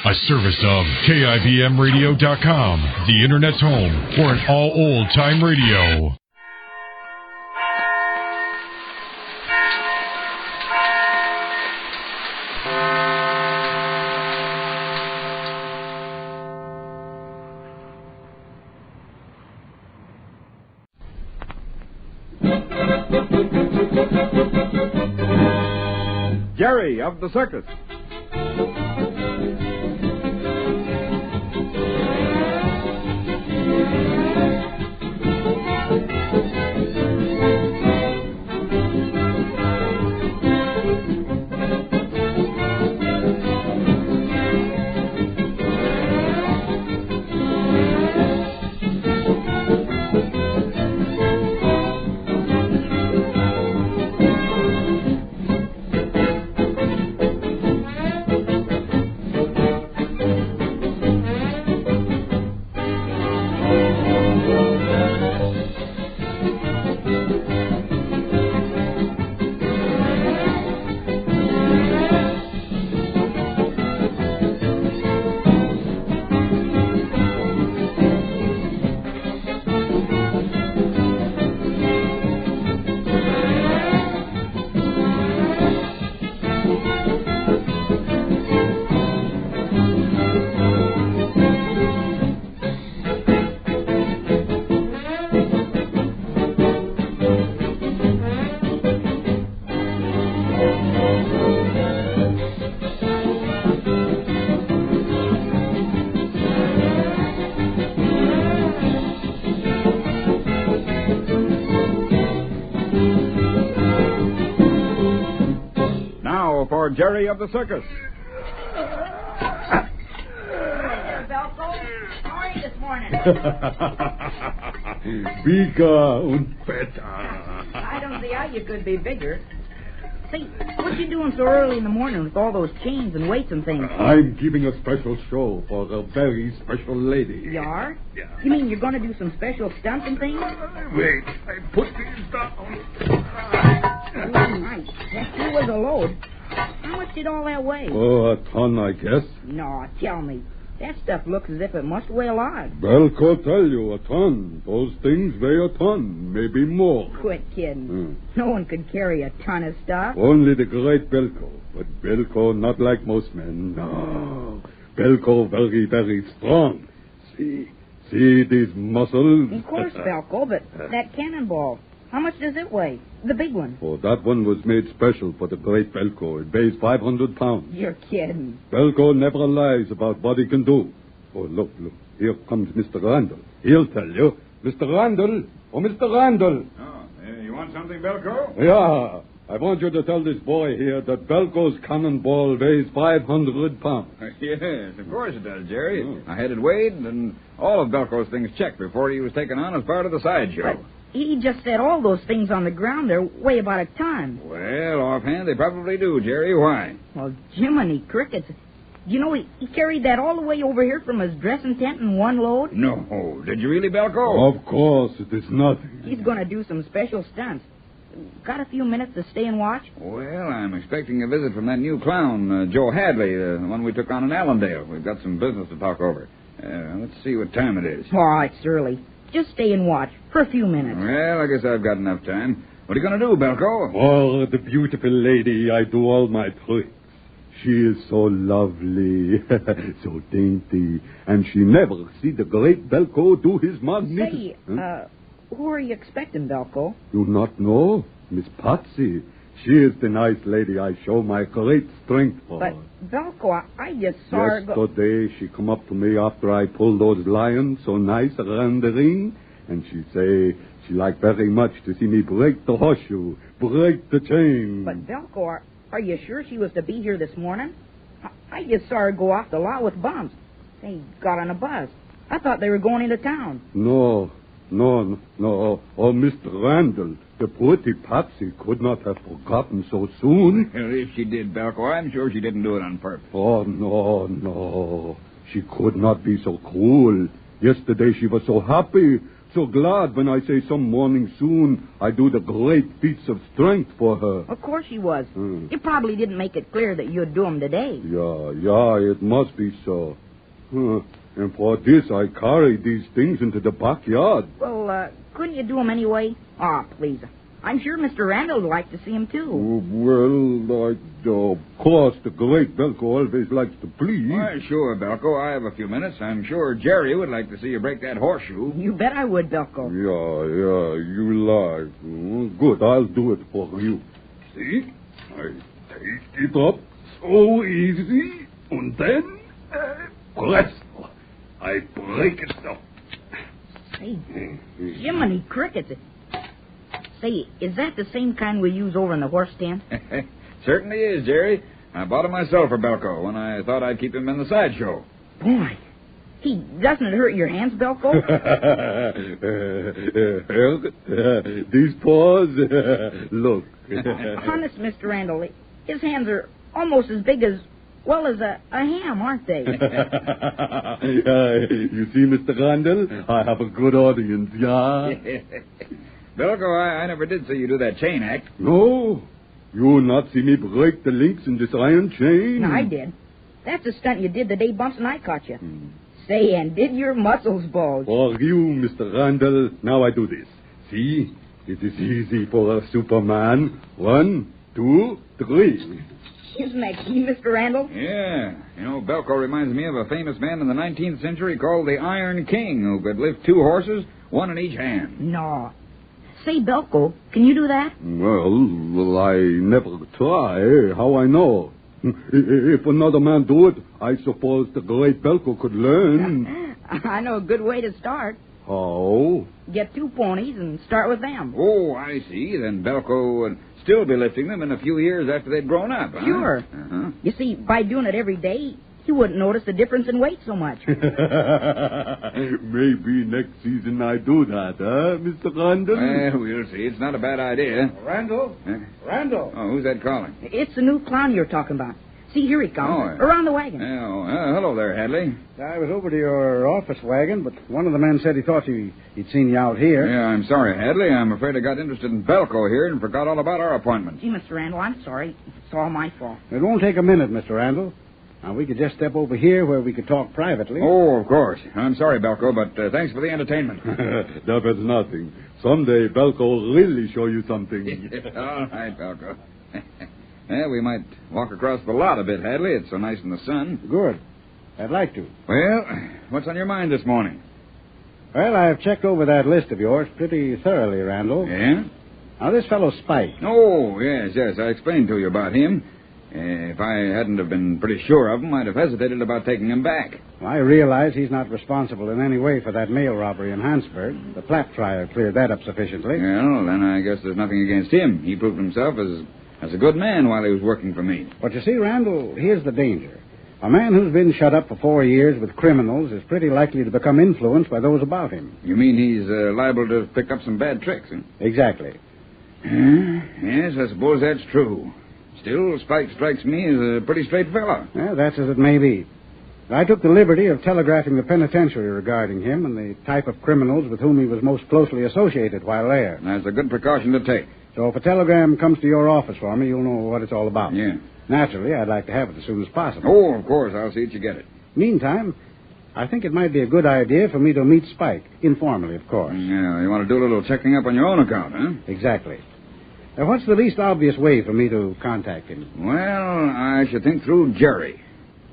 A service of KIBMradio.com, the Internet's home for an all old-time radio. Jerry of the Circus. For Jerry of the Circus. Hi there, Belko. How are you this morning? Bigger und better. I don't see how you could be bigger. Say, what you doing so early in the morning with all those chains and weights and things? I'm giving a special show for a very special lady. You are? Yeah. You mean you're going to do some special stunts and things? Wait, I put these down. Nice. That sure was a load. How much did all that weigh? Oh, a ton, I guess. No, tell me. That stuff looks as if it must weigh a lot. Belko tell you, a ton. Those things weigh a ton, maybe more. Quit kidding. No one could carry a ton of stuff. Only the great Belko. But Belko not like most men. No. Belko very, very strong. See these muscles? Of course, Belko, but that cannonball, how much does it weigh? The big one. Oh, that one was made special for the great Belko. It weighs 500 pounds. You're kidding. Belko never lies about what he can do. Oh, look. Here comes Mr. Randall. He'll tell you. Mr. Randall. Oh, Mr. Randall. Oh, you want something, Belko? Yeah. I want you to tell this boy here that Belko's cannonball weighs 500 pounds. Yes, of course it does, Jerry. I had it weighed and all of Belko's things checked before he was taken on as part of the sideshow. But he just said all those things on the ground there weigh about a ton. Well, offhand, they probably do, Jerry. Why? Well, Jiminy Crickets. You know, he carried that all the way over here from his dressing tent in one load? No. Did you really, Belko? Of course, it is nothing. He's going to do some special stunts. Got a few minutes to stay and watch? Well, I'm expecting a visit from that new clown, Joe Hadley, the one we took on in Allendale. We've got some business to talk over. Let's see what time it is. Oh, it's early. Just stay and watch for a few minutes. Well, I guess I've got enough time. What are you going to do, Belko? For the beautiful lady, I do all my tricks. She is so lovely, so dainty, and she never see the great Belko do his magnificent... Say, who are you expecting, Belko? You not know? Miss Patsy. She is the nice lady I show my great strength for. But, Belko, I just saw her go... Yesterday, she come up to me after I pulled those lions so nice around the ring, and she say she like very much to see me break the horseshoe, break the chain. But, Belko, are you sure she was to be here this morning? I just saw her go off the lot with bumps. They got on a bus. I thought they were going into town. No. Oh, Mr. Randall, the pretty Patsy could not have forgotten so soon. Well, if she did, Belko, I'm sure she didn't do it on purpose. Oh, no. She could not be so cruel. Yesterday she was so happy, so glad when I say some morning soon I do the great feats of strength for her. Of course she was. You probably didn't make it clear that you'd do 'em today. Yeah, it must be so. And for this, I carried these things into the backyard. Well, couldn't you do 'em anyway? Oh, please. I'm sure Mr. Randall would like to see him, too. Of course, the great Belko always likes to please. Why, sure, Belko. I have a few minutes. I'm sure Jerry would like to see you break that horseshoe. You bet I would, Belko. Yeah, you lie. Good, I'll do it for you. See? I take it up so easy, and then, presto, I break it up. Hey, Jiminy Crickets. Say, is that the same kind we use over in the horse stand? Certainly is, Jerry. I bought it myself for Belko when I thought I'd keep him in the sideshow. Boy, doesn't it hurt your hands, Belko? These paws, look. Honest, Mr. Randall, his hands are almost as big as a ham, aren't they? You see, Mr. Randall, I have a good audience, yeah? Belko, I never did see you do that chain act. No? You not see me break the links in this iron chain? No, I did. That's a stunt you did the day Bumps and I caught you. Say, and did your muscles bulge? For you, Mr. Randall, now I do this. See? It is easy for a Superman. 1, 2, 3. Isn't that key, Mr. Randall? Yeah. You know, Belko reminds me of a famous man in the 19th century called the Iron King, who could lift 2 horses, 1 in each hand. No. Say, Belko, can you do that? Well, I never try. How I know? If another man do it, I suppose the great Belko could learn. I know a good way to start. How? Get 2 ponies and start with them. Oh, I see. Then Belko would still be lifting them in a few years after they'd grown up, huh? Sure. Uh-huh. You see, by doing it every day, he wouldn't notice the difference in weight so much. Maybe next season I do that, huh, Mr. Randall? Well, we'll see. It's not a bad idea. Randall? Randall? Oh, who's that calling? It's the new clown you're talking about. See, here he comes. Oh, around the wagon. Oh, hello there, Hadley. I was over to your office wagon, but one of the men said he thought he'd seen you out here. Yeah, I'm sorry, Hadley. I'm afraid I got interested in Belko here and forgot all about our appointment. Gee, Mr. Randall, I'm sorry. It's all my fault. It won't take a minute, Mr. Randall. Now, we could just step over here where we could talk privately. Oh, of course. I'm sorry, Belko, but thanks for the entertainment. That was nothing. Someday Belko will really show you something. All right, Belko. Well, we might walk across the lot a bit, Hadley. It's so nice in the sun. Good. I'd like to. Well, what's on your mind this morning? Well, I've checked over that list of yours pretty thoroughly, Randall. Yeah? Now, this fellow Spike. Oh, yes. I explained to you about him. If I hadn't have been pretty sure of him, I'd have hesitated about taking him back. Well, I realize he's not responsible in any way for that mail robbery in Hansburg. The Platt trial cleared that up sufficiently. Well, then I guess there's nothing against him. He proved himself as a good man while he was working for me. But you see, Randall, here's the danger. A man who's been shut up for 4 years with criminals is pretty likely to become influenced by those about him. You mean he's liable to pick up some bad tricks, huh? Exactly. Yes, I suppose that's true. Still, Spike strikes me as a pretty straight fellow. Well, that's as it may be. I took the liberty of telegraphing the penitentiary regarding him and the type of criminals with whom he was most closely associated while there. That's a good precaution to take. So if a telegram comes to your office for me, you'll know what it's all about. Yeah. Naturally, I'd like to have it as soon as possible. Oh, of course. I'll see that you get it. Meantime, I think it might be a good idea for me to meet Spike, informally, of course. Yeah, you want to do a little checking up on your own account, huh? Exactly. Now, what's the least obvious way for me to contact him? Well, I should think through Jerry.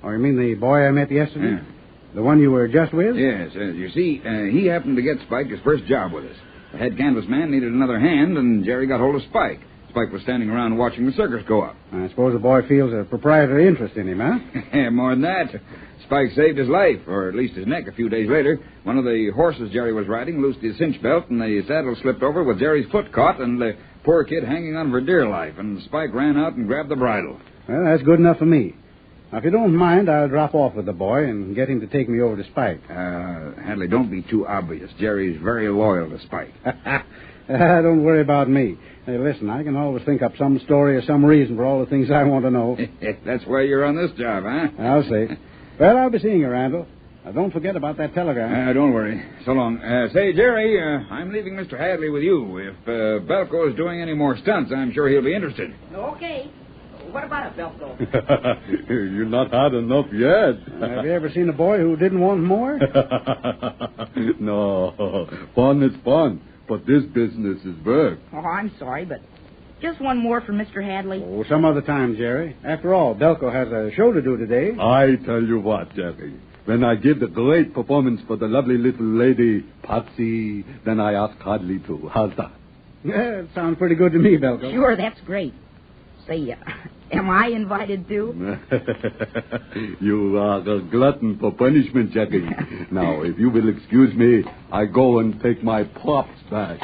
Oh, you mean the boy I met yesterday? Yeah. The one you were just with? Yes. You see, he happened to get Spike his first job with us. The head canvas man needed another hand, and Jerry got hold of Spike. Spike was standing around watching the circus go up. I suppose the boy feels a proprietary interest in him, huh? More than that. Spike saved his life, or at least his neck, a few days later. One of the horses Jerry was riding loosed his cinch belt, and the saddle slipped over with Jerry's foot caught, and the poor kid hanging on for dear life, and Spike ran out and grabbed the bridle. Well, that's good enough for me. Now, if you don't mind, I'll drop off with the boy and get him to take me over to Spike. Hadley, don't be too obvious. Jerry's very loyal to Spike. Don't worry about me. Hey, listen, I can always think up some story or some reason for all the things I want to know. That's why you're on this job, huh? I'll see. Well, I'll be seeing you, Randall. Don't forget about that telegram. Don't worry. So long. Say, Jerry, I'm leaving Mr. Hadley with you. If Belko is doing any more stunts, I'm sure he'll be interested. Okay. What about it, Belko? You're not hot enough yet. Have you ever seen a boy who didn't want more? No, fun is fun, but this business is work. Oh, I'm sorry, but just one more for Mr. Hadley. Oh, some other time, Jerry. After all, Belko has a show to do today. I tell you what, Jerry. When I give the great performance for the lovely little lady, Patsy, then I ask Hadley to. How's that? Yeah, it sounds pretty good to me, Belko. Sure, that's great. Say, am I invited too? You are a glutton for punishment, Jerry. Now, if you will excuse me, I go and take my props back.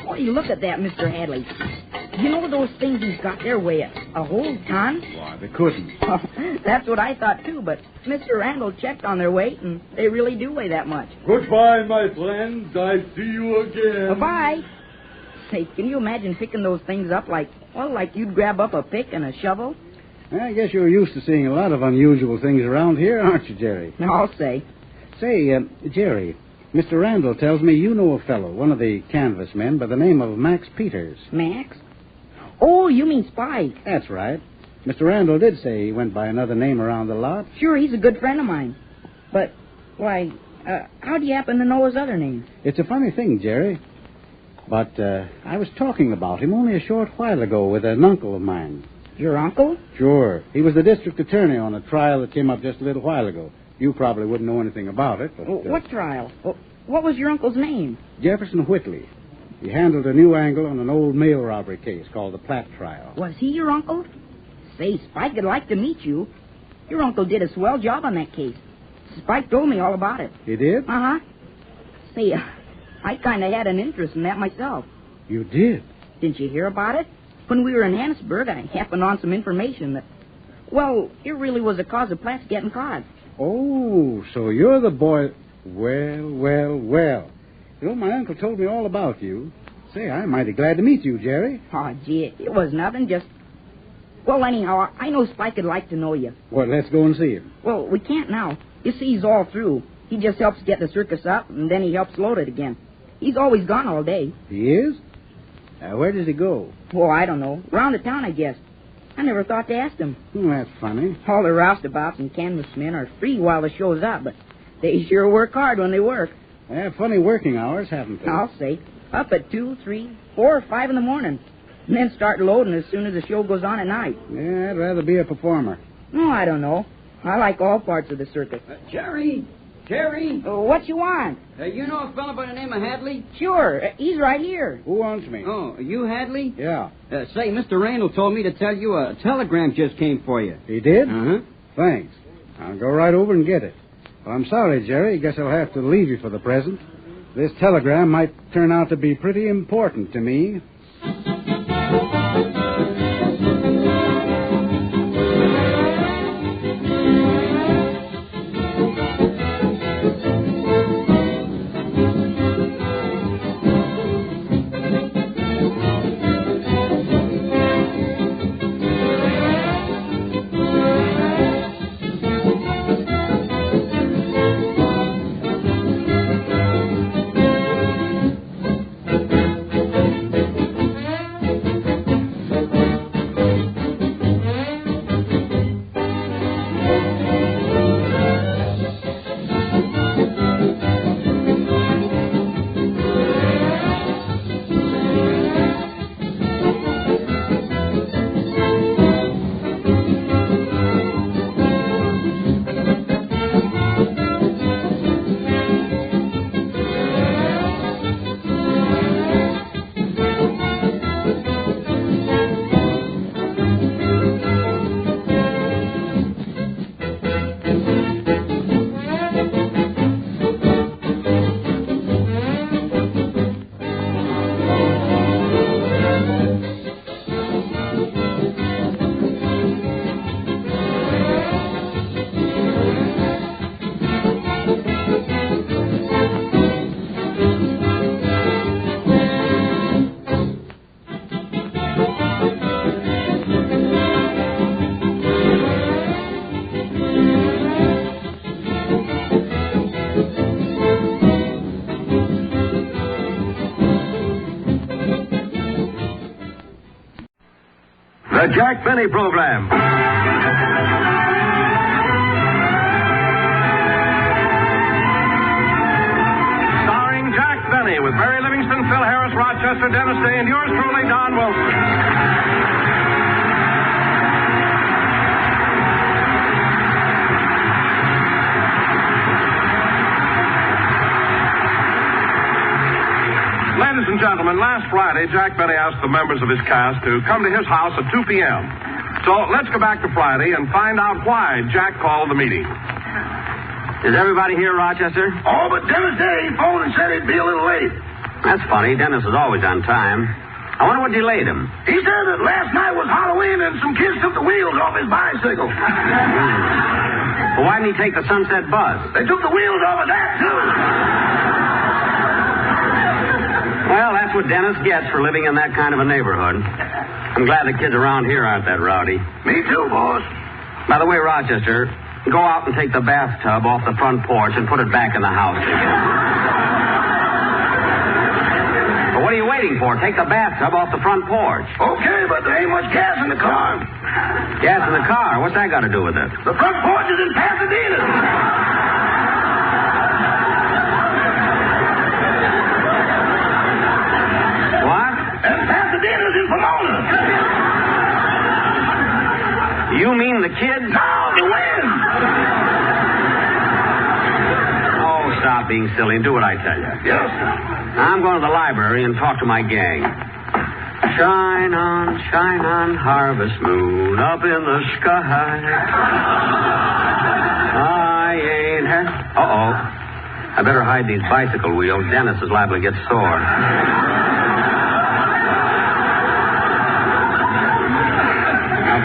Boy, look at that, Mr. Hadley. You know those things he's got there weigh a whole ton? Why, they couldn't. Oh, that's what I thought, too, but Mr. Randall checked on their weight, and they really do weigh that much. Goodbye, my friends. I see you again. Bye-bye. Say, can you imagine picking those things up like you'd grab up a pick and a shovel? I guess you're used to seeing a lot of unusual things around here, aren't you, Jerry? I'll say. Say, Jerry, Mr. Randall tells me you know a fellow, one of the canvas men, by the name of Max Peters. Max? Oh, you mean Spike. That's right. Mr. Randall did say he went by another name around the lot. Sure, he's a good friend of mine. But, how do you happen to know his other name? It's a funny thing, Jerry. But I was talking about him only a short while ago with an uncle of mine. Your uncle? Sure. He was the district attorney on a trial that came up just a little while ago. You probably wouldn't know anything about it. But, what trial? What was your uncle's name? Jefferson Whitley. He handled a new angle on an old mail robbery case called the Platt trial. Was he your uncle? Say, Spike would like to meet you. Your uncle did a swell job on that case. Spike told me all about it. He did? Uh-huh. Say, I kind of had an interest in that myself. You did? Didn't you hear about it? When we were in Hannesburg, I happened on some information that, well, it really was a cause of Platt's getting caught. Oh, so you're the boy... Well. You know, my uncle told me all about you. Say, I'm mighty glad to meet you, Jerry. Oh, gee, it was nothing, just... Well, anyhow, I know Spike would like to know you. Well, let's go and see him. Well, we can't now. You see, he's all through. He just helps get the circus up, and then he helps load it again. He's always gone all day. He is? Where does he go? Oh, I don't know. Around the town, I guess. I never thought to ask him. Oh, that's funny. All the roustabouts and canvas men are free while the show's up, but they sure work hard when they work. They have funny working hours, haven't they? I'll say. Up at 2, 3, 4, or 5 in the morning. And then start loading as soon as the show goes on at night. Yeah, I'd rather be a performer. Oh, I don't know. I like all parts of the circus. Jerry! What you want? You know a fellow by the name of Hadley? Sure. He's right here. Who wants me? Oh, you Hadley? Yeah. Say, Mr. Randall told me to tell you a telegram just came for you. He did? Uh-huh. Thanks. I'll go right over and get it. Well, I'm sorry, Jerry. Guess I'll have to leave you for the present. This telegram might turn out to be pretty important to me. The Jack Benny Program. Starring Jack Benny with Barry Livingston, Phil Harris, Rochester, Dennis Day, and yours truly, Don Wilson. Ladies and gentlemen, last Friday, Jack Benny asked the members of his cast to come to his house at 2 p.m. So let's go back to Friday and find out why Jack called the meeting. Is everybody here, Rochester? Oh, but Dennis Day phoned and said he'd be a little late. That's funny. Dennis is always on time. I wonder what delayed him. He said that last night was Halloween and some kids took the wheels off his bicycle. Well, why didn't he take the Sunset bus? They took the wheels off of that, too. Well, that's what Dennis gets for living in that kind of a neighborhood. I'm glad the kids around here aren't that rowdy. Me too, boss. By the way, Rochester, go out and take the bathtub off the front porch and put it back in the house again. But what are you waiting for? Take the bathtub off the front porch. Okay, but there ain't much gas in the car. Gas in the car? What's that got to do with it? The front porch is in Pasadena. Pasadena's in Pomona. You mean the kids? No, the wind. Oh, stop being silly and do what I tell you. Yes. I'm going to the library and talk to my gang. Shine on, harvest moon up in the sky. I ain't had... Uh-oh. I better hide these bicycle wheels. Dennis is liable to get sore.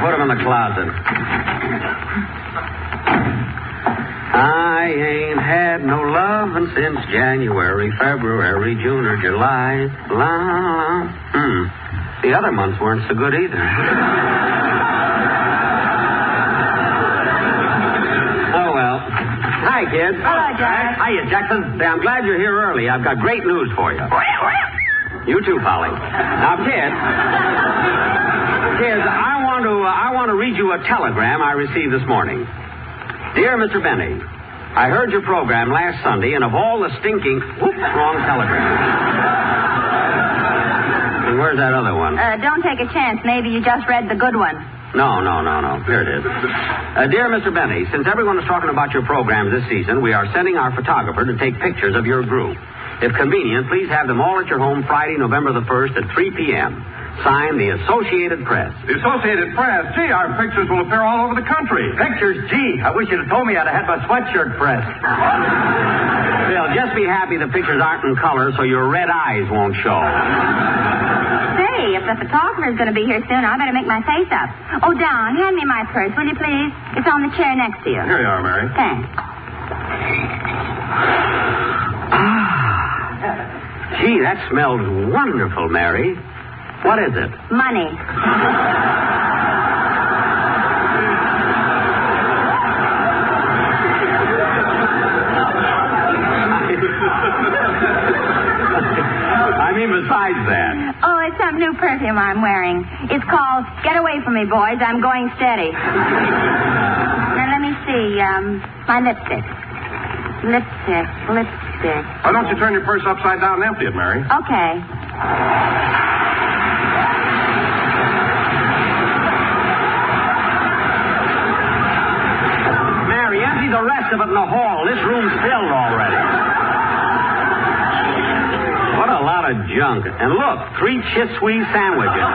Put them in the closet. I ain't had no lovin' since January, February, June, or July. The other months weren't so good either. Oh, well. Hi, kids. Hello, Jack. Hiya, Jackson. Say, I'm glad you're here early. I've got great news for you. You too, Polly. Now, kids, I want to read you a telegram I received this morning. Dear Mr. Benny, I heard your program last Sunday, and of all the stinking... Whoops, wrong telegram. And where's that other one? Don't take a chance. Maybe you just read the good one. No. Here it is. Dear Mr. Benny, since everyone is talking about your program this season, we are sending our photographer to take pictures of your group. If convenient, please have them all at your home Friday, November the 1st at 3 p.m. Signed, the Associated Press. The Associated Press? Gee, our pictures will appear all over the country. Pictures? Gee, I wish you'd have told me I'd have had my sweatshirt pressed. Bill, just be happy the pictures aren't in color so your red eyes won't show. Say, if the photographer's going to be here soon, I better make my face up. Oh, Don, hand me my purse, will you please? It's on the chair next to you. Here you are, Mary. Thanks. Gee, that smells wonderful, Mary. What is it? Money. I mean, besides that. Oh, it's some new perfume I'm wearing. It's called Get Away From Me, Boys. I'm Going Steady. Now, let me see. My lipstick. Lipstick. Why don't you turn your purse upside down and empty it, Mary? Okay. Mary, empty the rest of it in the hall. This room's filled already. What a lot of junk. And look, 3 Chiswee sandwiches.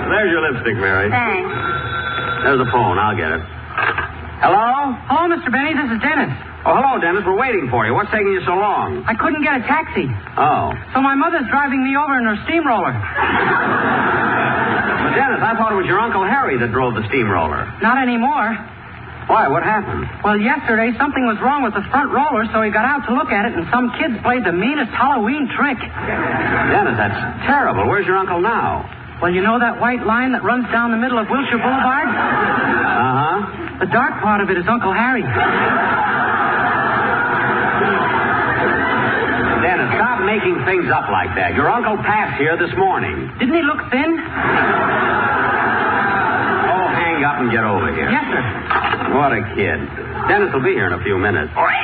There's your lipstick, Mary. Thanks. There's the phone. I'll get it. Hello? Hello, Mr. Benny. This is Dennis. Oh, hello, Dennis. We're waiting for you. What's taking you so long? I couldn't get a taxi. Oh. So my mother's driving me over in her steamroller. But, Dennis, I thought it was your Uncle Harry that drove the steamroller. Not anymore. Why? What happened? Well, yesterday something was wrong with the front roller, so he got out to look at it, and some kids played the meanest Halloween trick. Dennis, that's terrible. Where's your uncle now? Well, you know that white line that runs down the middle of Wilshire Boulevard? Uh-huh. The dark part of it is Uncle Harry. making things up like that? Your Uncle Pat's here this morning. Didn't he look thin? Oh, hang up and get over here. Yes, sir. What a kid. Dennis will be here in a few minutes. Mary,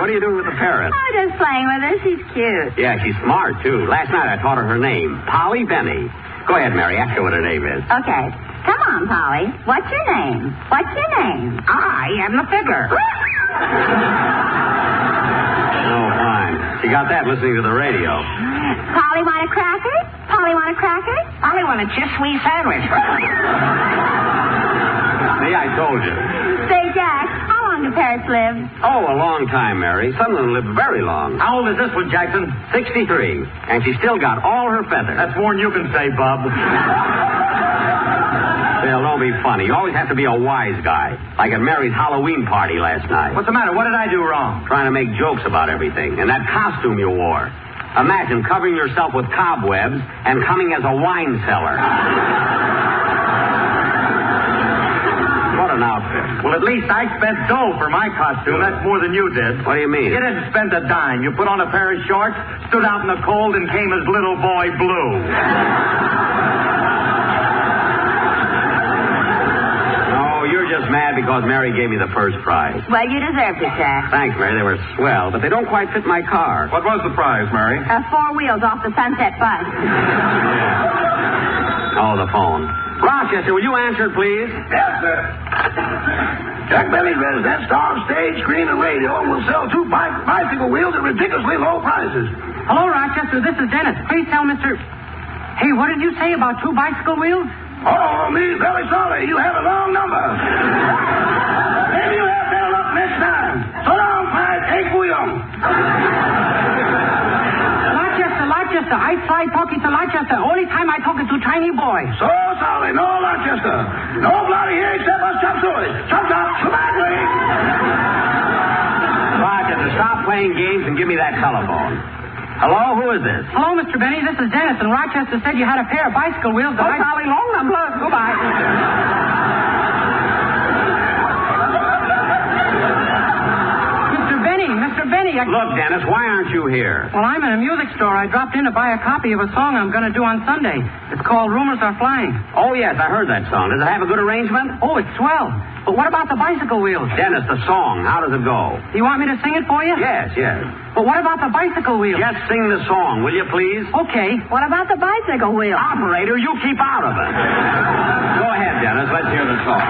what are you doing with the parrot? I'm just playing with her. She's cute. Yeah, she's smart, too. Last night I taught her her name, Polly Benny. Go ahead, Mary. Ask her what her name is. Okay. Come on, Polly. What's your name? What's your name? I am the figure. Oh, fine. She got that listening to the radio. Polly want a cracker? Polly want a cracker? Polly want a cheese sandwich. See, I told you. Say, Jack, how long do parrots live? Oh, a long time, Mary. Some of them live very long. How old is this one, Jackson? 63. And she's still got all her feathers. That's more than you can say, Bub. Bill, don't be funny. You always have to be a wise guy. Like at Mary's Halloween party last night. What's the matter? What did I do wrong? Trying to make jokes about everything. And that costume you wore. Imagine covering yourself with cobwebs and coming as a wine cellar. What an outfit. Well, at least I spent dough for my costume. That's more than you did. What do you mean? You didn't spend a dime. You put on a pair of shorts, stood out in the cold, and came as Little Boy Blue. You're just mad because Mary gave me the first prize. Well, you deserved it, Jack. Thanks, Mary. They were swell, but they don't quite fit my car. What was the prize, Mary? 4 wheels off the Sunset bus. Oh, the phone. Rochester, will you answer it, please? Yes, sir. Jack Benny's resident star of stage, screen, and radio will sell 2 bicycle wheels at ridiculously low prices. Hello, Rochester. This is Dennis. Please tell Mr. Hey, what did you say about 2 bicycle wheels? Oh, me very sorry. You have a wrong number. Maybe you have better luck next time. So long, Pied Egg William. Rochester. I try talking to Rochester. Only time I talking to tiny boy. So sorry. No, Rochester. Nobody here except us chop suey. Chop, come back, please. Rochester, stop playing games and give me that telephone. Hello, who is this? Hello, Mr. Benny. This is Dennis, and Rochester said you had a pair of bicycle wheels. Oh, Polly, long number. Goodbye. Mr. Benny. Look, Dennis, why aren't you here? Well, I'm in a music store. I dropped in to buy a copy of a song I'm going to do on Sunday. It's called Rumors Are Flying. Oh, yes, I heard that song. Does it have a good arrangement? Oh, it's swell. But what about the bicycle wheels? Dennis, the song, how does it go? You want me to sing it for you? Yes. But what about the bicycle wheels? Just sing the song, will you, please? Okay. What about the bicycle wheels? Operator, you keep out of it. Go ahead, Dennis. Let's hear the song.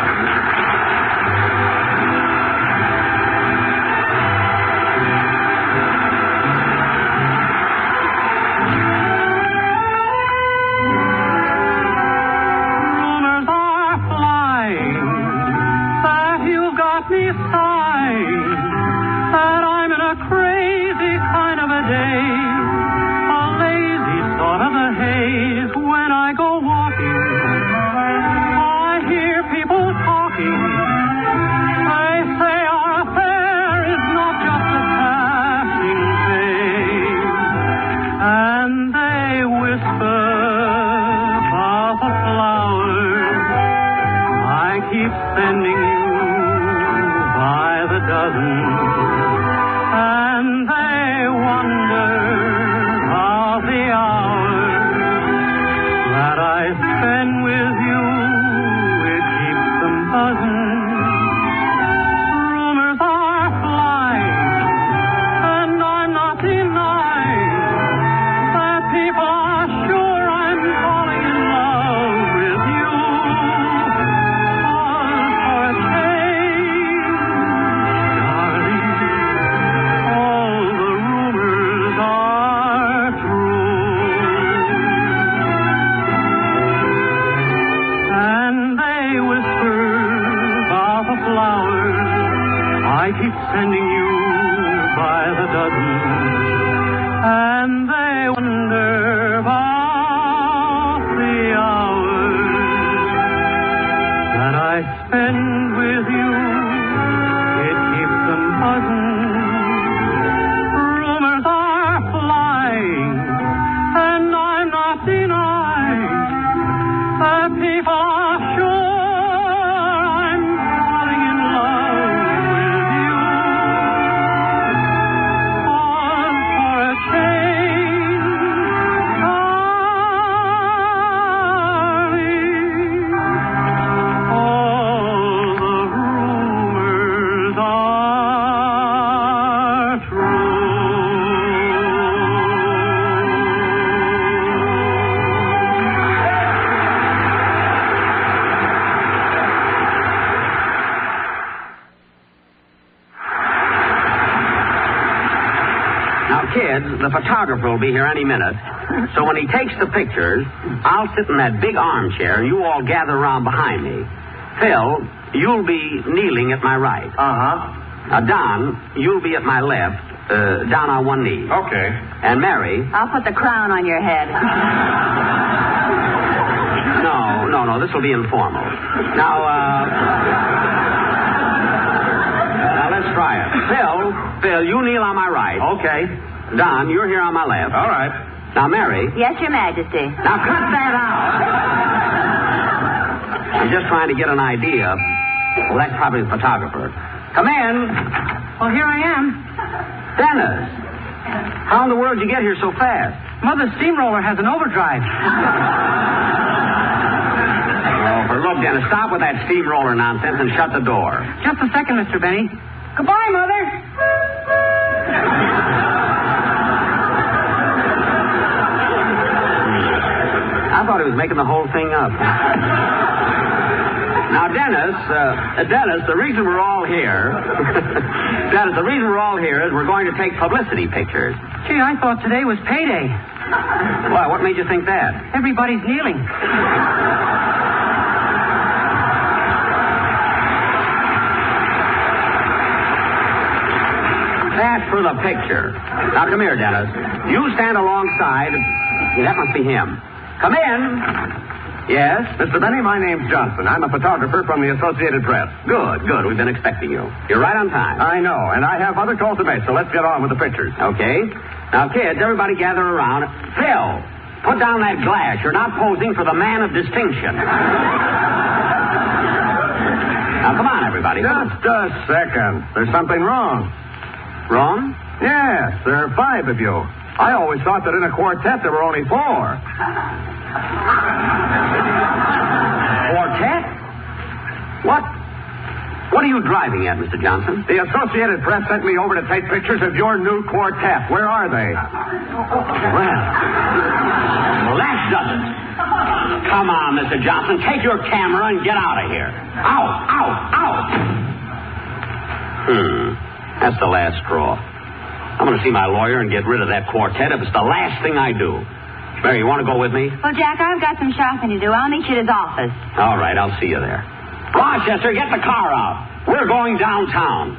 photographer will be here any minute. So when he takes the pictures, I'll sit in that big armchair and you all gather around behind me. Phil, you'll be kneeling at my right. Uh-huh. Don, you'll be at my left, down on one knee. Okay. And Mary... I'll put the crown on your head. No, this will be informal. Now let's try it. Phil, you kneel on my right. Okay. Don, you're here on my left. All right. Now, Mary... Yes, Your Majesty. Now, cut that out! I'm just trying to get an idea. Well, that's probably the photographer. Come in. Well, here I am. Dennis, how in the world did you get here so fast? Mother's steamroller has an overdrive. Oh, for look, Dennis, stop with that steamroller nonsense and shut the door. Just a second, Mr. Benny. Goodbye, Mother. I thought he was making the whole thing up. Now, Dennis, the reason we're all here... Dennis, the reason we're all here is we're going to take publicity pictures. Gee, I thought today was payday. Why, what made you think that? Everybody's kneeling. That's for the picture. Now, come here, Dennis. You stand alongside... Yeah, that must be him. Come in. Yes? Mr. Benny, my name's Johnson. I'm a photographer from the Associated Press. Good. We've been expecting you. You're right on time. I know, and I have other calls to make, so let's get on with the pictures. Okay. Now, kids, everybody gather around. Phil, put down that glass. You're not posing for the man of distinction. Now, come on, everybody. Just a second. There's something wrong. Wrong? Yes, there are 5 of you. I always thought that in a quartet there were only 4. Quartet? What are you driving at, Mr. Johnson? The Associated Press sent me over to take pictures of your new quartet. Where are they? Well, that does it. Come on, Mr. Johnson. Take your camera and get out of here. Ow. That's the last straw. I'm going to see my lawyer and get rid of that quartet if it's the last thing I do. Mary, you want to go with me? Well, Jack, I've got some shopping to do. I'll meet you at his office. All right, I'll see you there. Rochester, get the car out. We're going downtown.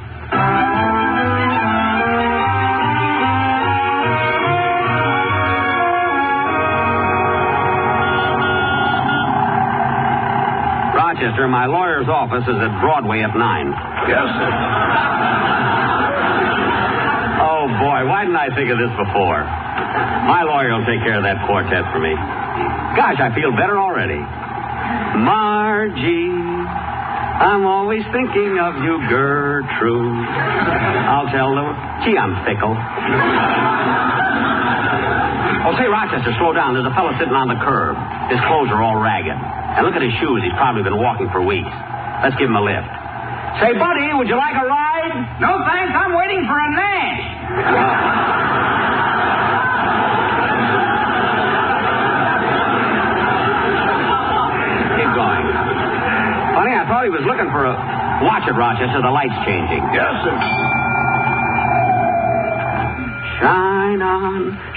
Rochester, my lawyer's office is at Broadway at 9. Yes, sir. Oh, boy, why didn't I think of this before? My lawyer will take care of that quartet for me. Gosh, I feel better already. Margie, I'm always thinking of you, Gertrude. I'll tell them. Gee, I'm fickle. Oh, say, Rochester, slow down. There's a fellow sitting on the curb. His clothes are all ragged. And look at his shoes. He's probably been walking for weeks. Let's give him a lift. Say, buddy, would you like a ride? No, thanks. I'm waiting for a Nash. Keep going. Funny, I thought he was looking for a... Watch it, Rochester. The light's changing. Yes, sir.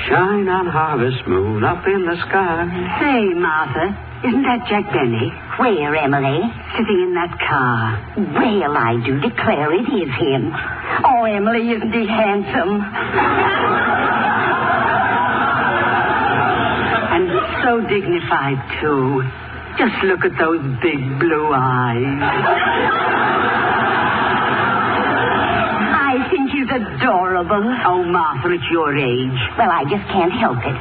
Shine on, harvest moon up in the sky. Say, Martha, isn't that Jack Benny? Where, Emily? Sitting in that car. Well, I do declare it is him. Oh, Emily, isn't he handsome? And so dignified, too. Just look at those big blue eyes. I think he's adorable. Oh, Martha, at your age. Well, I just can't help it.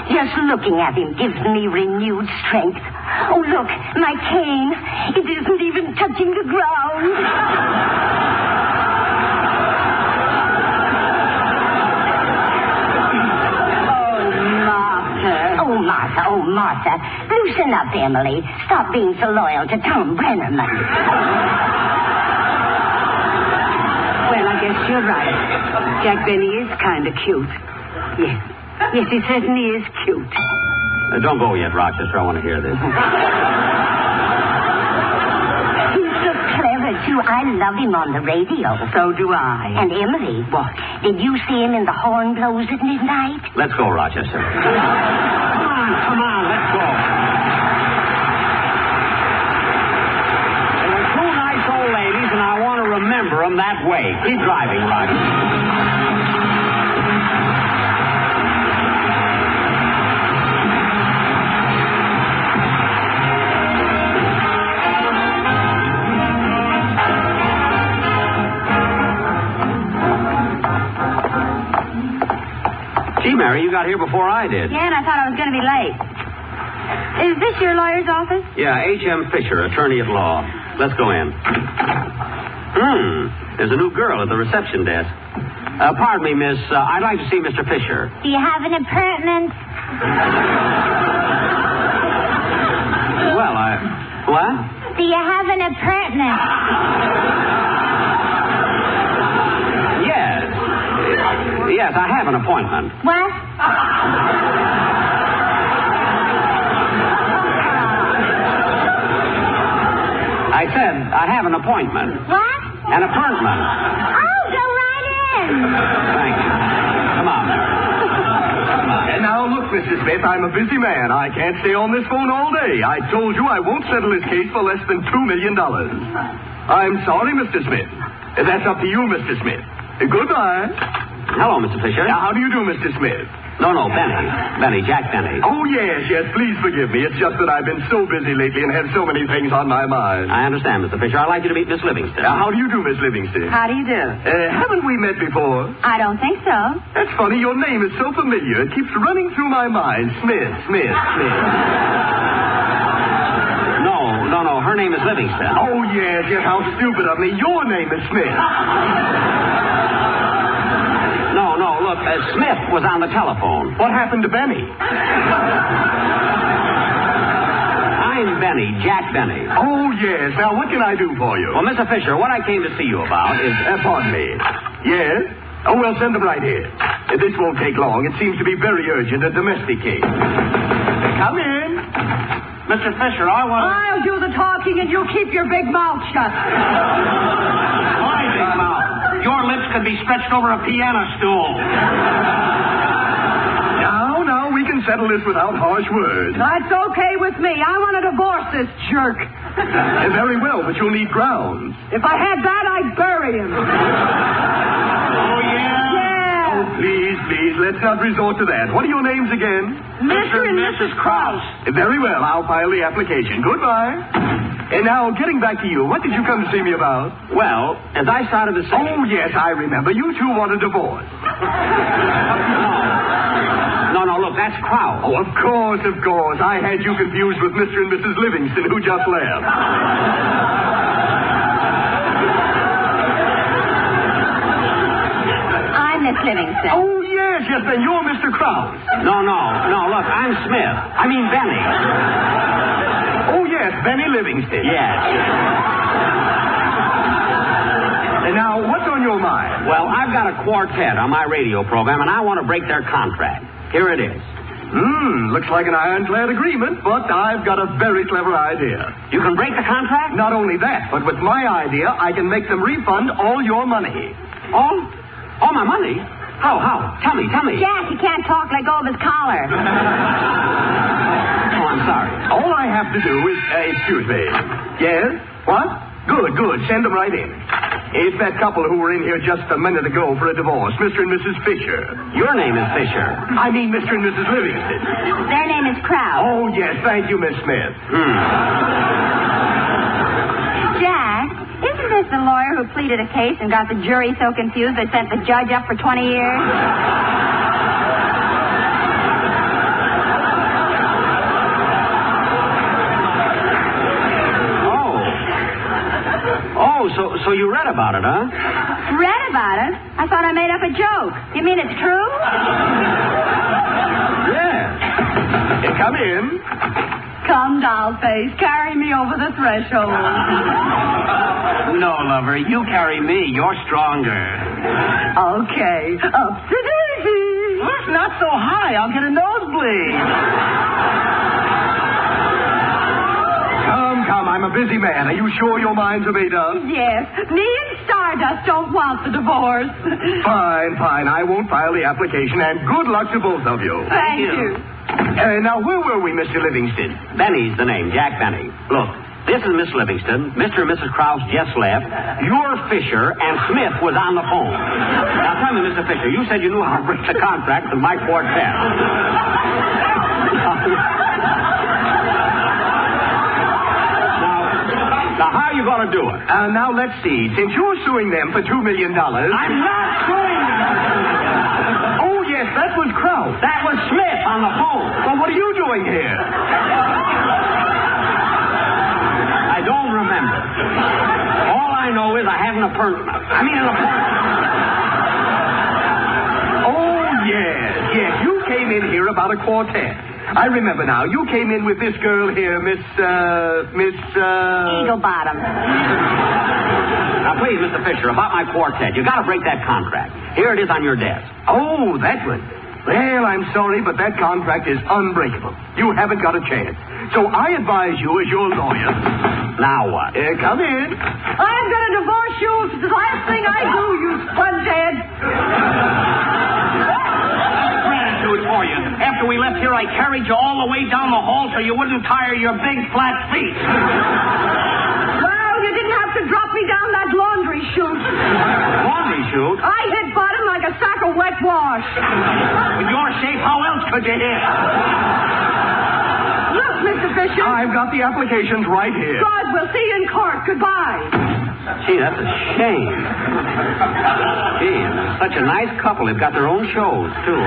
Just looking at him gives me renewed strength. Oh, look, my cane. It isn't even touching the ground. Oh, Martha. Loosen up, Emily. Stop being so loyal to Tom Brennerman. Well, I guess you're right. Jack Benny is kind of cute. Yes, he certainly is cute. Don't go yet, Rochester. I want to hear this. He's so clever, too. I love him on the radio. So do I. And Emily. What? Did you see him in the horn blows at midnight? Let's go, Rochester. Come on, let's go. They're two nice old ladies, and I want to remember them that way. Keep driving, Roger. Gee, Mary, you got here before I did. Yeah, and I thought I was going to be late. Is this your lawyer's office? Yeah, H.M. Fisher, attorney at law. Let's go in. There's a new girl at the reception desk. Pardon me, miss. I'd like to see Mr. Fisher. Do you have an appointment? Well, what? Do you have an appointment? Yes, I have an appointment. What? I said I have an appointment. What? An appointment. Oh, go right in. Thank you. Come on, Mary. And now, look, Mr. Smith, I'm a busy man. I can't stay on this phone all day. I told you I won't settle this case for less than $2 million. I'm sorry, Mr. Smith. That's up to you, Mr. Smith. Goodbye. Hello, Mr. Fisher. Now, how do you do, Mr. Smith? No, Benny. Jack Benny. Oh, yes, please forgive me. It's just that I've been so busy lately and have so many things on my mind. I understand, Mr. Fisher. I'd like you to meet Miss Livingston. How do you do, Miss Livingston? How do you do? Haven't we met before? I don't think so. That's funny. Your name is so familiar. It keeps running through my mind. Smith. No. Her name is Livingston. Oh, yes. How stupid of me. Your name is Smith. No. Look, Smith was on the telephone. What happened to Benny? I'm Benny, Jack Benny. Oh, yes. Now, what can I do for you? Well, Mr. Fisher, what I came to see you about is... pardon me. Yes? Oh, well, send them right here. This won't take long. It seems to be very urgent, a domestic case. Come in. Mr. Fisher, I'll do the talking and you keep your big mouth shut. My big mouth. Your lips could be stretched over a piano stool. Now, we can settle this without harsh words. That's okay with me. I want to divorce this jerk. Very well, but you'll need grounds. If I had that, I'd bury him. Oh, yeah? Yeah. Oh, please, let's not resort to that. What are your names again? Mr. and Mrs. Krause. Very well, I'll file the application. Goodbye. And now, getting back to you, what did you come to see me about? Well, as I started to say... Oh, yes, I remember. You two want a divorce. No, look, that's Krause. Oh, of course. I had you confused with Mr. and Mrs. Livingston, who just left. I'm Miss Livingston. Oh, yes, then you're Mr. Krause. No, look, I'm Smith. I mean Benny. Oh, yes, Benny Livingston. Yes. And now, what's on your mind? Well, I've got a quartet on my radio program, and I want to break their contract. Here it is. Looks like an ironclad agreement, but I've got a very clever idea. You can break the contract? Not only that, but with my idea, I can make them refund all your money. All my money? How? Tell me. Jack, he can't talk, let go of his collar. Oh, I'm sorry. All I have to do is, excuse me. Yes? What? Good. Send them right in. It's that couple who were in here just a minute ago for a divorce, Mr. and Mrs. Fisher. Your name is Fisher. I mean Mr. and Mrs. Livingston. Their name is Krause. Oh, yes, thank you, Miss Smith. Jack, isn't this the lawyer who pleaded a case and got the jury so confused they sent the judge up for 20 years? So you read about it, huh? Read about it? I thought I made up a joke. You mean it's true? Yeah. Come in. Come, doll face. Carry me over the threshold. No, lover. You carry me. You're stronger. Okay. Up to daisy. Look, not so high. I'll get a nosebleed. Come. I'm a busy man. Are you sure your minds are made up? Yes. Me and Stardust don't want the divorce. Fine. I won't file the application, and good luck to both of you. Thank you. Now, where were we, Mr. Livingston? Benny's the name, Jack Benny. Look, this is Miss Livingston. Mr. and Mrs. Krause just left. You're Fisher, and Smith was on the phone. Now, tell me, Mr. Fisher, you said you knew how to break the contract with my quartet. Now, how are you going to do it? Now, let's see. Since you're suing them for $2 million... I'm not suing them! Oh, yes, that was Krause. That was Smith on the phone. Well, what are you doing here? I don't remember. All I know is I have an appointment. Oh, yes. You came in here about a quartet. I remember now. You came in with this girl here, Miss... Eagle Bottom. Now, please, Mr. Fisher, about my quartet. You got to break that contract. Here it is on your desk. Oh, that one. Well, I'm sorry, but that contract is unbreakable. You haven't got a chance. So I advise you as your lawyer... Now what? Come in. I'm going to divorce you. It's the last thing I do, you spongehead. Gratitude for you. After we left here, I carried you all the way down the hall so you wouldn't tire your big flat feet. Well, you didn't have to drop me down that laundry chute. Laundry chute? I hit bottom like a sack of wet wash. With your shape, how else could you hit? Look, Mr. Fisher. I've got the applications right here. God, we'll see you in court. Goodbye. Gee, that's a shame. Gee, and they're such a nice couple. They've got their own shows, too.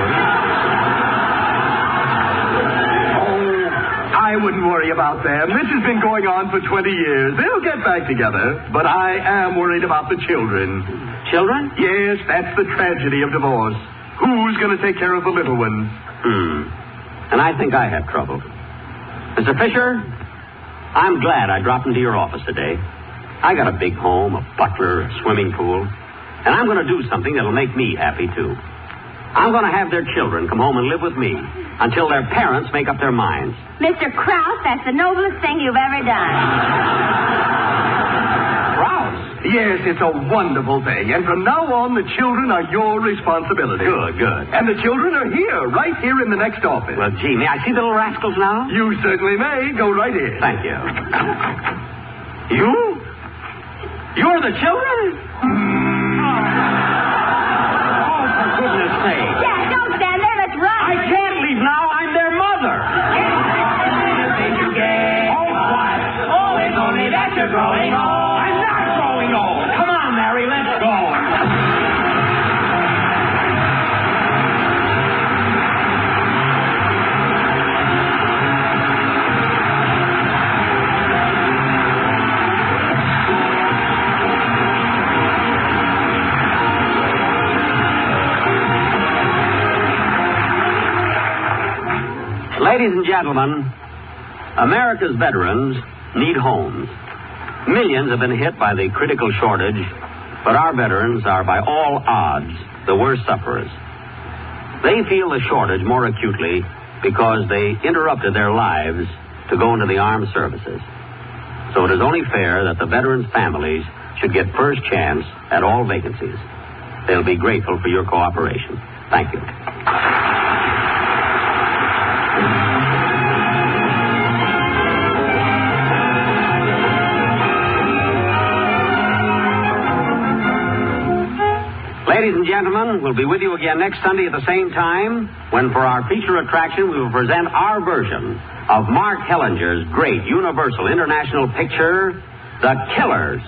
I wouldn't worry about them. This has been going on for 20 years. They'll get back together. But I am worried about the children. Children? Yes, that's the tragedy of divorce. Who's going to take care of the little ones? And I think I have trouble. Mr. Fisher, I'm glad I dropped into your office today. I got a big home, a butler, a swimming pool, and I'm going to do something that'll make me happy, too. I'm going to have their children come home and live with me until their parents make up their minds. Mr. Krause, that's the noblest thing you've ever done. Krause? Yes, it's a wonderful thing. And from now on, the children are your responsibility. Good. And the children are here, right here in the next office. Well, gee, may I see the little rascals now? You certainly may. Go right in. Thank you. You? You're the children? Oh, for goodness sake. Jack, don't stand there. Let's run. I can't leave now. I'm their mother. Oh, what? Oh, it's only that you're growing old. I'm not growing old. Come on, Mary, let's go. Ladies and gentlemen, America's veterans need homes. Millions have been hit by the critical shortage, but our veterans are by all odds the worst sufferers. They feel the shortage more acutely because they interrupted their lives to go into the armed services. So it is only fair that the veterans' families should get first chance at all vacancies. They'll be grateful for your cooperation. Thank you. Ladies and gentlemen, we'll be with you again next Sunday at the same time when, for our feature attraction, we will present our version of Mark Hellinger's great Universal International picture, The Killers.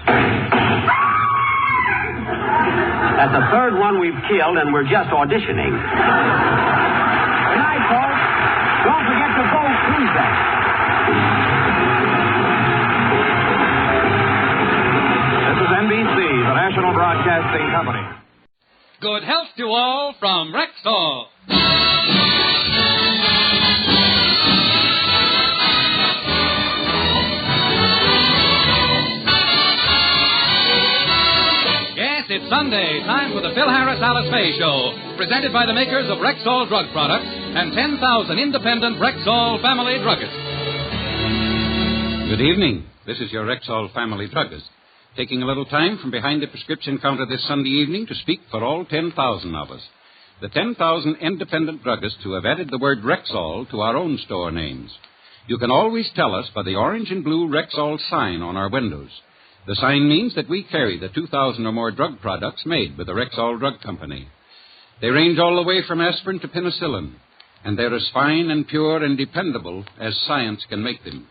That's the third one we've killed, and we're just auditioning. Good night, folks. Don't forget to vote Tuesday. This is NBC, the National Broadcasting Company. Good health to all from Rexall. Yes, it's Sunday, time for the Phil Harris Alice Faye Show, presented by the makers of Rexall Drug Products and 10,000 independent Rexall family druggists. Good evening. This is your Rexall family druggist, taking a little time from behind the prescription counter this Sunday evening to speak for all 10,000 of us. The 10,000 independent druggists who have added the word Rexall to our own store names. You can always tell us by the orange and blue Rexall sign on our windows. The sign means that we carry the 2,000 or more drug products made by the Rexall Drug Company. They range all the way from aspirin to penicillin, and they're as fine and pure and dependable as science can make them.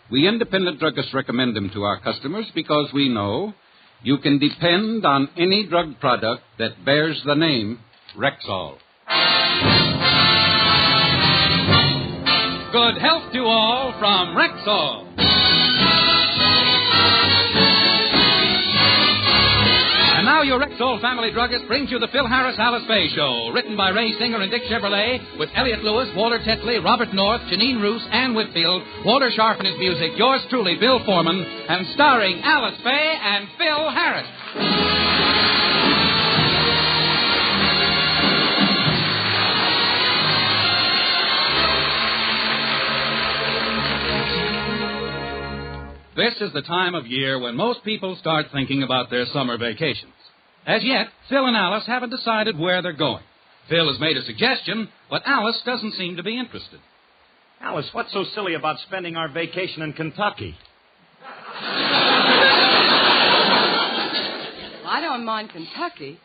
We independent druggists recommend them to our customers because we know you can depend on any drug product that bears the name Rexall. Good health to all from Rexall. And now your Rexall family druggist brings you the Phil Harris Alice Faye Show, written by Ray Singer and Dick Chevrolet, with Elliot Lewis, Walter Tetley, Robert North, Janine Roos, Ann Whitfield, Walter Sharp and his music, yours truly, Bill Foreman, and starring Alice Faye and Phil Harris. This is the time of year when most people start thinking about their summer vacations. As yet, Phil and Alice haven't decided where they're going. Phil has made a suggestion, but Alice doesn't seem to be interested. Alice, what's so silly about spending our vacation in Kentucky? I don't mind Kentucky,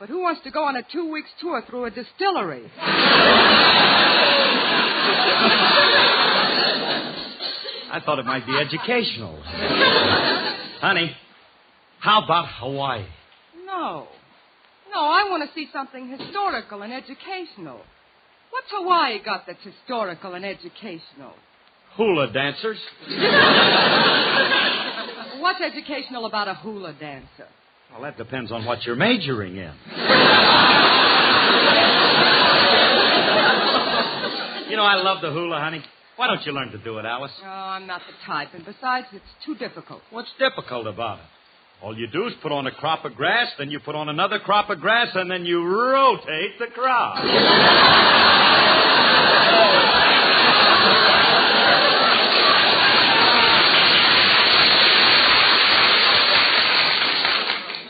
but who wants to go on a 2-week tour through a distillery? I thought it might be educational. Honey, how about Hawaii? No, I want to see something historical and educational. What's Hawaii got that's historical and educational? Hula dancers. What's educational about a hula dancer? Well, that depends on what you're majoring in. You know, I love the hula, honey. Why don't you learn to do it, Alice? Oh, I'm not the type, and besides, it's too difficult. What's difficult about it? All you do is put on a crop of grass, then you put on another crop of grass, and then you rotate the crop.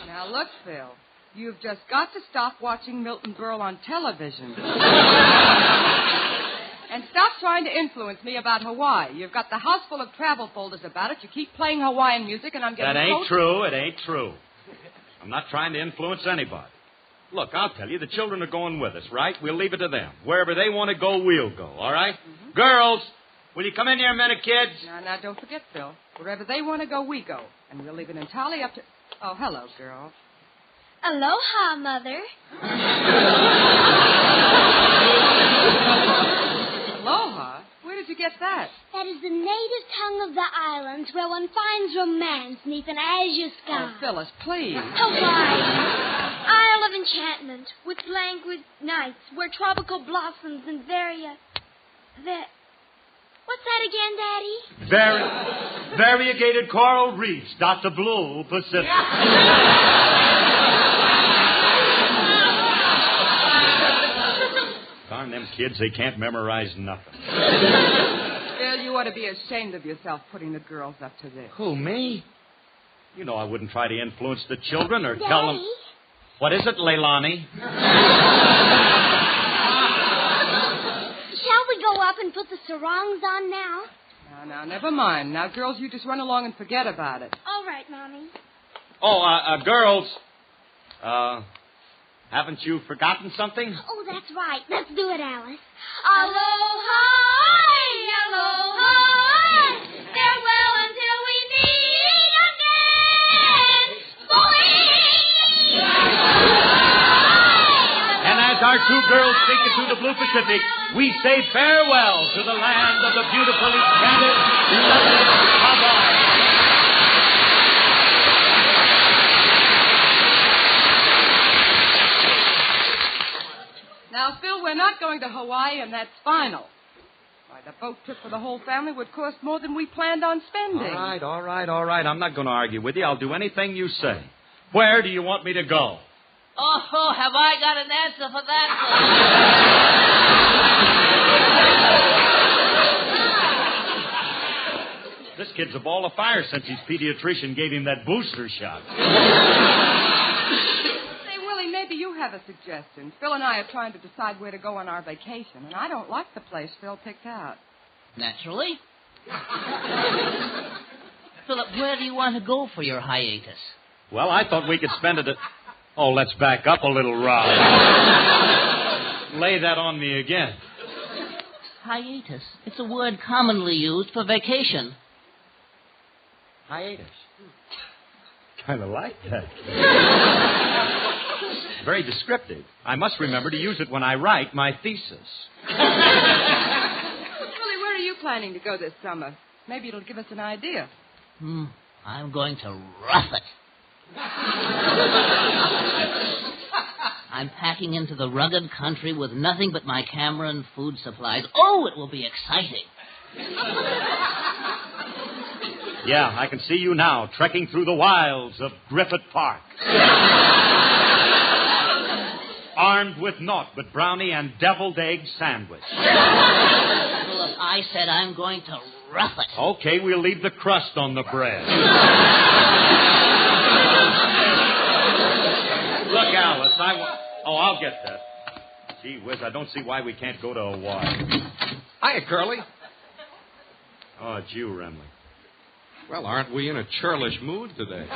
Now, look, Phil, you've just got to stop watching Milton Berle on television. And stop trying to influence me about Hawaii. You've got the house full of travel folders about it. You keep playing Hawaiian music, and I'm getting... That ain't true. It ain't true. I'm not trying to influence anybody. Look, I'll tell you, the children are going with us, right? We'll leave it to them. Wherever they want to go, we'll go, all right? Mm-hmm. Girls, will you come in here a minute, kids? Now, don't forget, Phil. Wherever they want to go, we go. And we'll leave it entirely up to... Oh, hello, girl. Aloha, Mother. Aloha? Where did you get that? That is the native tongue of the islands where one finds romance neath an azure sky. Oh, Phyllis, please. Hawaii, Isle of Enchantment, with languid nights where tropical blossoms and What's that again, Daddy? Variegated coral reefs dot the blue Pacific. Darn them kids, they can't memorize nothing. Phil, you ought to be ashamed of yourself putting the girls up to this. Who, me? You know I wouldn't try to influence the children or Daddy? tell them... What is it, Leilani? Shall we go up and put the sarongs on now? Now, never mind. Now, girls, you just run along and forget about it. All right, Mommy. Oh, girls. Haven't you forgotten something? Oh, that's right. Let's do it, Alice. Aloha, aloha, farewell until we meet again. And as our two girls take it to the Blue Pacific, we say farewell to the land of the beautiful, enchanted, lovely Hawaii. Now, Phil, we're not going to Hawaii, and that's final. Why, the boat trip for the whole family would cost more than we planned on spending. All right. I'm not going to argue with you. I'll do anything you say. Where do you want me to go? Oh, have I got an answer for that? This kid's a ball of fire since his pediatrician gave him that booster shot. Say, Willie, maybe you have a suggestion. Phil and I are trying to decide where to go on our vacation, and I don't like the place Phil picked out. Naturally. Philip, where do you want to go for your hiatus? Well, I thought we could spend it at... Oh, let's back up a little, Rob. Lay that on me again. Hiatus. It's a word commonly used for vacation. Hiatus. Kind of like that. Very descriptive. I must remember to use it when I write my thesis. Willie, where are you planning to go this summer? Maybe it'll give us an idea. I'm going to rough it. I'm packing into the rugged country with nothing but my camera and food supplies. Oh, it will be exciting. Yeah, I can see you now, trekking through the wilds of Griffith Park. Armed with naught but brownie and deviled egg sandwich. Philip, I said I'm going to rough it. Okay, we'll leave the crust on the bread. Look, Alice, I'll get that. Gee whiz, I don't see why we can't go to Hawaii. Hiya, Curly. Oh, it's you, Remley. Well, aren't we in a churlish mood today?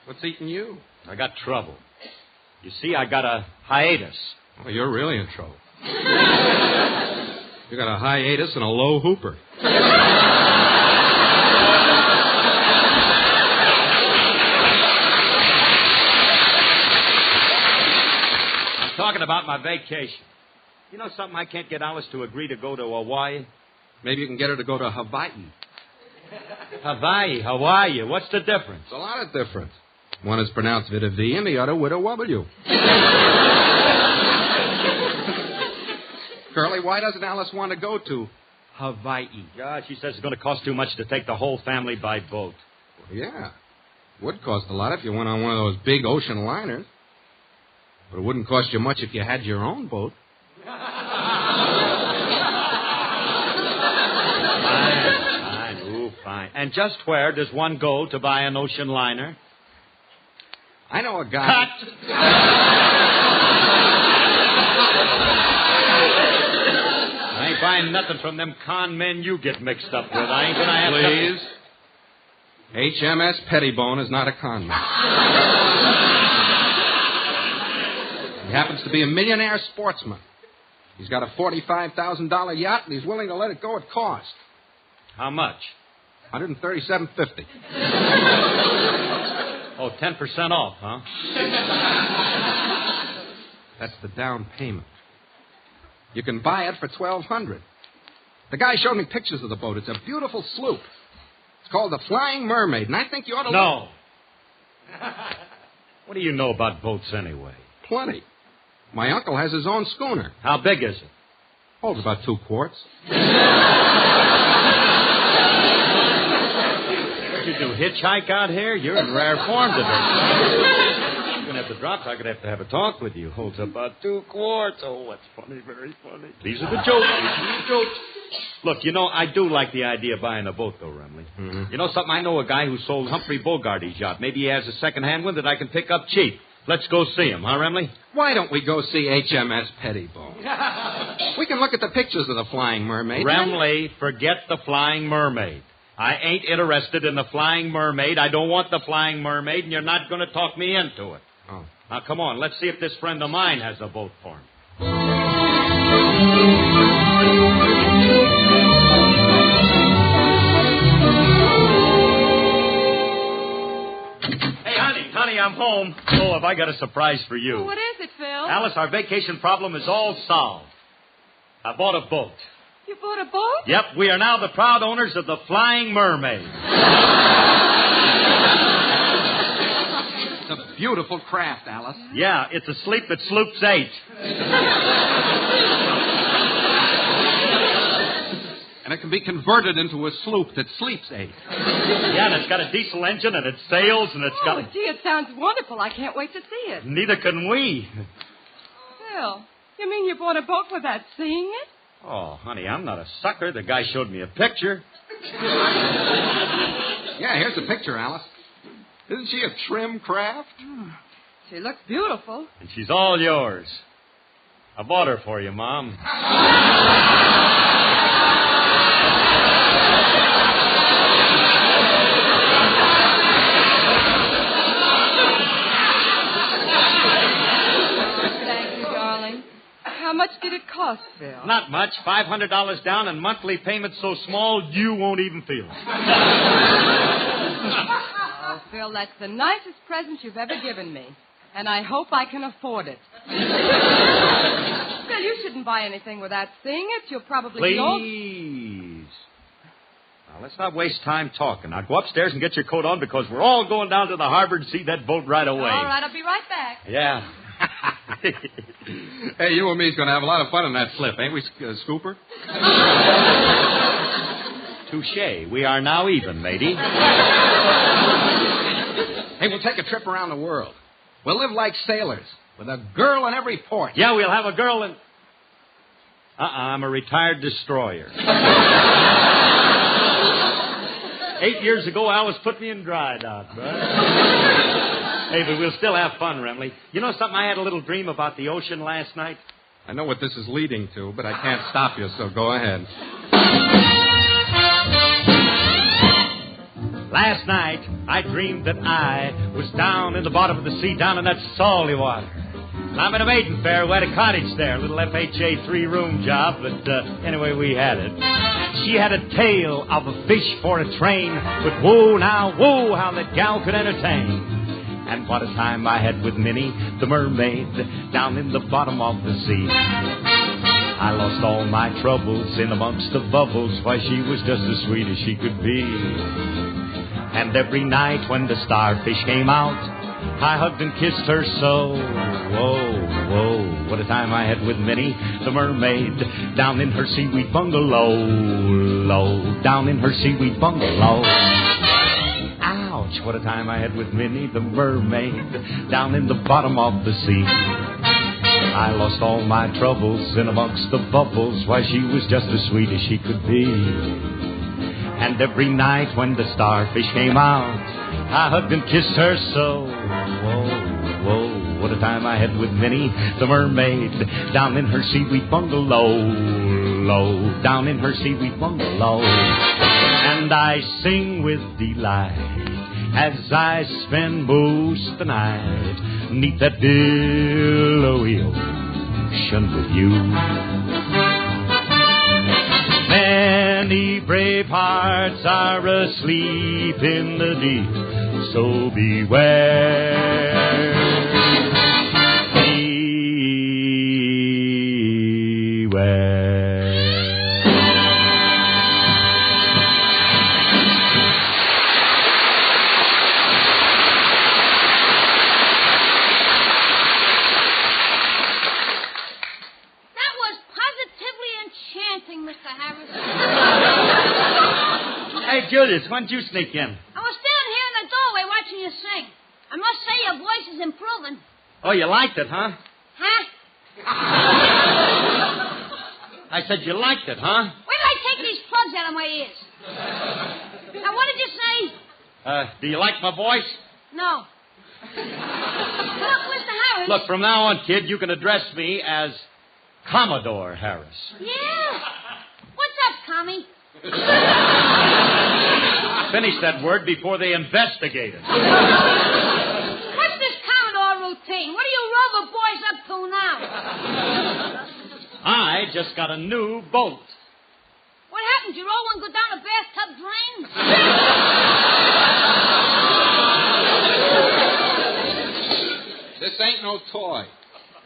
What's eating you? I got trouble. You see, I got a hiatus. Oh, you're really in trouble. You got a hiatus and a low hooper. I'm talking about my vacation. You know something? I can't get Alice to agree to go to Hawaii. Maybe you can get her to go to Hawaii. Hawaii. What's the difference? It's a lot of difference. One is pronounced with a V and the other with a W. Curly, why doesn't Alice want to go to Hawaii? God, she says it's going to cost too much to take the whole family by boat. Well, yeah. Would cost a lot if you went on one of those big ocean liners. But it wouldn't cost you much if you had your own boat. Fine. And just where does one go to buy an ocean liner? I know a guy... Cut! I ain't buying nothing from them con men you get mixed up with. I ain't gonna have Please. HMS Pettibone is not a con man. He happens to be a millionaire sportsman. He's got a $45,000 yacht, and he's willing to let it go at cost. How much? $137.50. Oh, 10% off, huh? That's the down payment. You can buy it for $1,200. The guy showed me pictures of the boat. It's a beautiful sloop. It's called the Flying Mermaid, and I think you ought to... No. What do you know about boats anyway? Plenty. My uncle has his own schooner. How big is it? Holds about 2 quarts. What you do, hitchhike out here? You're in rare form today. You're going to have to drop. I'm going to have a talk with you. Holds about 2 quarts. Oh, that's funny, very funny. These are the jokes. Look, you know, I do like the idea of buying a boat, though, Remley. Mm-hmm. You know something? I know a guy who sold Humphrey Bogart his yacht. Maybe he has a second-hand one that I can pick up cheap. Let's go see him, huh, Remley? Why don't we go see HMS Pettibone? We can look at the pictures of the Flying Mermaid. Remley, forget the Flying Mermaid. I ain't interested in the Flying Mermaid. I don't want the Flying Mermaid, and you're not going to talk me into it. Oh. Now, come on. Let's see if this friend of mine has a boat for me. Honey, I'm home. Oh, have I got a surprise for you. Well, what is it, Phil? Alice, our vacation problem is all solved. I bought a boat. You bought a boat? Yep, we are now the proud owners of the Flying Mermaid. It's a beautiful craft, Alice. Yeah, it's a sleep that sloops 8. And it can be converted into a sloop that sleeps 8. Yeah, and it's got a diesel engine, and it sails, and it's got... Oh, gee, it sounds wonderful. I can't wait to see it. Neither can we. Phil, you mean you bought a boat without seeing it? Oh, honey, I'm not a sucker. The guy showed me a picture. Yeah, here's the picture, Alice. Isn't she a trim craft? She looks beautiful. And she's all yours. I bought her for you, Mom. Thank you, darling. How much did it cost, Phil? Not much. $500 down and monthly payments so small you won't even feel it. Oh, Phil, that's the nicest present you've ever given me. And I hope I can afford it. Phil, you shouldn't buy anything without seeing it. You'll probably be all... Please. Now, let's not waste time talking. Now, go upstairs and get your coat on because we're all going down to the harbor to see that boat right away. All right, I'll be right back. Yeah. Hey, you and me's going to have a lot of fun in that slip, ain't we, Scooper? Touche. We are now even, matey. Hey, we'll take a trip around the world. We'll live like sailors, with a girl in every port. Yeah, we'll have a girl in... I'm a retired destroyer. 8 years ago, Alice put me in dry dock, right? Hey, but we'll still have fun, Remley. You know something? I had a little dream about the ocean last night. I know what this is leading to, but I can't stop you, so go ahead. Last night, I dreamed that I was down in the bottom of the sea, down in that salty water. And I'm in a maiden fair. We had a cottage there, a little FHA 3-room job, but anyway, we had it. She had a tail of a fish for a train, but whoa, now, whoa, how that gal could entertain. And what a time I had with Minnie, the mermaid, down in the bottom of the sea. I lost all my troubles in amongst the bubbles, why she was just as sweet as she could be. And every night when the starfish came out, I hugged and kissed her so. Whoa, whoa, what a time I had with Minnie, the mermaid, down in her seaweed bungalow. Low, down in her seaweed bungalow. Ouch, what a time I had with Minnie, the mermaid, down in the bottom of the sea. I lost all my troubles in amongst the bubbles, why she was just as sweet as she could be. And every night when the starfish came out, I hugged and kissed her so. Whoa, whoa, what a time I had with Minnie, the mermaid, down in her seaweed bungalow. Low, down in her seaweed bungalow. And I sing with delight as I spend most the night 'neath that billowy ocean with you. Many brave hearts are asleep in the deep, so beware. Beware. That was positively enchanting, Mr. Harrison. Hey, Julius, when did you sneak in? I was standing here in the doorway watching you sing. I must say your voice is improving. Oh, you liked it, huh? Huh? I said you liked it, huh? Where did I take these plugs out of my ears? Now, what did you say? Do you like my voice? No. Look, Mr. Harris. Look, from now on, kid, you can address me as Commodore Harris. Yeah. What's up, Tommy? Finish that word before they investigate it. What's this Commodore routine? What are you rubber boys up to now? I just got a new boat. What happened? You roll one go down a bathtub drain? This ain't no toy.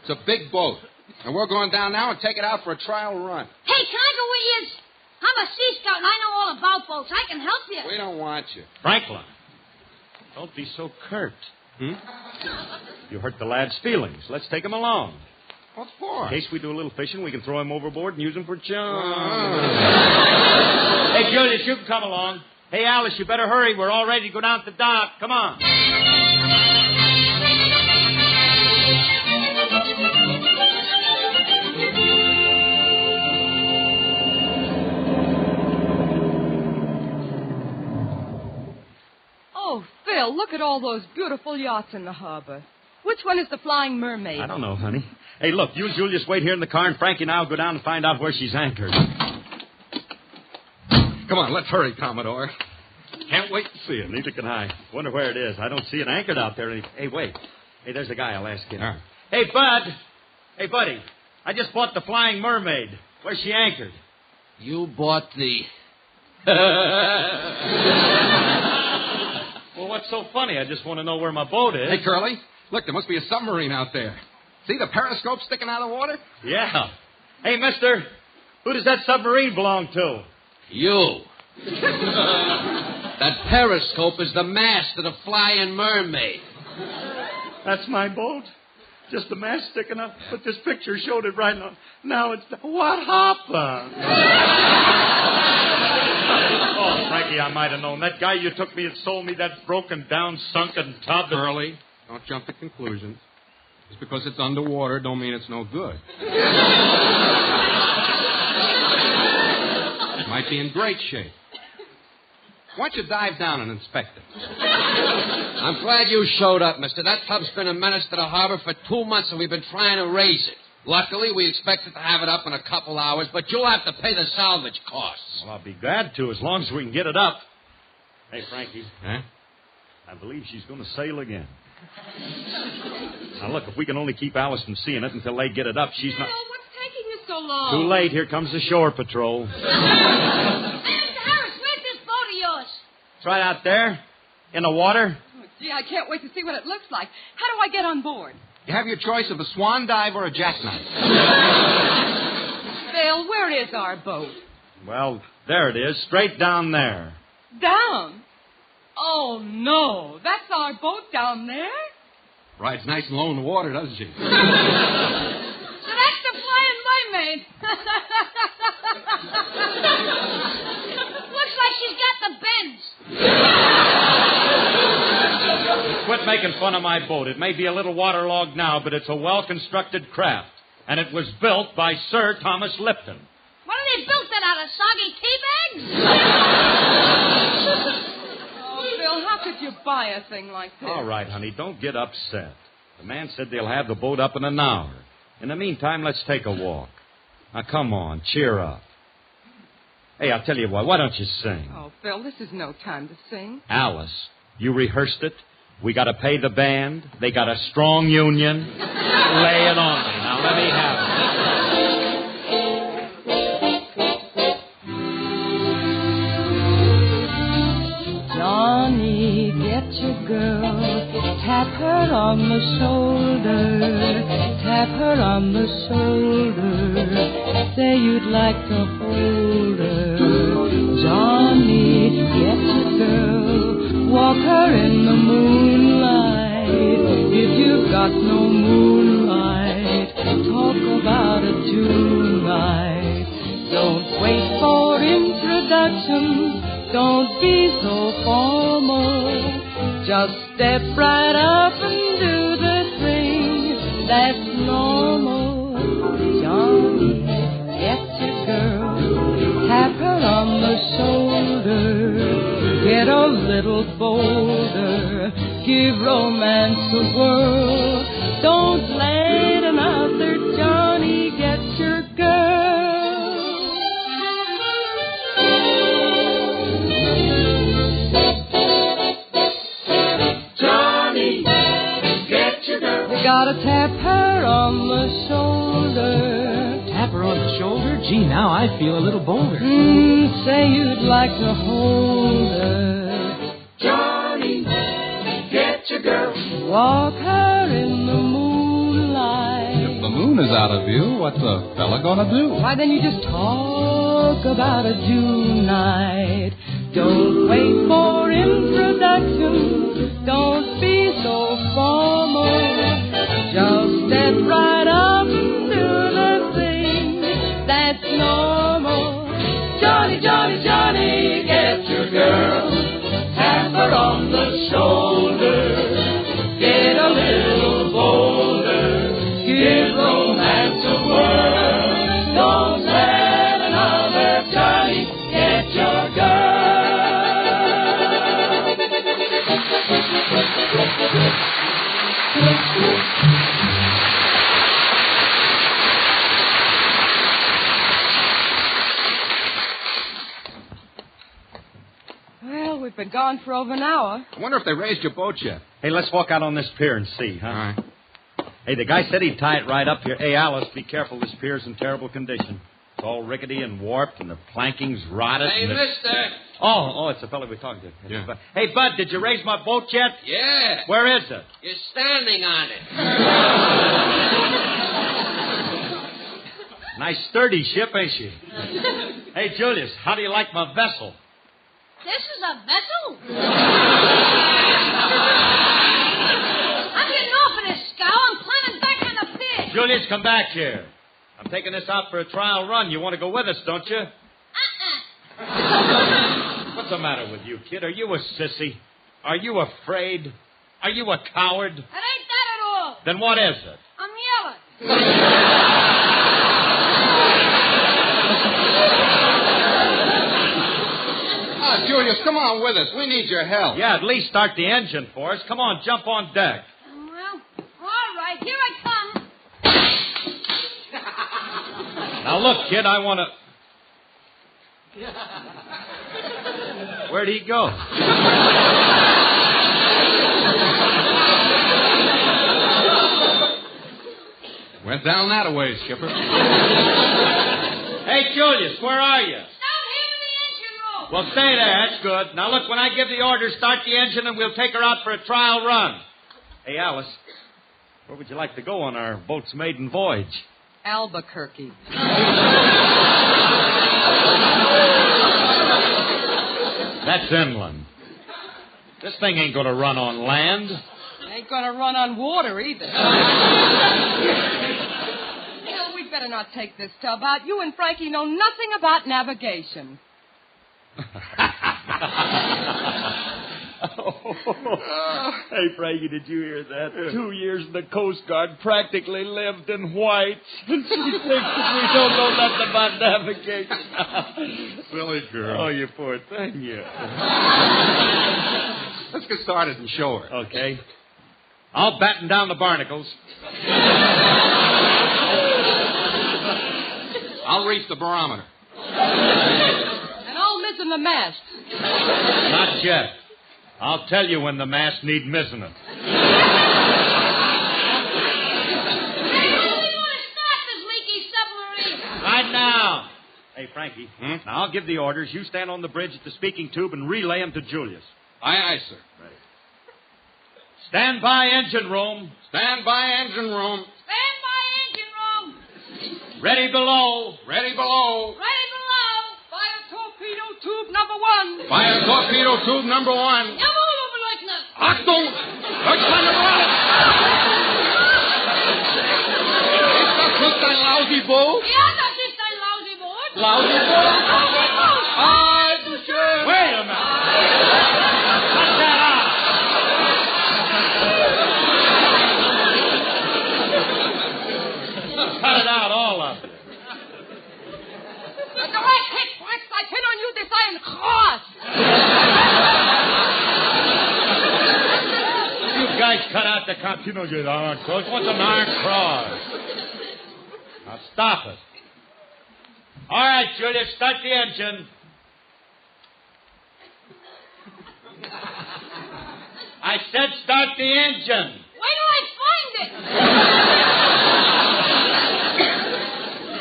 It's a big boat. And we're going down now and take it out for a trial run. Hey, can I go with you? I'm a Sea Scout and I know all about boats. I can help you. We don't want you. Franklin, don't be so curt. You hurt the lad's feelings. Let's take him along. What for? In case we do a little fishing, we can throw him overboard and use him for chum. Hey, Julius, you can come along. Hey, Alice, you better hurry. We're all ready to go down to the dock. Come on. Phil, look at all those beautiful yachts in the harbor. Which one is the Flying Mermaid? I don't know, honey. Hey, look, you and Julius wait here in the car, and Frankie and I will go down and find out where she's anchored. Come on, let's hurry, Commodore. Can't wait to see it. Neither can I. Wonder where it is. I don't see it anchored out there. Hey, wait. Hey, there's a guy. I'll ask him. Right. Hey, Bud. Hey, buddy. I just bought the Flying Mermaid. Where's she anchored? You bought the... Well, what's so funny? I just want to know where my boat is. Hey, Curly, look, there must be a submarine out there. See the periscope sticking out of the water? Yeah. Hey, mister, who does that submarine belong to? You. That periscope is the mast of the Flying Mermaid. That's my boat? Just the mast sticking up? But this picture showed it right now. Now it's... What happened? Oh, Frankie, I might have known. That guy you took me and sold me that broken down, sunken tub. Curly, don't jump to conclusions. Just because it's underwater don't mean it's no good. It might be in great shape. Why don't you dive down and inspect it? I'm glad you showed up, mister. That tub's been a menace to the harbor for 2 months, and we've been trying to raise it. Luckily, we expected to have it up in a couple hours, but you'll have to pay the salvage costs. Well, I'll be glad to, as long as we can get it up. Hey, Frankie. Huh? I believe she's going to sail again. Now, look, if we can only keep Alice from seeing it until they get it up, she's not... Phil, what's taking you so long? Too late. Here comes the shore patrol. It's right out there, in the water. Oh, gee, I can't wait to see what it looks like. How do I get on board? You have your choice of a swan dive or a jackknife. Phil, where is our boat? Well, there it is, straight down there. Down? Oh, no. That's our boat down there? Rides nice and low in the water, doesn't she? So that's the Flying Mermaid. Looks like she's got the bends. Quit making fun of my boat. It may be a little waterlogged now, but it's a well-constructed craft. And it was built by Sir Thomas Lipton. What, they built that out of soggy tea bags? Oh, Phil, how could you buy a thing like this? All right, honey, don't get upset. The man said they'll have the boat up in an hour. In the meantime, let's take a walk. Now, come on, cheer up. Hey, I'll tell you what, why don't you sing? Oh, Phil, this is no time to sing. Alice, you rehearsed it. We got to pay the band. They got a strong union. Lay it on me. Now, let me have it. Johnny, get your girl. Tap her on the shoulder. Tap her on the shoulder. Say you'd like to hold her. Johnny, get your girl. Walk her in the moonlight. If you've got no moonlight, talk about a June night. Don't wait for introductions. Don't be so formal. Just step right up and do the thing that's normal. Johnny, get your girl. Tap her on the shoulder. Get a little bolder. Give romance a whirl. Don't let another Johnny get your girl. Johnny, get your girl. You gotta tap her on the shoulder. Tap her on the shoulder? Gee, now I feel a little bolder. Say you'd like to hold her. Johnny, get your girl. Walk her in the moonlight. If the moon is out of view, what's a fella gonna do? Why, then you just talk about a June night. Don't wait for introductions. Don't be so formal. Just step right up and do the thing that's normal. Johnny, Johnny, Johnny, get your girl. Tap her on the shoulder. Get a little bolder. Give romance a whirl. Don't let another Johnny get your girl. We've been gone for over an hour. I wonder if they raised your boat yet. Hey, let's walk out on this pier and see, huh? All right. Hey, the guy said he'd tie it right up here. Hey, Alice, be careful. This pier's in terrible condition. It's all rickety and warped, and the planking's rotted. Hey, mister. Oh, it's the fellow we're talking to. Yeah. Hey, Bud, did you raise my boat yet? Yeah. Where is it? You're standing on it. Nice sturdy ship, ain't she? Hey, Julius, how do you like my vessel? This is a vessel? I'm getting off of this scow. I'm climbing back on the pier. Julius, come back here. I'm taking this out for a trial run. You want to go with us, don't you? What's the matter with you, kid? Are you a sissy? Are you afraid? Are you a coward? It ain't that at all. Then what is it? I'm yelling. Julius, come on with us. We need your help. Yeah, at least start the engine for us. Come on, jump on deck. Well, all right. Here I come. Now, look, kid, I want to... Where'd he go? Went down that way, Skipper. Hey, Julius, where are you? Well, stay there. That's good. Now, look, when I give the order, start the engine, and we'll take her out for a trial run. Hey, Alice, where would you like to go on our boat's maiden voyage? Albuquerque. That's inland. This thing ain't going to run on land. It ain't going to run on water, either. We'd better not take this tub out. You and Frankie know nothing about navigation. Hey, Frankie, did you hear that? 2 years in the Coast Guard, practically lived in whites. And she thinks that we don't know nothing about navigation. Silly girl. Oh, you poor thing, you. Let's get started and show her. Okay. I'll batten down the barnacles. I'll reach the barometer. And I'll mizzen the mast. Not yet. I'll tell you when the mast need mizzening. Hey, when are we going to start this leaky submarine? Right now. Hey, Frankie. Now, I'll give the orders. You stand on the bridge at the speaking tube and relay them to Julius. Aye, aye, sir. Right. Stand by engine room. Stand by engine room. Stand by engine room. Ready below. Ready below. Ready below. Fire torpedo tube number 1. Fire torpedo tube number 1. Jawohl, Oberleutnant. Achtung! Deutschland erwartet! Ist das nicht ein lousy boat? Ja, das ist ein lousy boat. Lousy boat? Lousy boat. Also schön. Wait a minute. Cut that out. Cut it out, all of it. The direct hit, Rex. I pin on you this iron cross. You guys cut out the continuous iron cross. What's an iron cross? Now stop it. All right, Julius, start the engine. I said start the engine. Where do I find it?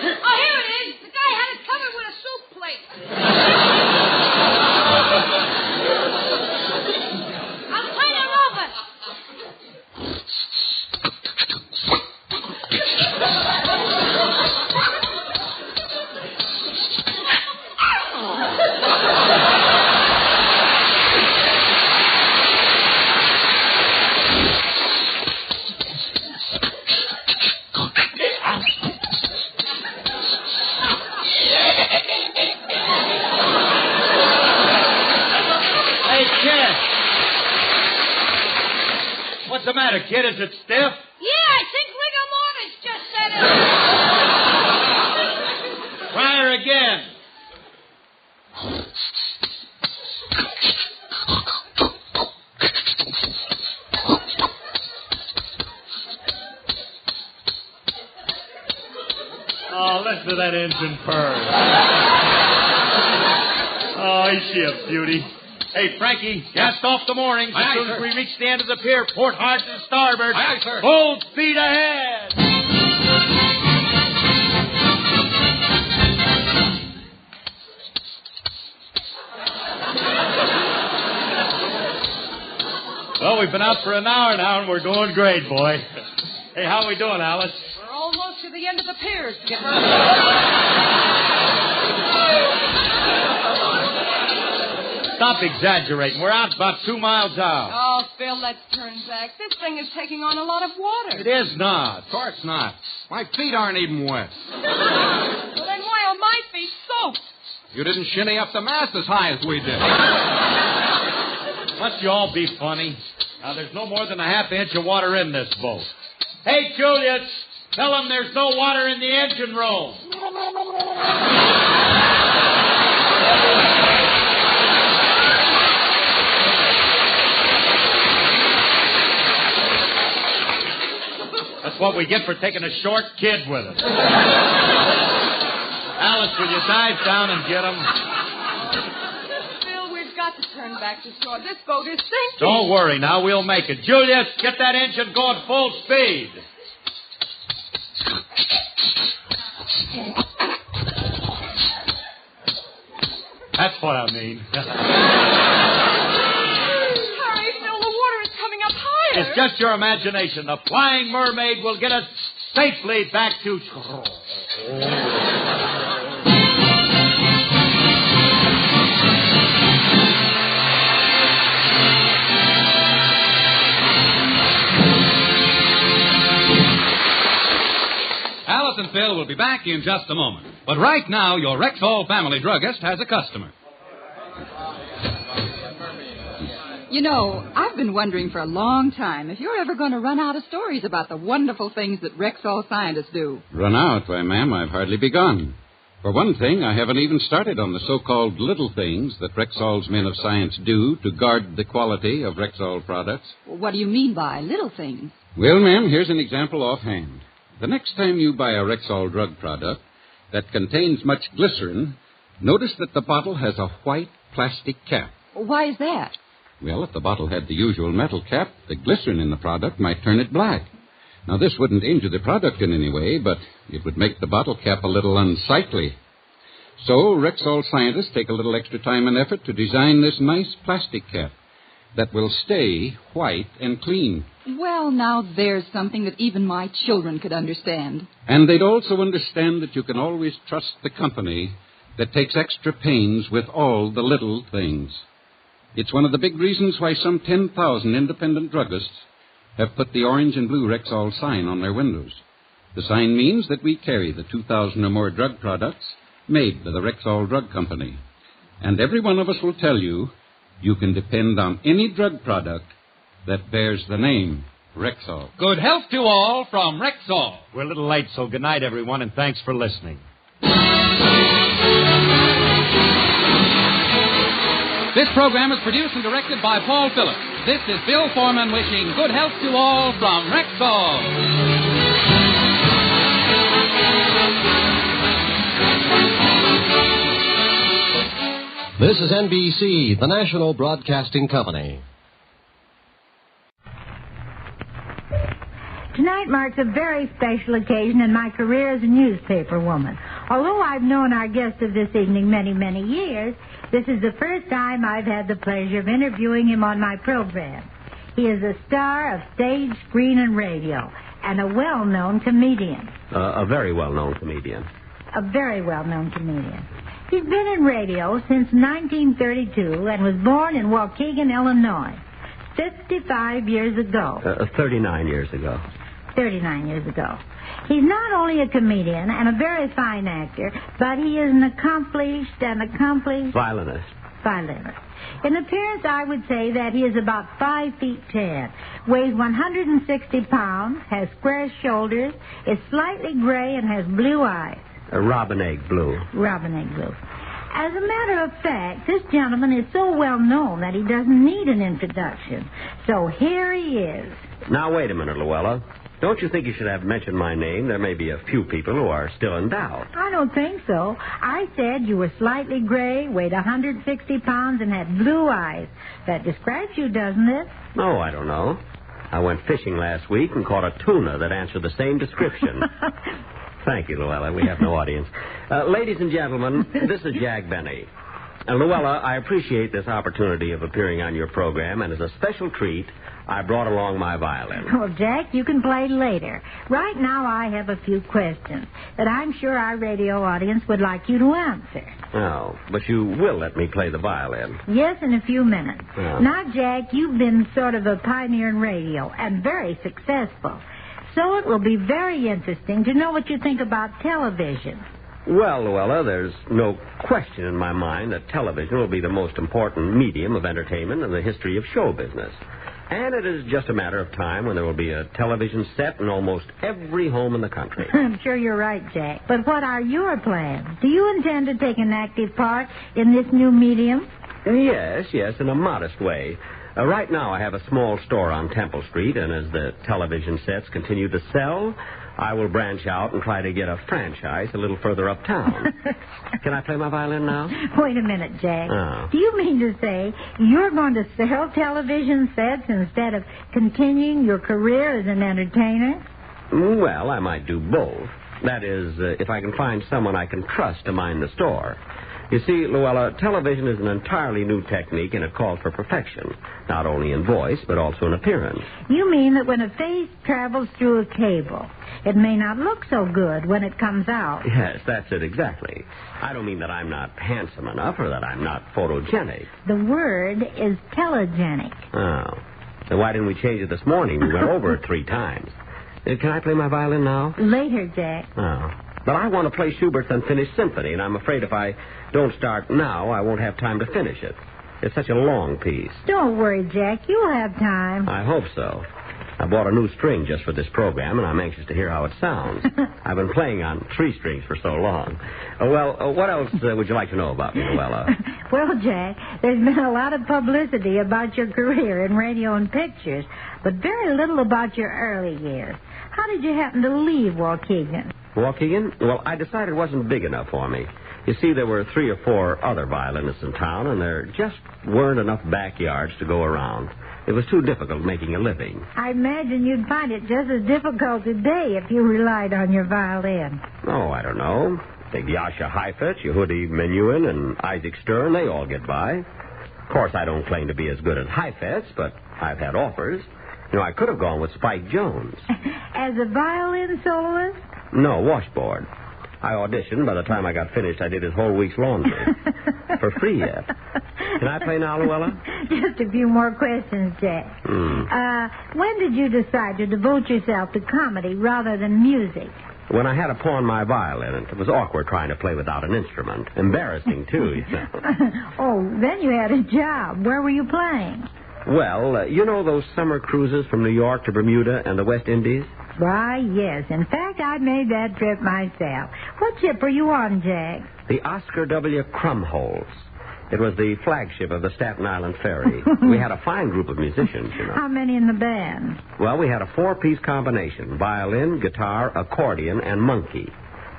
Oh, here it is. The guy had it covered with a soup plate. I'll turn it over. What's the matter, kid? Is it stiff? Yeah, I think rigor mortis just set in. Try her again. Oh, listen to that engine purr. Oh, is she a beauty? Hey, Frankie, cast off the moorings as soon as we reach the end of the pier. Port hard to starboard. Aye, sir. Full speed ahead. Well, we've been out for an hour now, and we're going great, boy. Hey, how we doing, Alice? We're almost to the end of the pier, Skipper. Stop exaggerating. We're out about 2 miles out. Oh, Phil, let's turn back. This thing is taking on a lot of water. It is not. Of course not. My feet aren't even wet. Well, then why are my feet soaked? You didn't shinny up the mast as high as we did. Must you all be funny? Now, there's no more than a half inch of water in this boat. Hey, Julius, tell them there's no water in the engine room. That's what we get for taking a short kid with us. Alice, will you dive down and get him? Phil, we've got to turn back to shore. This boat is sinking. Don't worry now, we'll make it. Julius, get that engine going full speed. That's what I mean. Hurry, Phil, the water is coming up higher. It's just your imagination. The Flying Mermaid will get us safely back to... Alice and Phil will be back in just a moment. But right now, your Rexall family druggist has a customer. You know, I've been wondering for a long time if you're ever going to run out of stories about the wonderful things that Rexall scientists do. Run out? Why, ma'am, I've hardly begun. For one thing, I haven't even started on the so-called little things that Rexall's men of science do to guard the quality of Rexall products. What do you mean by little things? Well, ma'am, here's an example offhand. The next time you buy a Rexall drug product that contains much glycerin, notice that the bottle has a white plastic cap. Why is that? Well, if the bottle had the usual metal cap, the glycerin in the product might turn it black. Now, this wouldn't injure the product in any way, but it would make the bottle cap a little unsightly. So, Rexall scientists take a little extra time and effort to design this nice plastic cap that will stay white and clean. Well, now there's something that even my children could understand. And they'd also understand that you can always trust the company that takes extra pains with all the little things. It's one of the big reasons why some 10,000 independent druggists have put the orange and blue Rexall sign on their windows. The sign means that we carry the 2,000 or more drug products made by the Rexall Drug Company. And every one of us will tell you you can depend on any drug product that bears the name Rexall. Good health to all from Rexall. We're a little late, so good night, everyone, and thanks for listening. This program is produced and directed by Paul Phillips. This is Bill Foreman wishing good health to all from Rexall. This is NBC, the National Broadcasting Company. Tonight marks a very special occasion in my career as a newspaper woman. Although I've known our guest of this evening many, many years, this is the first time I've had the pleasure of interviewing him on my program. He is a star of stage, screen, and radio, and a well-known comedian. A very well-known comedian. A very well-known comedian. He's been in radio since 1932 and was born in Waukegan, Illinois, 55 years ago. 39 years ago. 39 years ago. He's not only a comedian and a very fine actor, but he is an accomplished violinist. In appearance, I would say that he is about 5 feet 10, weighs 160 pounds, has square shoulders, is slightly gray, and has blue eyes. Robin egg blue. Robin egg blue. As a matter of fact, this gentleman is so well known that he doesn't need an introduction. So here he is. Now, wait a minute, Louella. Don't you think you should have mentioned my name? There may be a few people who are still in doubt. I don't think so. I said you were slightly gray, weighed 160 pounds, and had blue eyes. That describes you, doesn't it? Oh, I don't know. I went fishing last week and caught a tuna that answered the same description. Thank you, Louella. We have no audience. Ladies and gentlemen, this is Jack Benny. Louella, I appreciate this opportunity of appearing on your program, and as a special treat, I brought along my violin. Well, Jack, you can play later. Right now, I have a few questions that I'm sure our radio audience would like you to answer. Oh, but you will let me play the violin. Yes, in a few minutes. Oh. Now, Jack, you've been sort of a pioneer in radio and very successful. So it will be very interesting to know what you think about television. Well, Louella, there's no question in my mind that television will be the most important medium of entertainment in the history of show business. And it is just a matter of time when there will be a television set in almost every home in the country. I'm sure you're right, Jack. But what are your plans? Do you intend to take an active part in this new medium? Yes, in a modest way. Right now I have a small store on Temple Street, and as the television sets continue to sell, I will branch out and try to get a franchise a little further uptown. Can I play my violin now? Wait a minute, Jack. Oh. Do you mean to say you're going to sell television sets instead of continuing your career as an entertainer? Well, I might do both. That is, if I can find someone I can trust to mind the store. You see, Louella, television is an entirely new technique, and it calls for perfection, not only in voice, but also in appearance. You mean that when a face travels through a cable, it may not look so good when it comes out? Yes, that's it exactly. I don't mean that I'm not handsome enough or that I'm not photogenic. The word is telegenic. Oh. Then why didn't we change it this morning? We went over it 3 times. Can I play my violin now? Later, Jack. Oh. But I want to play Schubert's Unfinished Symphony, and I'm afraid if I don't start now, I won't have time to finish it. It's such a long piece. Don't worry, Jack. You'll have time. I hope so. I bought a new string just for this program, and I'm anxious to hear how it sounds. I've been playing on 3 strings for so long. What else would you like to know about me, Louella? Well, Jack, there's been a lot of publicity about your career in radio and pictures, but very little about your early years. How did you happen to leave Waukegan? Waukegan? Well, I decided it wasn't big enough for me. You see, there were 3 or 4 other violinists in town, and there just weren't enough backyards to go around. It was too difficult making a living. I imagine you'd find it just as difficult today if you relied on your violin. Oh, I don't know. Take Yasha Heifetz, Yehudi Menuhin, and Isaac Stern. They all get by. Of course, I don't claim to be as good as Heifetz, but I've had offers. You know, I could have gone with Spike Jones. As a violin soloist? No, washboard. I auditioned. By the time I got finished, I did his whole week's laundry. For free yet. Can I play now, Louella? Just a few more questions, Jack. When did you decide to devote yourself to comedy rather than music? When I had to pawn my violin, it was awkward trying to play without an instrument. Embarrassing, too, you know. Oh, then you had a job. Where were you playing? Well, you know those summer cruises from New York to Bermuda and the West Indies? Why, yes. In fact, I made that trip myself. What ship were you on, Jack? The Oscar W. Crumholtz. It was the flagship of the Staten Island Ferry. We had a fine group of musicians, you know. How many in the band? Well, we had a 4-piece combination. Violin, guitar, accordion, and monkey.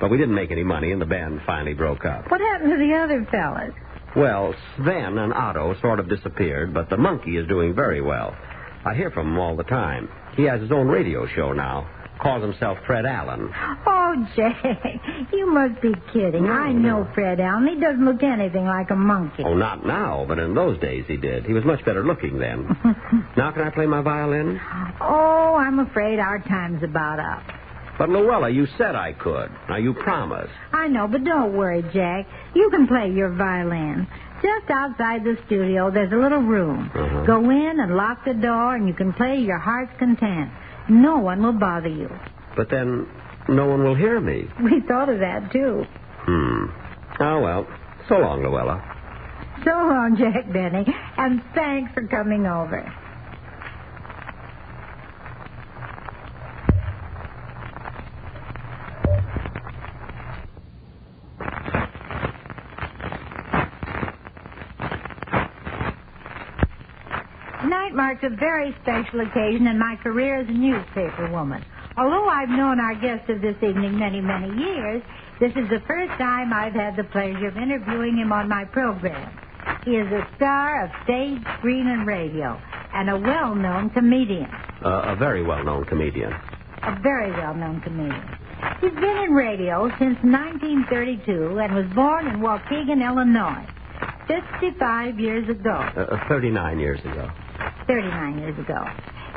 But we didn't make any money, and the band finally broke up. What happened to the other fellas? Well, Sven and Otto sort of disappeared, but the monkey is doing very well. I hear from him all the time. He has his own radio show now. Calls himself Fred Allen. Oh, Jack, you must be kidding. No, I know Fred Allen. He doesn't look anything like a monkey. Oh, not now, but in those days he did. He was much better looking then. Now can I play my violin? Oh, I'm afraid our time's about up. But, Louella, you said I could. Now, you promised. I know, but don't worry, Jack. You can play your violin. Just outside the studio, there's a little room. Go in and lock the door, and you can play your heart's content. No one will bother you. But then no one will hear me. We thought of that, too. Oh, well. So long, Louella. So long, Jack Benny. And thanks for coming over. Tonight marks a very special occasion in my career as a newspaper woman. Although I've known our guest of this evening many, many years, this is the first time I've had the pleasure of interviewing him on my program. He is a star of stage, screen, and radio, and a well-known comedian. A very well-known comedian. A very well-known comedian. He's been in radio since 1932 and was born in Waukegan, Illinois, 55 years ago. 39 years ago. 39 years ago.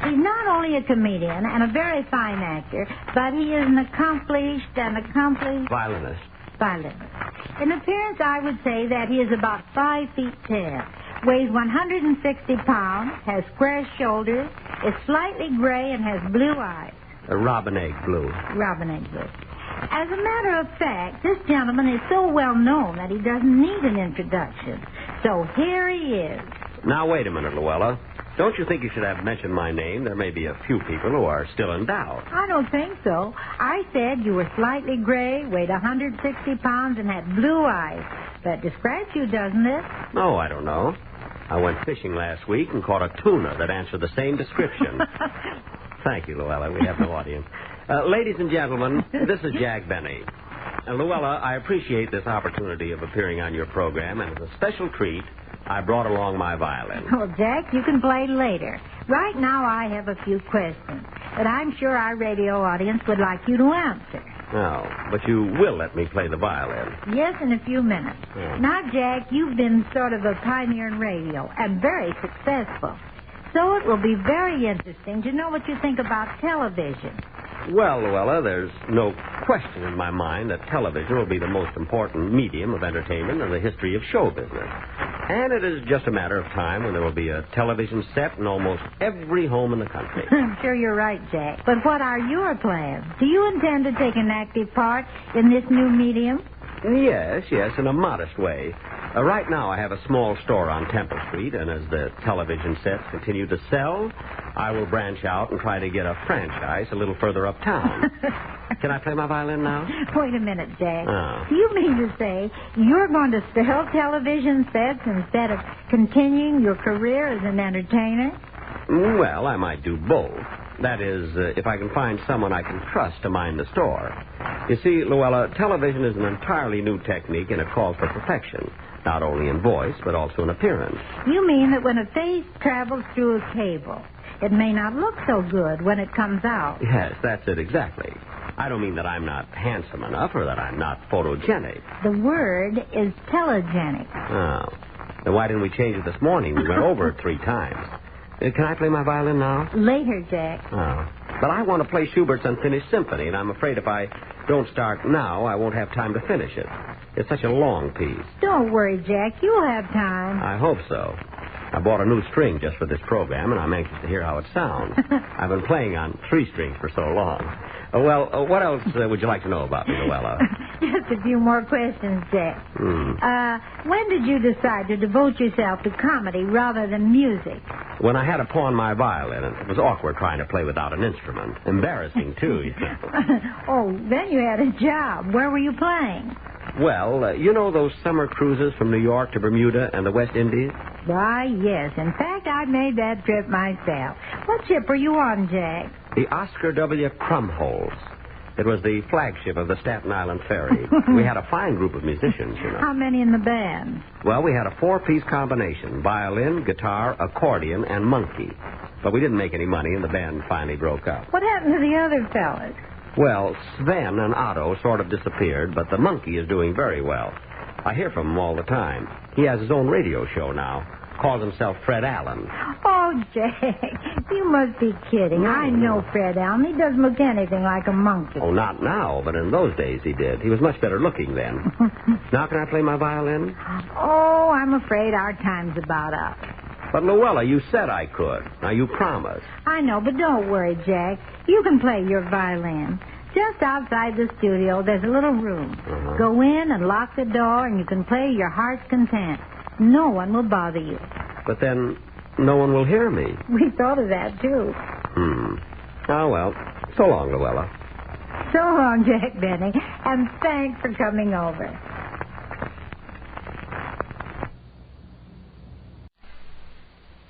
He's not only a comedian and a very fine actor, but he is an accomplished violinist. In appearance, I would say that he is about 5 feet 10, weighs 160 pounds, has square shoulders, is slightly gray, and has blue eyes. Robin egg blue. Robin egg blue. As a matter of fact, this gentleman is so well known that he doesn't need an introduction. So here he is. Now, wait a minute, Louella. Don't you think you should have mentioned my name? There may be a few people who are still in doubt. I don't think so. I said you were slightly gray, weighed 160 pounds, and had blue eyes. That describes you, doesn't it? Oh, I don't know. I went fishing last week and caught a tuna that answered the same description. Thank you, Louella. We have no audience. Ladies and gentlemen, this is Jack Benny. Louella, I appreciate this opportunity of appearing on your program, and as a special treat, I brought along my violin. Well, Jack, you can play later. Right now, I have a few questions that I'm sure our radio audience would like you to answer. Oh, but you will let me play the violin. Yes, in a few minutes. Yeah. Now, Jack, you've been sort of a pioneer in radio and very successful. So it will be very interesting to know what you think about television. Well, Louella, there's no question in my mind that television will be the most important medium of entertainment in the history of show business. And it is just a matter of time when there will be a television set in almost every home in the country. I'm sure you're right, Jack. But what are your plans? Do you intend to take an active part in this new medium? Yes, in a modest way. Right now, I have a small store on Temple Street, and as the television sets continue to sell, I will branch out and try to get a franchise a little further uptown. Can I play my violin now? Wait a minute, Jack. Oh. Do you mean to say you're going to sell television sets instead of continuing your career as an entertainer? Well, I might do both. That is, if I can find someone I can trust to mind the store. You see, Louella, television is an entirely new technique, and it calls for perfection, not only in voice, but also in appearance. You mean that when a face travels through a cable, it may not look so good when it comes out? Yes, that's it exactly. I don't mean that I'm not handsome enough or that I'm not photogenic. The word is telegenic. Oh. Then why didn't we change it this morning? We went over it 3 times. Can I play my violin now? Later, Jack. Oh. But I want to play Schubert's Unfinished Symphony, and I'm afraid if I don't start now, I won't have time to finish it. It's such a long piece. Don't worry, Jack. You'll have time. I hope so. I bought a new string just for this program, and I'm anxious to hear how it sounds. I've been playing on 3 strings for so long. What else would you like to know about me, Louella? Just a few more questions, Jack. When did you decide to devote yourself to comedy rather than music? When I had to pawn my violin, and it was awkward trying to play without an instrument. Embarrassing, too, you know. Oh, then you had a job. Where were you playing? Well, you know those summer cruises from New York to Bermuda and the West Indies? Why, yes. In fact, I made that trip myself. What ship were you on, Jack? The Oscar W. Crumholz. It was the flagship of the Staten Island Ferry. We had a fine group of musicians, you know. How many in the band? Well, we had a 4-piece combination, violin, guitar, accordion, and monkey. But we didn't make any money, and the band finally broke up. What happened to the other fellas? Well, Sven and Otto sort of disappeared, but the monkey is doing very well. I hear from him all the time. He has his own radio show now. Calls himself Fred Allen. Oh, Jack, you must be kidding. No, I know Fred Allen. He doesn't look anything like a monkey. Oh, not now, but in those days he did. He was much better looking then. Now can I play my violin? Oh, I'm afraid our time's about up. But, Louella, you said I could. Now, you promised. I know, but don't worry, Jack. You can play your violin. Just outside the studio, there's a little room. Go in and lock the door, and you can play your heart's content. No one will bother you. But then no one will hear me. We thought of that, too. Oh, well. So long, Louella. So long, Jack Benny, and thanks for coming over.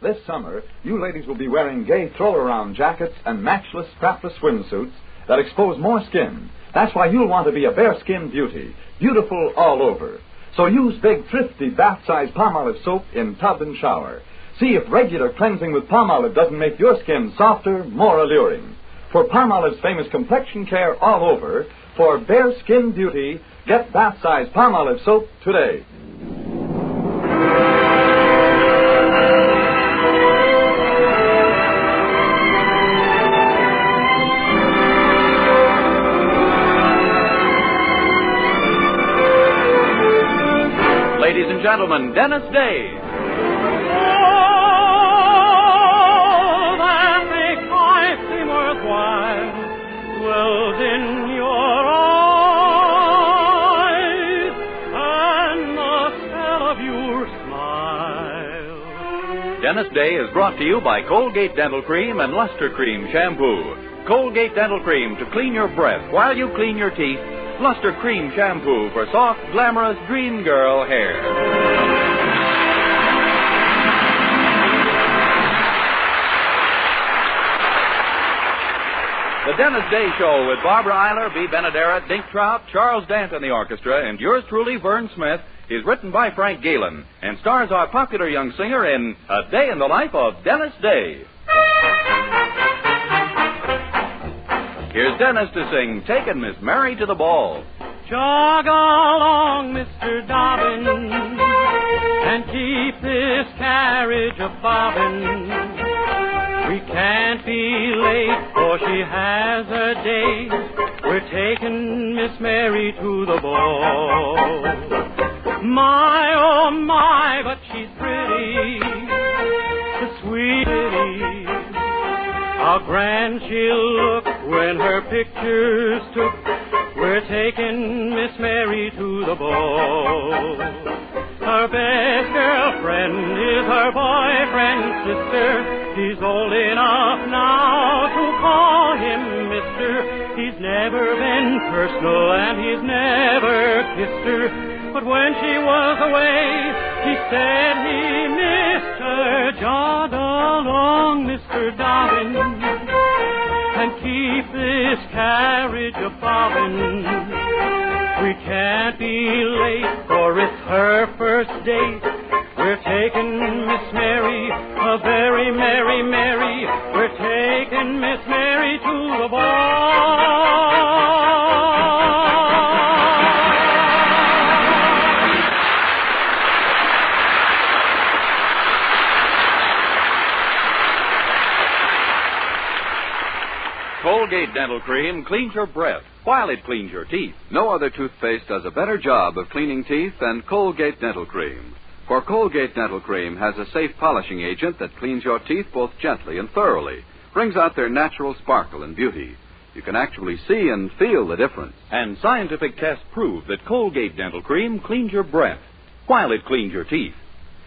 This summer, you ladies will be wearing gay throw-around jackets and matchless strapless swimsuits that expose more skin. That's why you'll want to be a bare skin beauty, beautiful all over. So use big, thrifty, bath-size Palmolive soap in tub and shower. See if regular cleansing with Palmolive doesn't make your skin softer, more alluring. For Palmolive's famous complexion care all over, for bare skin beauty, get bath-size Palmolive soap today. Ladies and gentlemen, Dennis Day. Oh, that makes life seem worthwhile, dwells in your eyes, and the spell of your smile. Dennis Day is brought to you by Colgate Dental Cream and Luster Cream Shampoo. Colgate Dental Cream to clean your breath while you clean your teeth. Luster Cream Shampoo for soft, glamorous dream girl hair. The Dennis Day Show with Barbara Eiler, B. Benaderet, Dink Trout, Charles Dant and the orchestra, and yours truly, Vern Smith, is written by Frank Galen and stars our popular young singer in A Day in the Life of Dennis Day. Here's Dennis to sing Takin' Miss Mary to the Ball. Jog along, Mr. Dobbin, and keep this carriage a-bobbin'. We can't be late, for she has a date. We're taking Miss Mary to the ball. My, oh my, but she's pretty, the sweet lady. How grand she'll look when her picture's took. We're taking Miss Mary to the ball. Her best girlfriend is her boyfriend's sister. He's old enough now to call him Mister. He's never been personal and he's never kissed her. But when she was away, he said he missed her. Jog along, Mr. Dobbin, and keep this carriage a-bobbin'. We can't be late, for it's her first date. We're taking Miss Mary, a very merry Mary. We're taking Miss Mary to the ball. Colgate Dental Cream cleans your breath while it cleans your teeth. No other toothpaste does a better job of cleaning teeth than Colgate Dental Cream. For Colgate Dental Cream has a safe polishing agent that cleans your teeth both gently and thoroughly, brings out their natural sparkle and beauty. You can actually see and feel the difference. And scientific tests prove that Colgate Dental Cream cleans your breath while it cleans your teeth.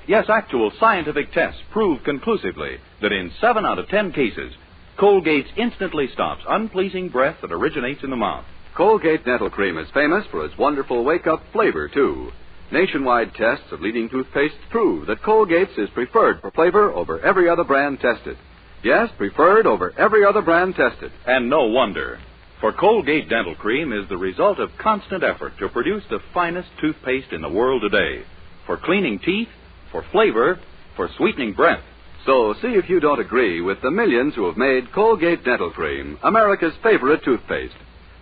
Yes, actual scientific tests prove conclusively that in 7 out of 10 cases, Colgate instantly stops unpleasing breath that originates in the mouth. Colgate Dental Cream is famous for its wonderful wake-up flavor, too. Nationwide tests of leading toothpastes prove that Colgate's is preferred for flavor over every other brand tested. Yes, preferred over every other brand tested. And no wonder. For Colgate Dental Cream is the result of constant effort to produce the finest toothpaste in the world today. For cleaning teeth, for flavor, for sweetening breath. So see if you don't agree with the millions who have made Colgate Dental Cream America's favorite toothpaste.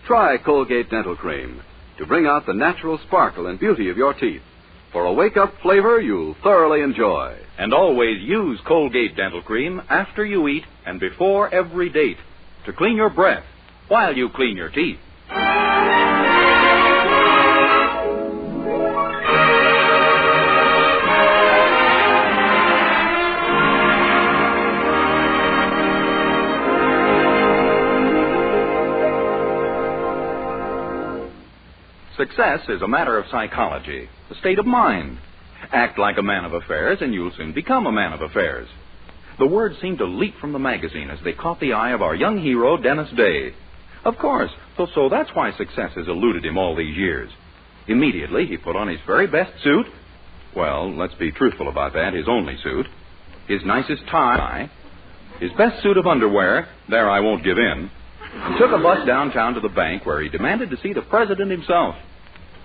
Try Colgate Dental Cream to bring out the natural sparkle and beauty of your teeth. For a wake-up flavor you'll thoroughly enjoy. And always use Colgate Dental Cream after you eat and before every date to clean your breath while you clean your teeth. Success is a matter of psychology, a state of mind. Act like a man of affairs, and you'll soon become a man of affairs. The words seemed to leap from the magazine as they caught the eye of our young hero, Dennis Day. Of course, so that's why success has eluded him all these years. Immediately, he put on his very best suit. Well, let's be truthful about that, his only suit. His nicest tie. His best suit of underwear. There, I won't give in. He took a bus downtown to the bank where he demanded to see the president himself.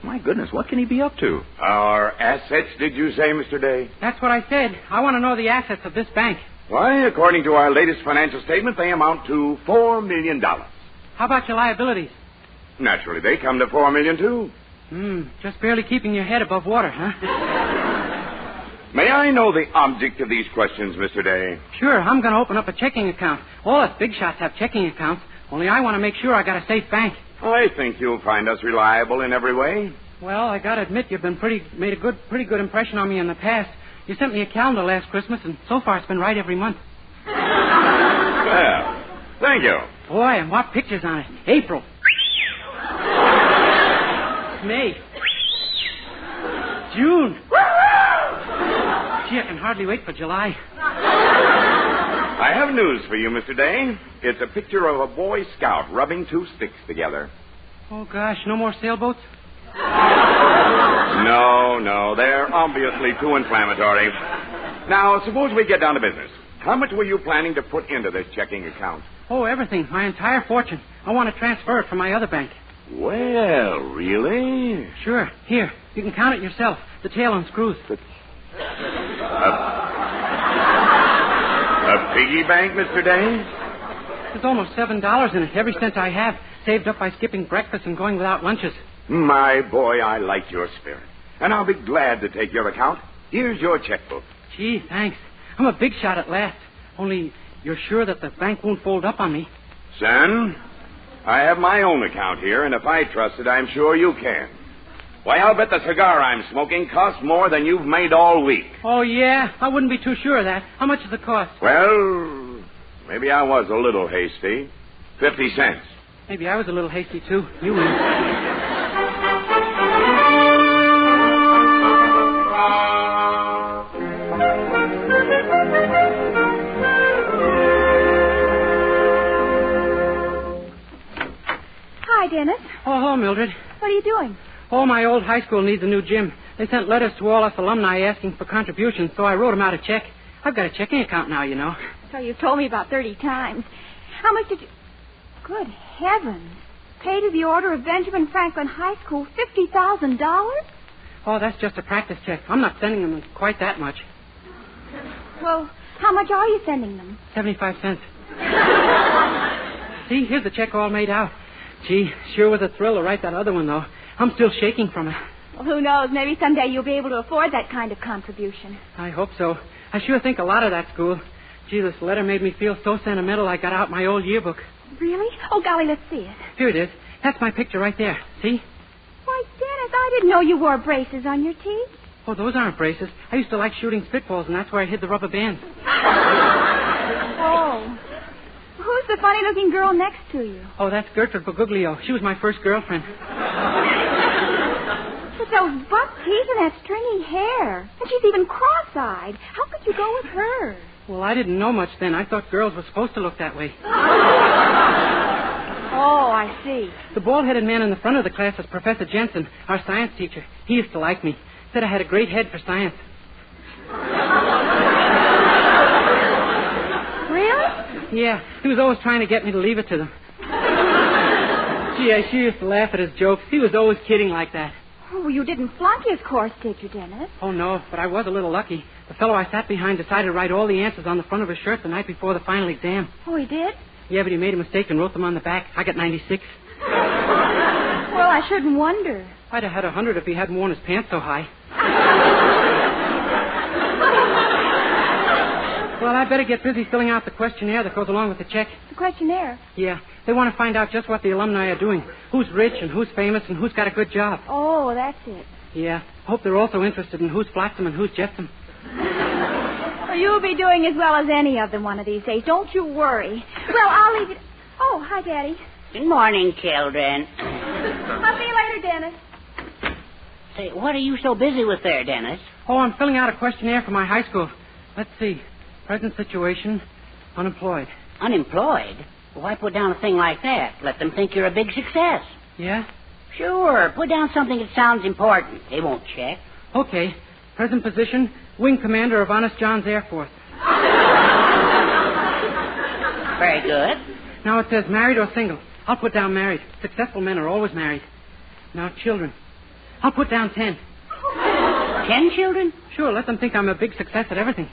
My goodness, what can he be up to? Our assets, did you say, Mr. Day? That's what I said. I want to know the assets of this bank. Why, according to our latest financial statement, they amount to $4 million. How about your liabilities? Naturally, they come to $4 million, too. Just barely keeping your head above water, huh? May I know the object of these questions, Mr. Day? Sure, I'm going to open up a checking account. All us big shots have checking accounts, only I want to make sure I got a safe bank. I think you'll find us reliable in every way. Well, I got to admit you've been made a pretty good impression on me in the past. You sent me a calendar last Christmas, and so far it's been right every month. Well, thank you. Boy, and what pictures on it. April. May. June. Gee, I can hardly wait for July. I have news for you, Mr. Day. It's a picture of a Boy Scout rubbing two sticks together. Oh, gosh, no more sailboats? No, they're obviously too inflammatory. Now, suppose we get down to business. How much were you planning to put into this checking account? Oh, everything. My entire fortune. I want to transfer it from my other bank. Well, really? Sure. Here, you can count it yourself. The tail unscrews. A piggy bank, Mr. Day? There's almost $7 in it, every cent I have, saved up by skipping breakfast and going without lunches. My boy, I like your spirit. And I'll be glad to take your account. Here's your checkbook. Gee, thanks. I'm a big shot at last. Only, you're sure that the bank won't fold up on me? Son, I have my own account here, and if I trust it, I'm sure you can. Why, I'll bet the cigar I'm smoking costs more than you've made all week. Oh, yeah? I wouldn't be too sure of that. How much does it cost? Well, maybe I was a little hasty. 50 cents. Maybe I was a little hasty, too. You win. Hi, Dennis. Oh, hello, Mildred. What are you doing? Oh, my old high school needs a new gym. They sent letters to all us alumni asking for contributions, so I wrote them out a check. I've got a checking account now, you know. So you've told me about 30 times. How much did you... Good heavens. Pay to the order of Benjamin Franklin High School $50,000? Oh, that's just a practice check. I'm not sending them quite that much. Well, how much are you sending them? 75 cents. See, here's the check all made out. Gee, sure was a thrill to write that other one, though. I'm still shaking from it. Well, who knows? Maybe someday you'll be able to afford that kind of contribution. I hope so. I sure think a lot of that school. Gee, this letter made me feel so sentimental I got out my old yearbook. Really? Oh, golly, let's see it. Here it is. That's my picture right there. See? Why, Dennis, I didn't know you wore braces on your teeth. Oh, those aren't braces. I used to like shooting spitballs, and that's where I hid the rubber bands. Oh. Who's the funny-looking girl next to you? Oh, that's Gertrude Bergoglio. She was my first girlfriend. With those buck teeth and that stringy hair. And she's even cross-eyed. How could you go with her? Well, I didn't know much then. I thought girls were supposed to look that way. Oh, I see. The bald-headed man in the front of the class is Professor Jensen, our science teacher. He used to like me. Said I had a great head for science. Really? Yeah, he was always trying to get me to leave it to them. Gee, I sure used to laugh at his jokes. He was always kidding like that. Oh, you didn't flunk his course, did you, Dennis? Oh, no, but I was a little lucky. The fellow I sat behind decided to write all the answers on the front of his shirt the night before the final exam. Oh, he did? Yeah, but he made a mistake and wrote them on the back. I got 96. Well, I shouldn't wonder. I'd have had 100 if he hadn't worn his pants so high. Well, I'd better get busy filling out the questionnaire that goes along with the check. The questionnaire? Yeah. They want to find out just what the alumni are doing. Who's rich and who's famous and who's got a good job. Oh, that's it. Yeah. I hope they're also interested in who's flotsam and who's jetsam. Well, you'll be doing as well as any of them one of these days. Don't you worry. Well, I'll leave it... Oh, hi, Daddy. Good morning, children. I'll see you later, Dennis. Say, what are you so busy with there, Dennis? Oh, I'm filling out a questionnaire for my high school. Let's see. Present situation, unemployed. Unemployed? Well, why put down a thing like that? Let them think you're a big success. Yeah? Sure. Put down something that sounds important. They won't check. Okay. Present position, wing commander of Honest John's Air Force. Very good. Now it says married or single. I'll put down married. Successful men are always married. Now children. I'll put down 10. 10 children? Sure, let them think I'm a big success at everything.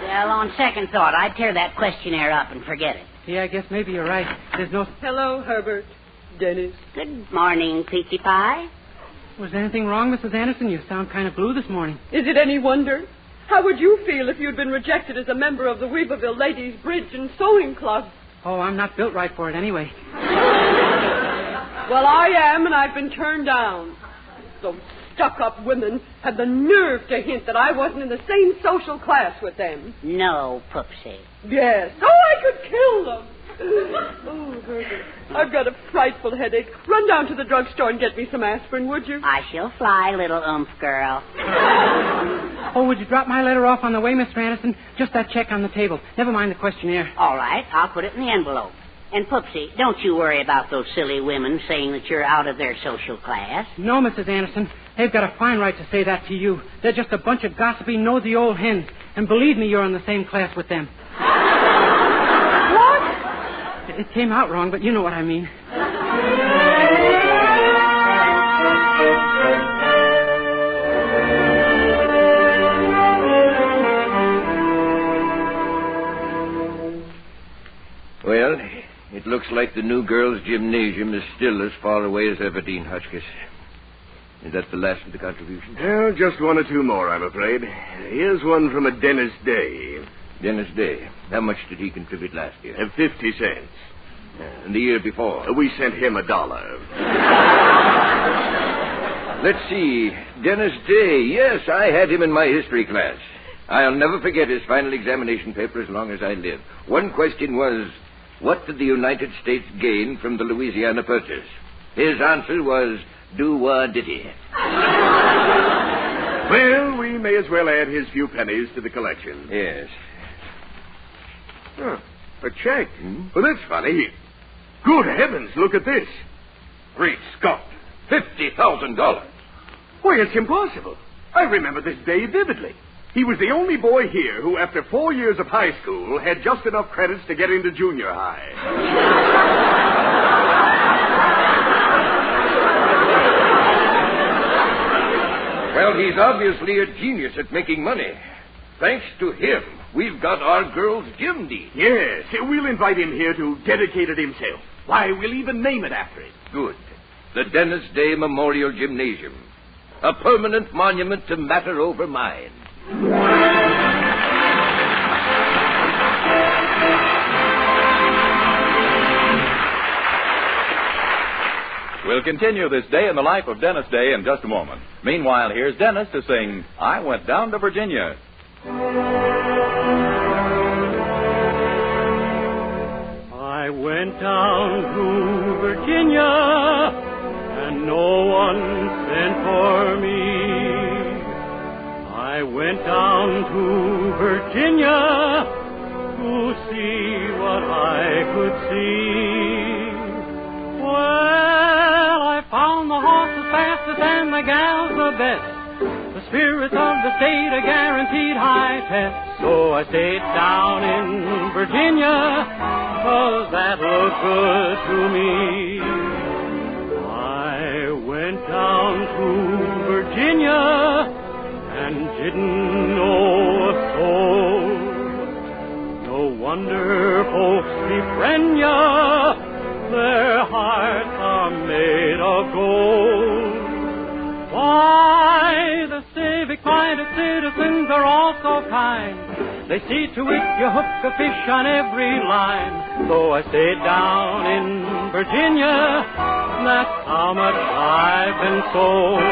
Well, on second thought, I'd tear that questionnaire up and forget it. Yeah, I guess maybe you're right. There's no... Hello, Herbert. Dennis. Good morning, Peachy Pie. Was there anything wrong, Mrs. Anderson? You sound kind of blue this morning. Is it any wonder? How would you feel if you'd been rejected as a member of the Weaverville Ladies Bridge and Sewing Club? Oh, I'm not built right for it anyway. Well, I am, and I've been turned down. Those stuck-up women had the nerve to hint that I wasn't in the same social class with them. No, Poopsie. Yes. Oh, I could kill them. Oh, Herbert, I've got a frightful headache. Run down to the drugstore and get me some aspirin, would you? I shall fly, little oomph girl. Oh, would you drop my letter off on the way, Mr. Anderson? Just that check on the table. Never mind the questionnaire. All right, I'll put it in the envelope. And, Poopsie, don't you worry about those silly women saying that you're out of their social class. No, Mrs. Anderson. They've got a fine right to say that to you. They're just a bunch of gossipy, nosy old hens. And believe me, you're in the same class with them. What? It came out wrong, but you know what I mean. Well, it looks like the new girls' gymnasium is still as far away as ever, Dean Hotchkiss. Is that the last of the contributions? Well, just one or two more, I'm afraid. Here's one from a Dennis Day. Dennis Day. How much did he contribute last year? 50 cents. And the year before? We sent him $1. Let's see. Dennis Day. Yes, I had him in my history class. I'll never forget his final examination paper as long as I live. One question was, what did the United States gain from the Louisiana Purchase? His answer was, do-wah-diddy. Well, we may as well add his few pennies to the collection. Yes. Huh, a check. Well, that's funny. Good heavens, look at this. Great Scott. $50,000. Why, it's impossible. I remember this day vividly. He was the only boy here who, after 4 years of high school, had just enough credits to get into junior high. Well, he's obviously a genius at making money. Thanks to him, we've got our girls' gym deed. Yes, we'll invite him here to dedicate it himself. Why, we'll even name it after him. Good. The Dennis Day Memorial Gymnasium. A permanent monument to matter over mind. We'll continue this day in the life of Dennis Day in just a moment. Meanwhile, here's Dennis to sing I Went Down to Virginia. I went down to Virginia, and no one sent for me. I went down to Virginia to see what I could see. Well, I found the horses fastest and the gals the best. The spirits of the state a guaranteed high test. So I stayed down in Virginia, 'cause that looked good to me. I went down to Virginia and didn't know a soul. No wonder folks befriend ya, their hearts are made of gold. Why, the civic-minded citizens are all so kind. They see to it you hook a fish on every line. So I stayed down in Virginia, that's how much I've been sold.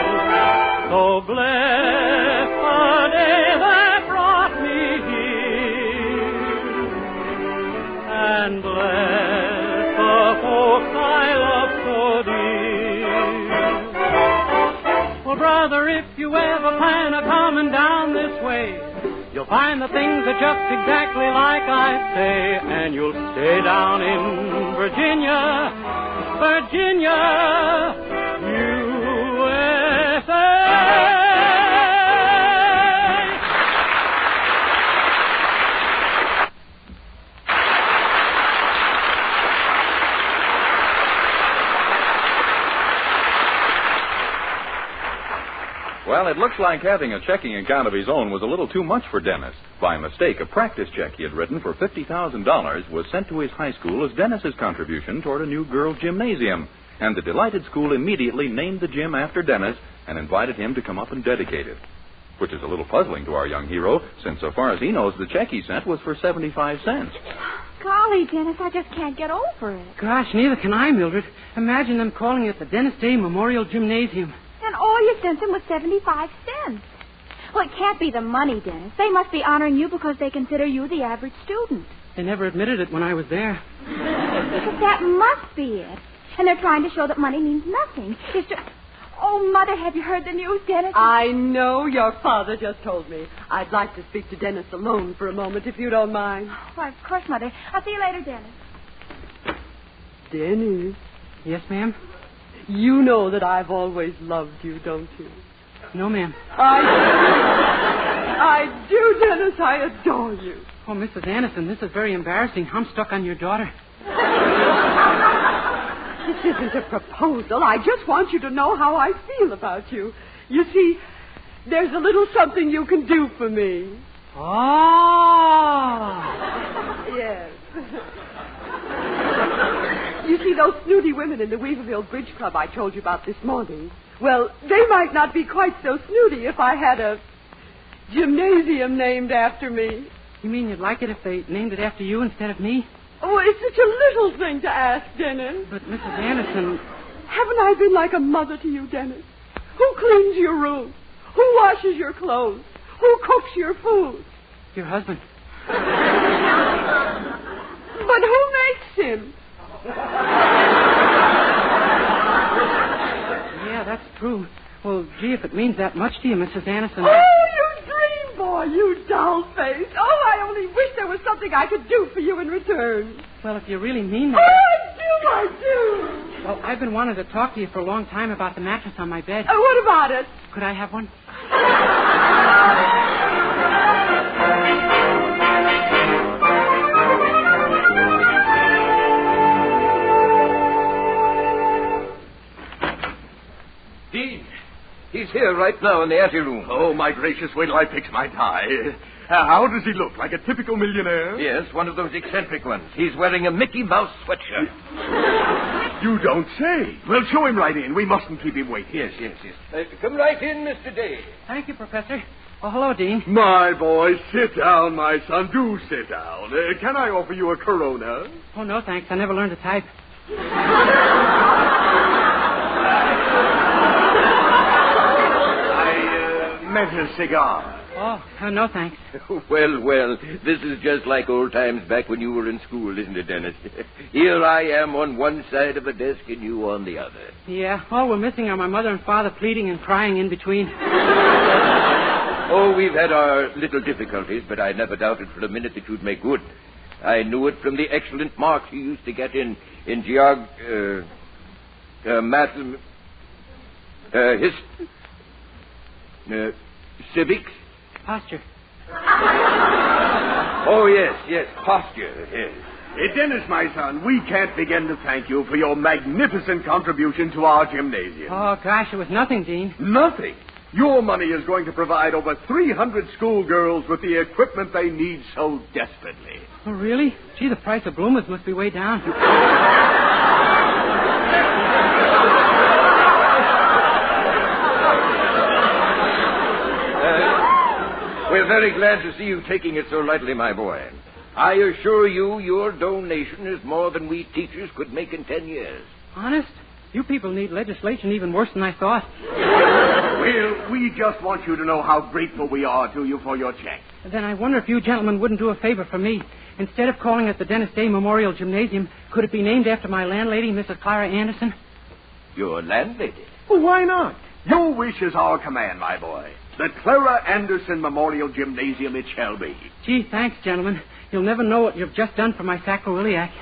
So bless the day that brought me here, and bless the folks I love so dear. Well, brother, if you ever plan on coming down this way, you'll find the things are just exactly like I say, and you'll stay down in Virginia, Virginia, USA. Well, it looks like having a checking account of his own was a little too much for Dennis. By mistake, a practice check he had written for $50,000 was sent to his high school as Dennis's contribution toward a new girls' gymnasium. And the delighted school immediately named the gym after Dennis and invited him to come up and dedicate it. Which is a little puzzling to our young hero, since so far as he knows, the check he sent was for 75 cents. Golly, Dennis, I just can't get over it. Gosh, neither can I, Mildred. Imagine them calling it the Dennis Day Memorial Gymnasium. And all you sent them was 75 cents. Well, it can't be the money, Dennis. They must be honoring you because they consider you the average student. They never admitted it when I was there. But that must be it. And they're trying to show that money means nothing. It's just... Oh, Mother, have you heard the news, Dennis? I know. Your father just told me. I'd like to speak to Dennis alone for a moment, if you don't mind. Why, of course, Mother. I'll see you later, Dennis. Dennis. Yes, ma'am? You know that I've always loved you, don't you? No, ma'am. I do, Dennis. I adore you. Oh, Mrs. Anderson, this is very embarrassing. I'm stuck on your daughter. This isn't a proposal. I just want you to know how I feel about you. You see, there's a little something you can do for me. Oh! Yes. You see, those snooty women in the Weaverville Bridge Club I told you about this morning, well, they might not be quite so snooty if I had a gymnasium named after me. You mean you'd like it if they named it after you instead of me? Oh, it's such a little thing to ask, Dennis. But, Mrs. Anderson... Haven't I been like a mother to you, Dennis? Who cleans your room? Who washes your clothes? Who cooks your food? Your husband. But who makes him? Yeah, that's true. Well, gee, if it means that much to you, Mrs. Anderson... Oh, you dream boy, you doll face. Oh, I only wish there was something I could do for you in return. Well, if you really mean that... Oh, I do. Well, I've been wanting to talk to you for a long time about the mattress on my bed. What about it? Could I have one? Dean, he's here right now in the anteroom. Oh, my gracious, wait till I fix my tie. How does he look? Like a typical millionaire? Yes, one of those eccentric ones. He's wearing a Mickey Mouse sweatshirt. You don't say. Well, show him right in. We mustn't keep him waiting. Yes. Come right in, Mr. Day. Thank you, Professor. Oh, hello, Dean. My boy, sit down, my son. Do sit down. Can I offer you a Corona? Oh, no, thanks. I never learned to type. I meant a cigar. Oh, no, thanks. Well, this is just like old times back when you were in school, isn't it, Dennis? Here I am on one side of the desk and you on the other. Yeah, all we're missing are my mother and father pleading and crying in between. Oh, we've had our little difficulties, but I never doubted for a minute that you'd make good. I knew it from the excellent marks you used to get in civics. Posture. Oh, yes, posture, yes. Dennis, my son, we can't begin to thank you for your magnificent contribution to our gymnasium. Oh, gosh, it was nothing, Dean. Nothing? Your money is going to provide over 300 schoolgirls with the equipment they need so desperately. Oh, really? Gee, the price of bloomers must be way down. We're very glad to see you taking it so lightly, my boy. I assure you, your donation is more than we teachers could make in 10 years. Honest? You people need legislation even worse than I thought. Well, we just want you to know how grateful we are to you for your check. Then I wonder if you gentlemen wouldn't do a favor for me. Instead of calling it the Dennis Day Memorial Gymnasium, could it be named after my landlady, Mrs. Clara Anderson? Your landlady? Well, why not? Your wish is our command, my boy. The Clara Anderson Memorial Gymnasium it shall be. Gee, thanks, gentlemen. You'll never know what you've just done for my sacroiliac.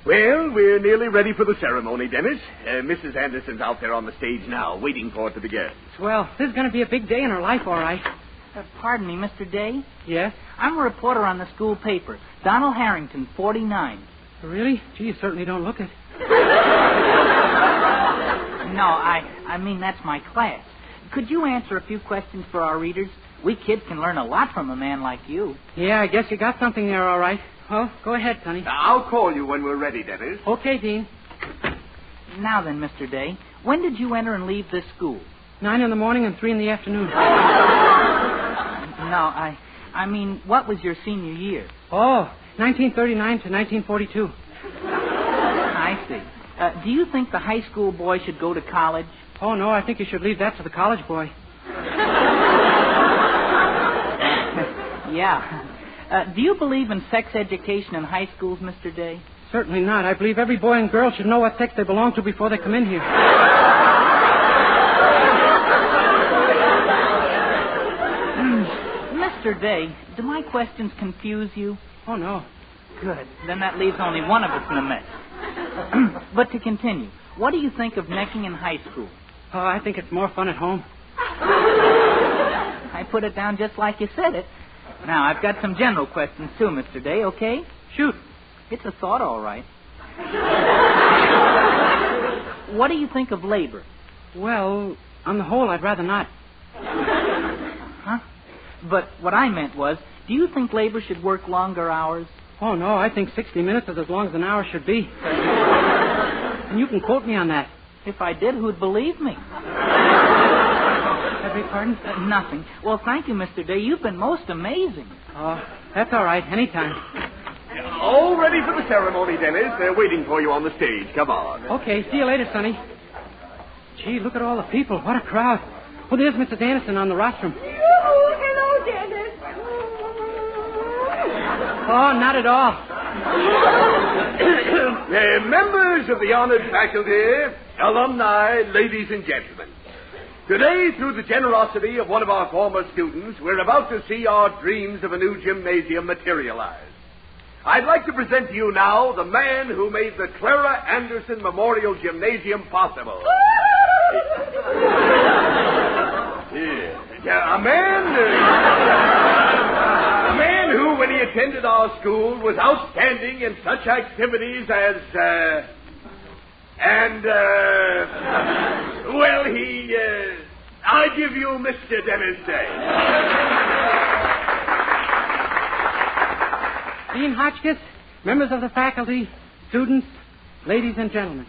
Well, we're nearly ready for the ceremony, Dennis. Mrs. Anderson's out there on the stage now, waiting for it to begin. Well, this is going to be a big day in her life, all right. Pardon me, Mr. Day? Yes? I'm a reporter on the school paper. Donald Harrington, 49. Really? Gee, you certainly don't look it. No, I mean that's my class. Could you answer a few questions for our readers? We kids can learn a lot from a man like you. Yeah, I guess you got something there, all right. Well, go ahead, Sonny. I'll call you when we're ready, Dennis. Okay, Dean. Now then, Mr. Day, when did you enter and leave this school? 9 in the morning and 3 in the afternoon. No, I mean, what was your senior year? Oh, 1939 to 1942. I see. Do you think the high school boy should go to college? Oh, no, I think you should leave that to the college boy. Yeah. Do you believe in sex education in high schools, Mr. Day? Certainly not. I believe every boy and girl should know what sex they belong to before they come in here. Mr. Day, do my questions confuse you? Oh, no. Good. Then that leaves only one of us in the mess. But to continue, what do you think of necking in high school? Oh, I think it's more fun at home. I put it down just like you said it. Now, I've got some general questions, too, Mr. Day, okay? Shoot. It's a thought, all right. What do you think of labor? Well, on the whole, I'd rather not. Huh? But what I meant was, do you think labor should work longer hours? Oh, no, I think 60 minutes is as long as an hour should be. And you can quote me on that. If I did, who'd believe me? I beg pardon? Nothing. Well, thank you, Mr. Day. You've been most amazing. Oh, that's all right. Anytime. All ready for the ceremony, Dennis. They're waiting for you on the stage. Come on. Okay, see you later, Sonny. Gee, look at all the people. What a crowd. Well, there's Mrs. Anderson on the rostrum. Hello, Dennis. Oh, not at all. Members of the honored faculty, alumni, ladies and gentlemen. Today, through the generosity of one of our former students, we're about to see our dreams of a new gymnasium materialize. I'd like to present to you now the man who made the Clara Anderson Memorial Gymnasium possible. A man who, when he attended our school, was outstanding in such activities as, I give you Mr. Dennis Day. Dean Hotchkiss, members of the faculty, students, ladies and gentlemen.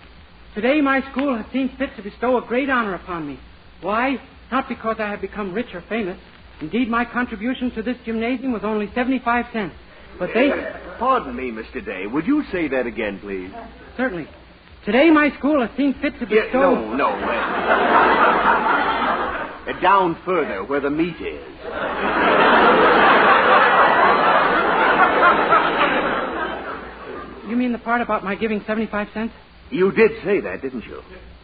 Today my school has seen fit to bestow a great honor upon me. Why? Not because I have become rich or famous. Indeed, my contribution to this gymnasium was only 75 cents. But they... Pardon me, Mr. Day. Would you say that again, please? Certainly. Today my school has seen fit to bestow... No. Down further, where the meat is. You mean the part about my giving 75 cents? You did say that, didn't you?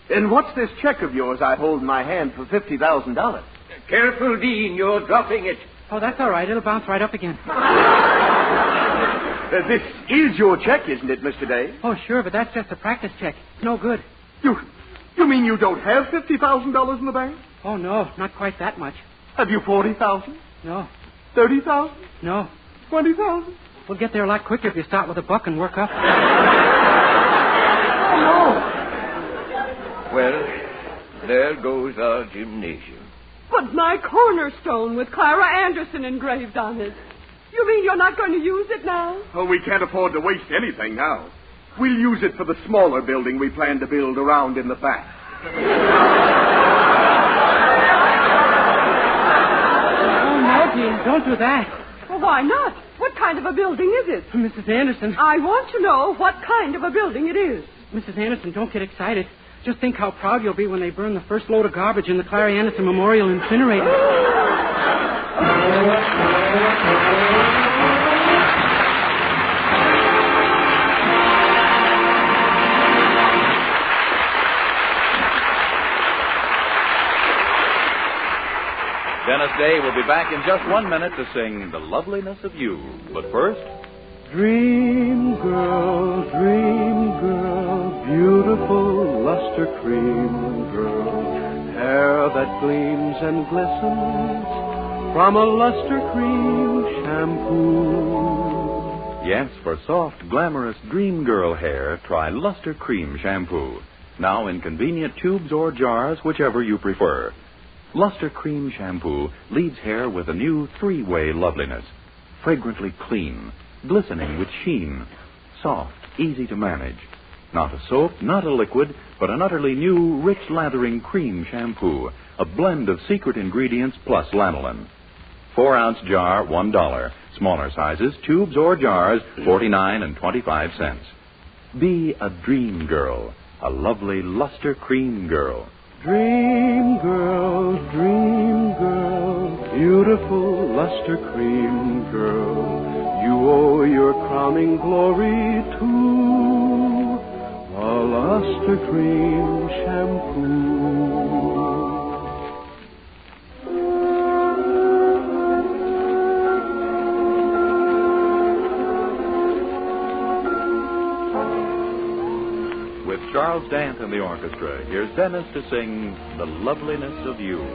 And what's this check of yours I hold in my hand for $50,000? Careful, Dean. You're dropping it. Oh, that's all right. It'll bounce right up again. This is your check, isn't it, Mr. Day? Oh, sure, but that's just a practice check. It's no good. You mean you don't have $50,000 in the bank? Oh, no, not quite that much. Have you 40,000? No. 30,000? No. 20,000? We'll get there a lot quicker if you start with a buck and work up. No. Well, there goes our gymnasium. But my cornerstone with Clara Anderson engraved on it. You mean you're not going to use it now? Oh, we can't afford to waste anything now. We'll use it for the smaller building we plan to build around in the back. Oh, no, Dean, don't do that. Well, why not? What kind of a building is it? Mrs. Anderson. I want to know what kind of a building it is. Mrs. Anderson, don't get excited. Just think how proud you'll be when they burn the first load of garbage in the Clara Anderson Memorial Incinerator. Dennis Day will be back in just 1 minute to sing The Loveliness of You. But first... Dream girl, beautiful luster cream girl, hair that gleams and glistens, from a luster cream shampoo. Yes, for soft, glamorous dream girl hair, try Luster Cream Shampoo. Now in convenient tubes or jars, whichever you prefer. Luster Cream Shampoo leaves hair with a new three-way loveliness. Fragrantly clean, glistening with sheen, soft, easy to manage. Not a soap, not a liquid, but an utterly new, rich lathering cream shampoo. A blend of secret ingredients plus lanolin. 4-ounce jar, $1. Smaller sizes, tubes or jars, 49 and 25 cents. Be a dream girl, a lovely luster cream girl. Dream girl, beautiful luster cream girl, you owe your crowning glory to a luster cream shampoo. With Charles Dant and the orchestra, here's Dennis to sing The Loveliness of You.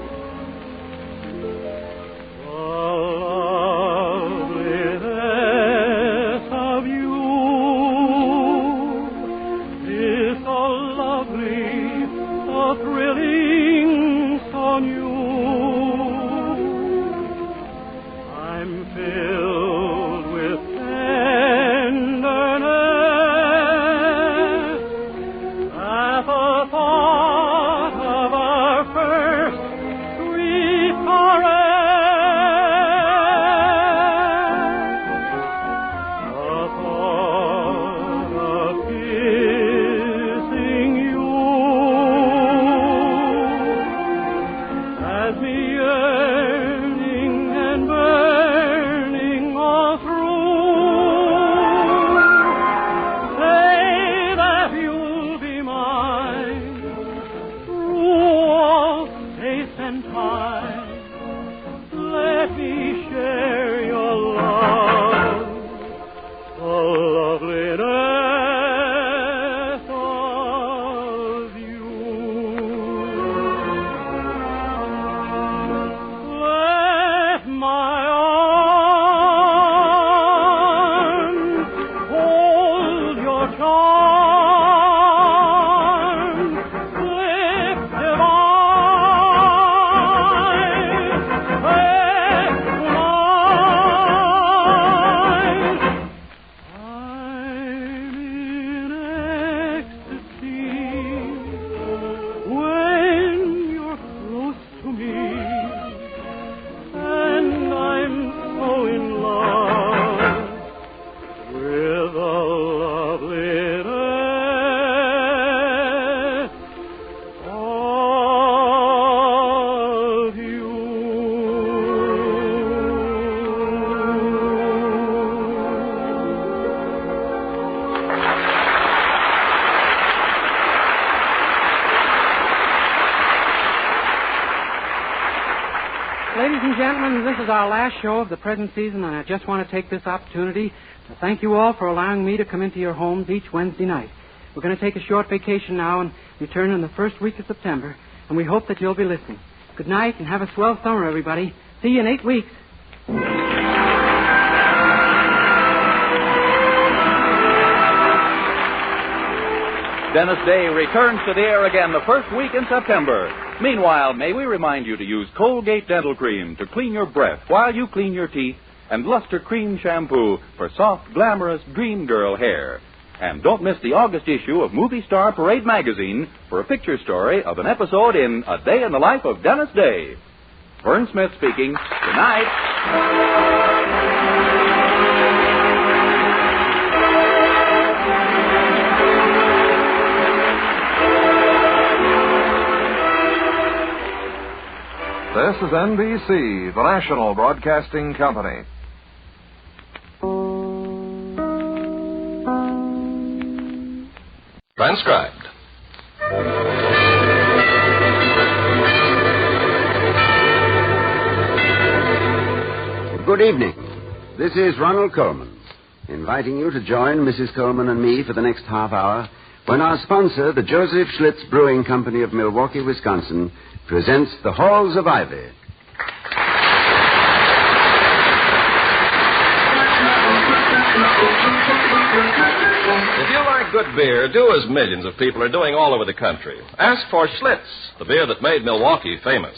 Ladies and gentlemen, this is our last show of the present season, and I just want to take this opportunity to thank you all for allowing me to come into your homes each Wednesday night. We're going to take a short vacation now and return in the first week of September, and we hope that you'll be listening. Good night, and have a swell summer, everybody. See you in 8 weeks. Dennis Day returns to the air again the first week in September. Meanwhile, may we remind you to use Colgate Dental Cream to clean your breath while you clean your teeth, and Luster Cream Shampoo for soft, glamorous dream girl hair. And don't miss the August issue of Movie Star Parade magazine for a picture story of an episode in A Day in the Life of Dennis Day. Vern Smith speaking. Good night. This is NBC, the National Broadcasting Company. Transcribed. Good evening. This is Ronald Coleman, inviting you to join Mrs. Coleman and me for the next half hour when our sponsor, the Joseph Schlitz Brewing Company of Milwaukee, Wisconsin, presents The Halls of Ivy. good beer, do as millions of people are doing all over the country. Ask for Schlitz, the beer that made Milwaukee famous.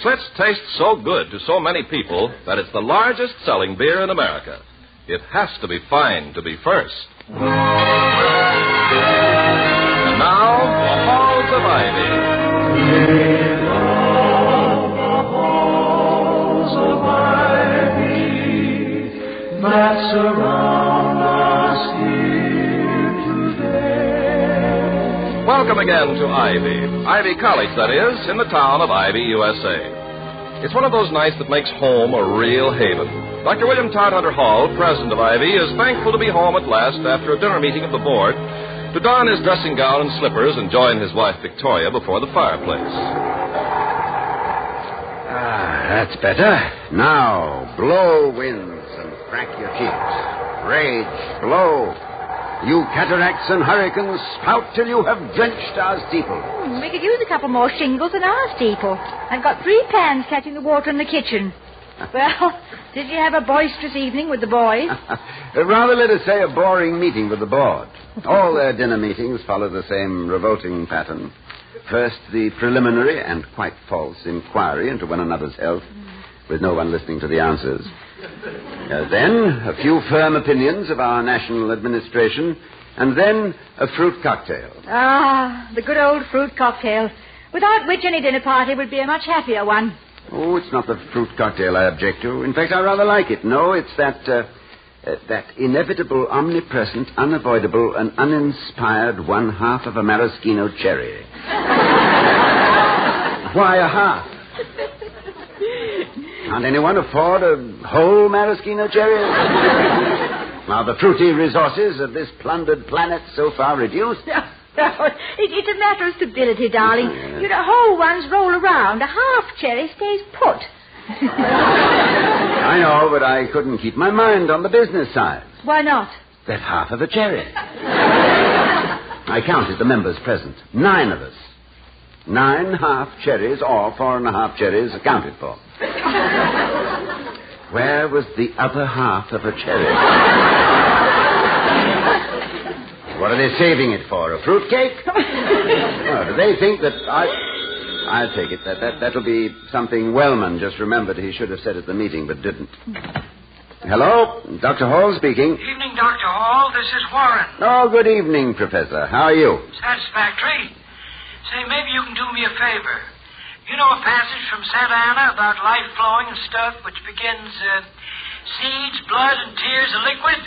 Schlitz tastes so good to so many people that it's the largest selling beer in America. It has to be fine to be first. And now, the Halls of Ivy. That surround us here today. Welcome again to Ivy College, that is, in the town of Ivy, USA. It's one of those nights that makes home a real haven. Dr. William Todhunter Hall, president of Ivy, is thankful to be home at last after a dinner meeting of the board, to don his dressing gown and slippers and join his wife Victoria before the fireplace. That's better. Now, blow winds and crack your cheeks. Rage, blow. You cataracts and hurricanes, spout till you have drenched our steeple. We could use a couple more shingles in our steeple. I've got 3 pans catching the water in the kitchen. Well, did you have a boisterous evening with the boys? Rather, let us say, a boring meeting with the board. All their dinner meetings follow the same revolting pattern. First, the preliminary and quite false inquiry into one another's health, with no one listening to the answers. Then, a few firm opinions of our national administration, and then a fruit cocktail. Ah, the good old fruit cocktail, without which any dinner party would be a much happier one. Oh, it's not the fruit cocktail I object to. In fact, I rather like it. No, it's that inevitable, omnipresent, unavoidable, and uninspired 1/2 of a maraschino cherry. Why a half? Can't anyone afford a whole maraschino cherry? Are the fruity resources of this plundered planet so far reduced? It's a matter of stability, darling. Yes. You know, whole ones roll around. A half cherry stays put. I know, but I couldn't keep my mind on the business side. Why not? That half of a cherry. I counted the members present. 9 of us. 9 half cherries, or 4.5 cherries accounted for. Where was the other half of a cherry? What are they saving it for? A fruitcake? Oh, do they think that I'll take it. That'll be something Wellman just remembered he should have said at the meeting, but didn't. Hello? Dr. Hall speaking. Evening, Dr. Hall. This is Warren. Oh, good evening, Professor. How are you? Satisfactory. Say, maybe you can do me a favor. You know a passage from Santa Ana about life flowing and stuff, which begins, seeds, blood, and tears are liquid?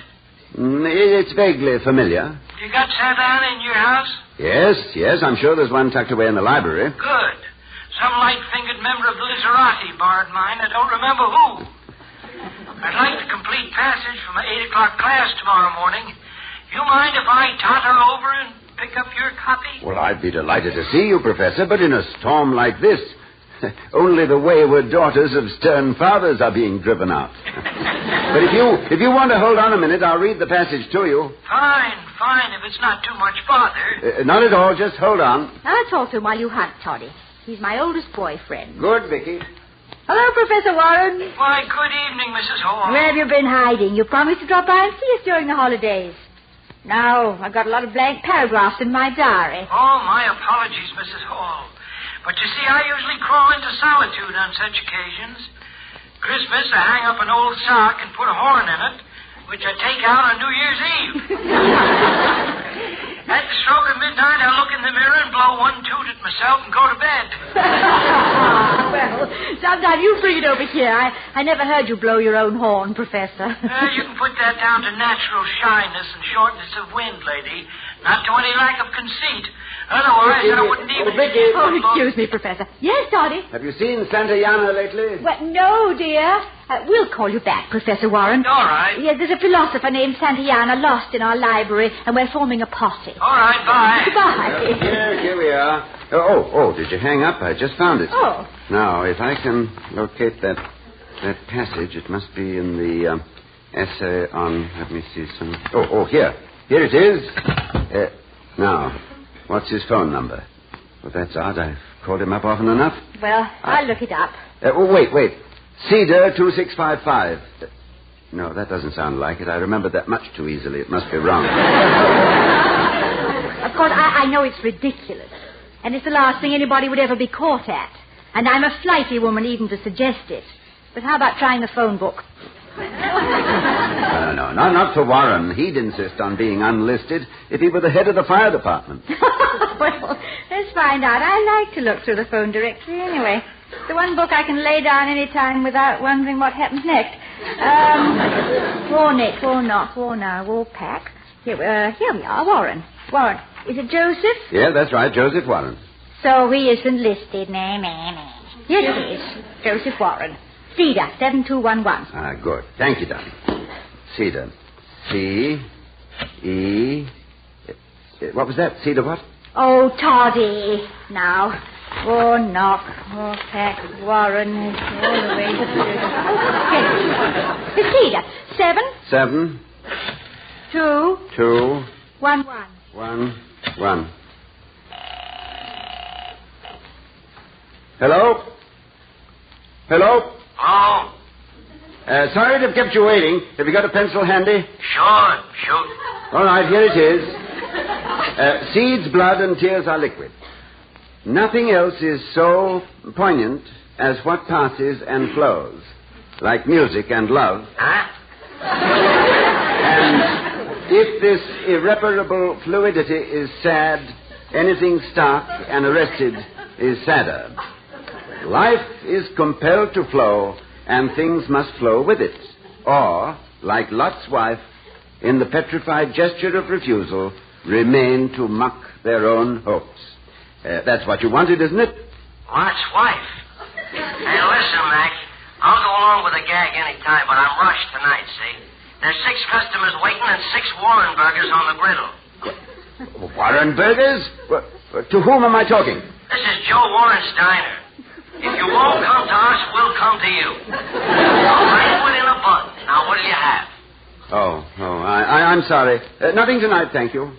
It's vaguely familiar. You got Santa Ana in your house? Yes. I'm sure there's one tucked away in the library. Good. Some light-fingered member of the Literati borrowed mine. I don't remember who. I'd like the complete passage from an 8 o'clock class tomorrow morning. You mind if I totter over and pick up your copy? Well, I'd be delighted to see you, Professor, but in a storm like this, only the wayward daughters of stern fathers are being driven out. But if you want to hold on a minute, I'll read the passage to you. Fine, if it's not too much bother. Not at all, just hold on. I'll talk to him while you hunt, Toddy. He's my oldest boyfriend. Good, Vicky. Hello, Professor Warren. Why, good evening, Mrs. Hall. Where have you been hiding? You promised to drop by and see us during the holidays. Now, I've got a lot of blank paragraphs in my diary. Oh, my apologies, Mrs. Hall. But you see, I usually crawl into solitude on such occasions. Christmas, I hang up an old sock and put a horn in it, which I take out on New Year's Eve. At the stroke of midnight, I look in the mirror and blow one toot at myself and go to bed. Well, sometime you bring it over here. I never heard you blow your own horn, Professor. You can put that down to natural shyness and shortness of wind, lady. Not to any lack of conceit. Otherwise, I wouldn't even... Vicky. Oh, excuse me, Professor. Yes, Toddy? Have you seen Santa Ana lately? Well, no, dear. We'll call you back, Professor Warren. All right. Yes, there's a philosopher named Santayana lost in our library, and we're forming a posse. All right, bye. Goodbye. Here we are. Oh, did you hang up? I just found it. Oh. Now, if I can locate that passage, it must be in the essay on... Let me see some... Oh, here. Here it is. Now, what's his phone number? Well, that's odd. I've called him up often enough. Well, I'll look it up. Wait. Cedar 2655. No, that doesn't sound like it. I remembered that much too easily. It must be wrong. Of course, I know it's ridiculous. And it's the last thing anybody would ever be caught at. And I'm a flighty woman even to suggest it. But how about trying the phone book? No, not for Warren. He'd insist on being unlisted if he were the head of the fire department. Well, let's find out. I like to look through the phone directory anyway. It's the one book I can lay down any time without wondering what happens next. War Nick, War Not, War Now, War Pack. Here we are, Warren. Warren. Is it Joseph? Yeah, that's right, Joseph Warren. So he isn't listed. Nah. Yes, it is. Joseph Warren. Cedar, 7211. Ah, good. Thank you, darling. Cedar. C-E... What was that? Cedar what? Oh, Toddy. Now. War Knock, War Pack, Warren, all the way to Cedar. 7. 2. 1. 1. Hello? Oh, sorry to have kept you waiting. Have you got a pencil handy? sure, shoot. All right, here it is. Seeds, blood, and tears are liquid. Nothing else is so poignant as what passes and flows, like music and love. Huh? And if this irreparable fluidity is sad, anything stark and arrested is sadder. Life is compelled to flow, and things must flow with it. Or, like Lot's wife, in the petrified gesture of refusal, remain to mock their own hopes. That's what you wanted, isn't it? Lot's wife. Hey, listen, Mac. I'll go along with the gag any time, but I'm rushed tonight, see? There's 6 customers waiting and 6 Warren burgers on the griddle. Warren burgers? To whom am I talking? This is Joe Warren's diner. If you won't come to us, we'll come to you. Right within a bun. Now, what do you have? I'm sorry. Nothing tonight, thank you.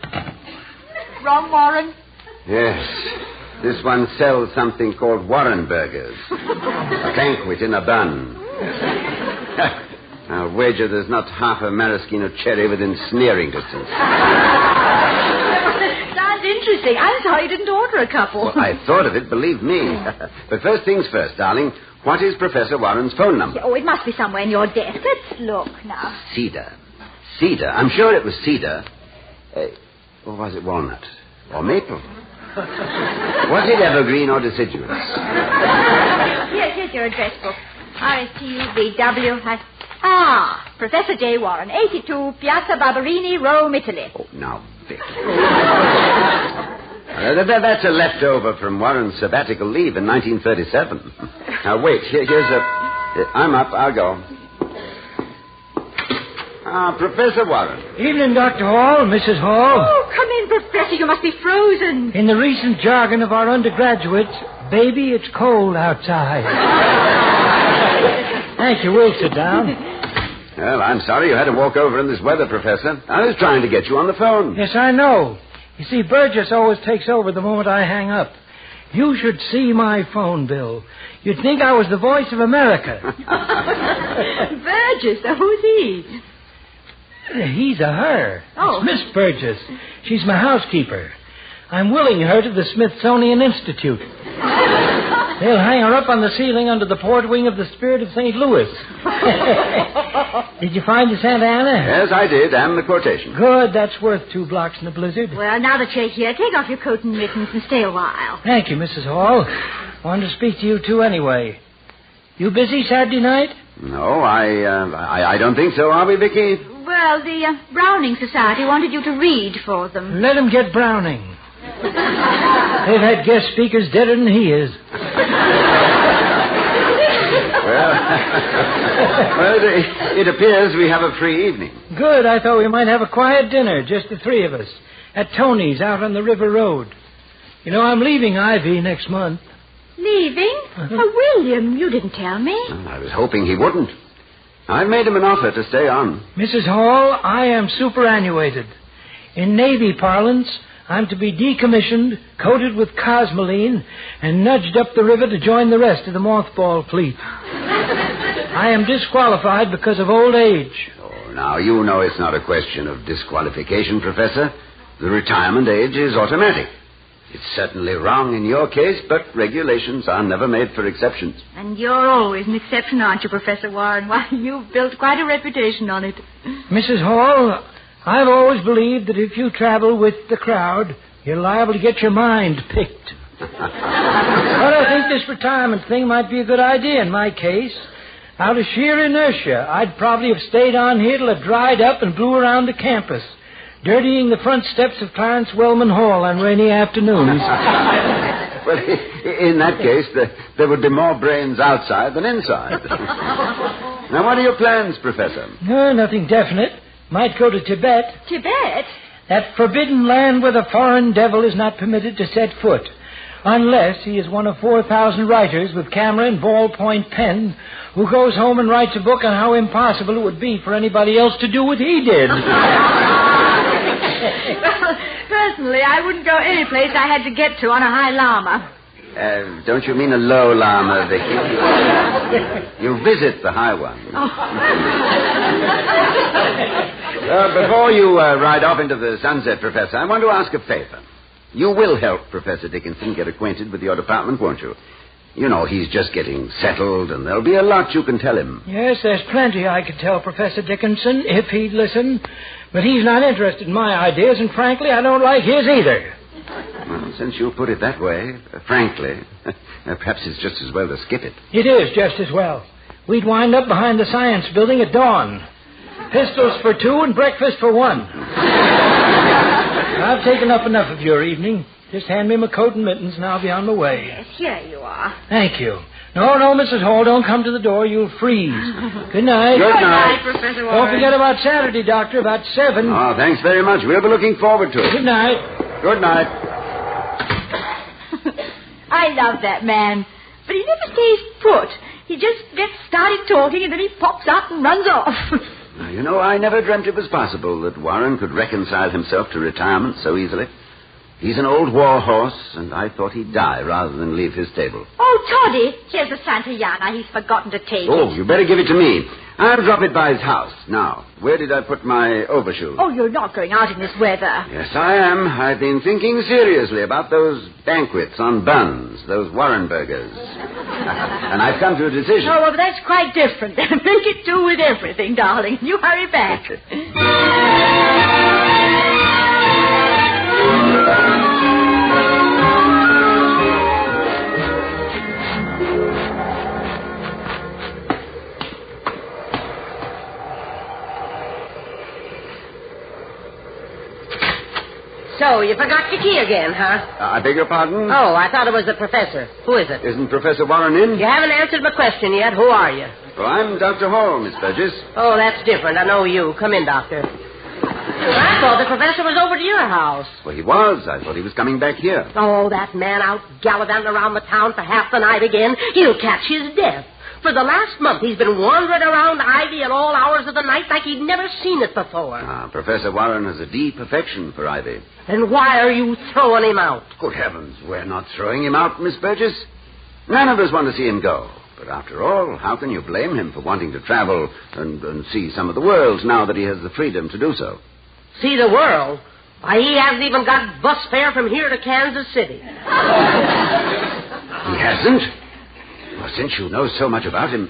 Wrong, Warren? Yes. This one sells something called Warren burgers. A banquet in a bun. I'll wager there's not half a maraschino cherry within sneering distance. Sounds interesting. I'm sorry you didn't order a couple. Well, I thought of it, believe me. But first things first, darling. What is Professor Warren's phone number? Oh, it must be somewhere in your desk. Let's look now. Cedar. I'm sure it was cedar. Or was it walnut? Or maple? Was it evergreen or deciduous? Here's your address book. RSTUVW has... Professor J. Warren, 82 Piazza Barberini, Rome, Italy. Oh, now, Vic. That's a leftover from Warren's sabbatical leave in 1937. Now, wait. Here's a... I'm up. I'll go. Professor Warren. Evening, Dr. Hall, Mrs. Hall. Oh, come in, Professor. You must be frozen. In the recent jargon of our undergraduates, baby, it's cold outside. Thank you. We'll sit down. Well, I'm sorry you had to walk over in this weather, Professor. I was trying to get you on the phone. Yes, I know. You see, Burgess always takes over the moment I hang up. You should see my phone bill. You'd think I was the voice of America. Burgess, who's he? He's a her. Oh. It's Miss Burgess. She's my housekeeper. I'm willing her to the Smithsonian Institute. They'll hang her up on the ceiling under the port wing of the Spirit of St. Louis. Did you find the Santa Ana? Yes, I did, and the quotation. Good. That's worth 2 blocks in a blizzard. Well, now that you're here, take off your coat and mittens and stay a while. Thank you, Mrs. Hall. Wanted to speak to you, too, anyway. You busy Saturday night? No, I don't think so, are we, Vicky? Well, the Browning Society wanted you to read for them. Let them get Browning. They've had guest speakers deader than he is. Well, it appears we have a free evening. Good. I thought we might have a quiet dinner, just the 3 of us, at Tony's out on the River Road. You know, I'm leaving Ivy next month. Leaving? Oh, William, you didn't tell me. Well, I was hoping he wouldn't. I've made him an offer to stay on. Mrs. Hall, I am superannuated. In Navy parlance, I'm to be decommissioned, coated with cosmoline, and nudged up the river to join the rest of the mothball fleet. I am disqualified because of old age. Oh, now, you know it's not a question of disqualification, Professor. The retirement age is automatic. It's certainly wrong in your case, but regulations are never made for exceptions. And you're always an exception, aren't you, Professor Warren? Why, you've built quite a reputation on it. Mrs. Hall, I've always believed that if you travel with the crowd, you're liable to get your mind picked. But I think this retirement thing might be a good idea in my case. Out of sheer inertia, I'd probably have stayed on here till it dried up and blew around the campus, dirtying the front steps of Clarence Wellman Hall on rainy afternoons. Well, in that case, there would be more brains outside than inside. Now, what are your plans, Professor? Nothing definite. Might go to Tibet. Tibet? That forbidden land where the foreign devil is not permitted to set foot. Unless he is one of 4,000 writers with camera and ballpoint pen who goes home and writes a book on how impossible it would be for anybody else to do what he did. Well, personally, I wouldn't go any place I had to get to on a high llama. Don't you mean a low llama, Vicky? You visit the high one. Before you ride off into the sunset, Professor, I want to ask a favor. You will help Professor Dickinson get acquainted with your department, won't you? You know, he's just getting settled, and there'll be a lot you can tell him. Yes, there's plenty I could tell Professor Dickinson, if he'd listen. But he's not interested in my ideas, and frankly, I don't like his either. Well, since you put it that way, frankly, perhaps it's just as well to skip it. It is just as well. We'd wind up behind the science building at dawn. Pistols for 2 and breakfast for 1. I've taken up enough of your evening. Just hand me my coat and mittens, and I'll be on my way. Yes, here you are. Thank you. No, Mrs. Hall, don't come to the door. You'll freeze. Good night. Good night, Professor Warren. Don't forget about Saturday, Doctor, about 7. Oh, thanks very much. We'll be looking forward to it. Good night. Good night. I love that man. But he never stays put. He just gets started talking, and then he pops out and runs off. Now, you know, I never dreamt it was possible that Warren could reconcile himself to retirement so easily. He's an old war horse, and I thought he'd die rather than leave his stable. Oh, Toddy, here's the Santayana. He's forgotten to take it. Oh, you better give it to me. I'll drop it by his house. Now, where did I put my overshoes? Oh, you're not going out in this weather. Yes, I am. I've been thinking seriously about those banquets on buns, those Warren burgers. And I've come to a decision. Oh, well, that's quite different. Make it do with everything, darling. You hurry back. So, you forgot your key again, huh? I beg your pardon? Oh, I thought it was the professor. Who is it? Isn't Professor Warren in? You haven't answered my question yet. Who are you? Well, I'm Dr. Hall, Miss Burgess. Oh, that's different. I know you. Come in, Doctor. I thought the professor was over to your house. Well, he was. I thought he was coming back here. Oh, that man out gallivanting around the town for half the night again. He'll catch his death. For the last month, he's been wandering around Ivy at all hours of the night like he'd never seen it before. Professor Warren has a deep affection for Ivy. Then why are you throwing him out? Good heavens, we're not throwing him out, Miss Burgess. None of us want to see him go. But after all, how can you blame him for wanting to travel and see some of the world now that he has the freedom to do so? See the world? Why, he hasn't even got bus fare from here to Kansas City. He hasn't? Well, since you know so much about him,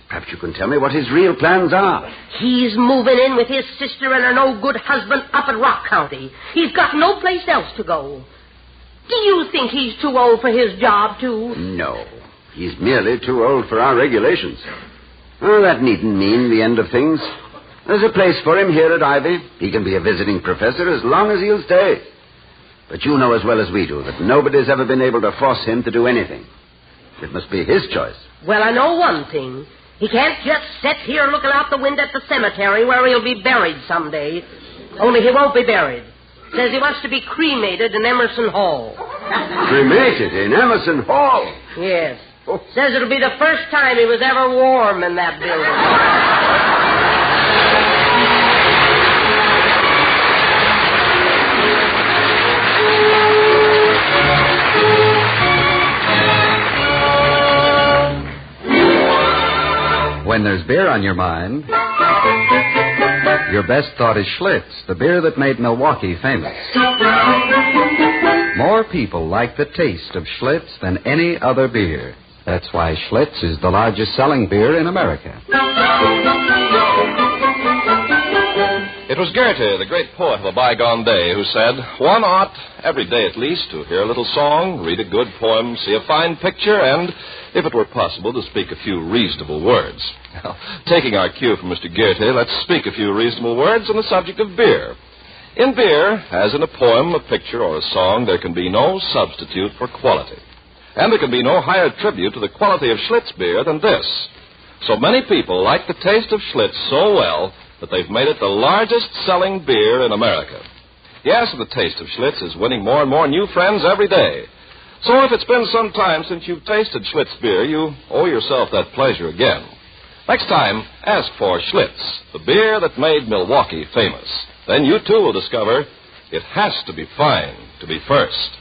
perhaps you can tell me what his real plans are. He's moving in with his sister and her no-good husband up in Rock County. He's got no place else to go. Do you think he's too old for his job, too? No. He's merely too old for our regulations. Oh, that needn't mean the end of things. There's a place for him here at Ivy. He can be a visiting professor as long as he'll stay. But you know as well as we do that nobody's ever been able to force him to do anything. It must be his choice. Well, I know one thing. He can't just sit here looking out the window at the cemetery where he'll be buried someday. Only he won't be buried. Says he wants to be cremated in Emerson Hall. Cremated in Emerson Hall? Yes. Oh. Says it'll be the first time he was ever warm in that building. when there's beer on your mind, your best thought is Schlitz, the beer that made Milwaukee famous. More people like the taste of Schlitz than any other beer. That's why Schlitz is the largest selling beer in America. It was Goethe, the great poet of a bygone day, who said, one ought, every day at least, to hear a little song, read a good poem, see a fine picture, and, if it were possible, to speak a few reasonable words. Now, taking our cue from Mr. Goethe, let's speak a few reasonable words on the subject of beer. In beer, as in a poem, a picture, or a song, there can be no substitute for quality. And there can be no higher tribute to the quality of Schlitz beer than this. So many people like the taste of Schlitz so well that they've made it the largest selling beer in America. Yes, the taste of Schlitz is winning more and more new friends every day. So if it's been some time since you've tasted Schlitz beer, you owe yourself that pleasure again. Next time, ask for Schlitz, the beer that made Milwaukee famous. Then you, too, will discover it has to be fine to be first.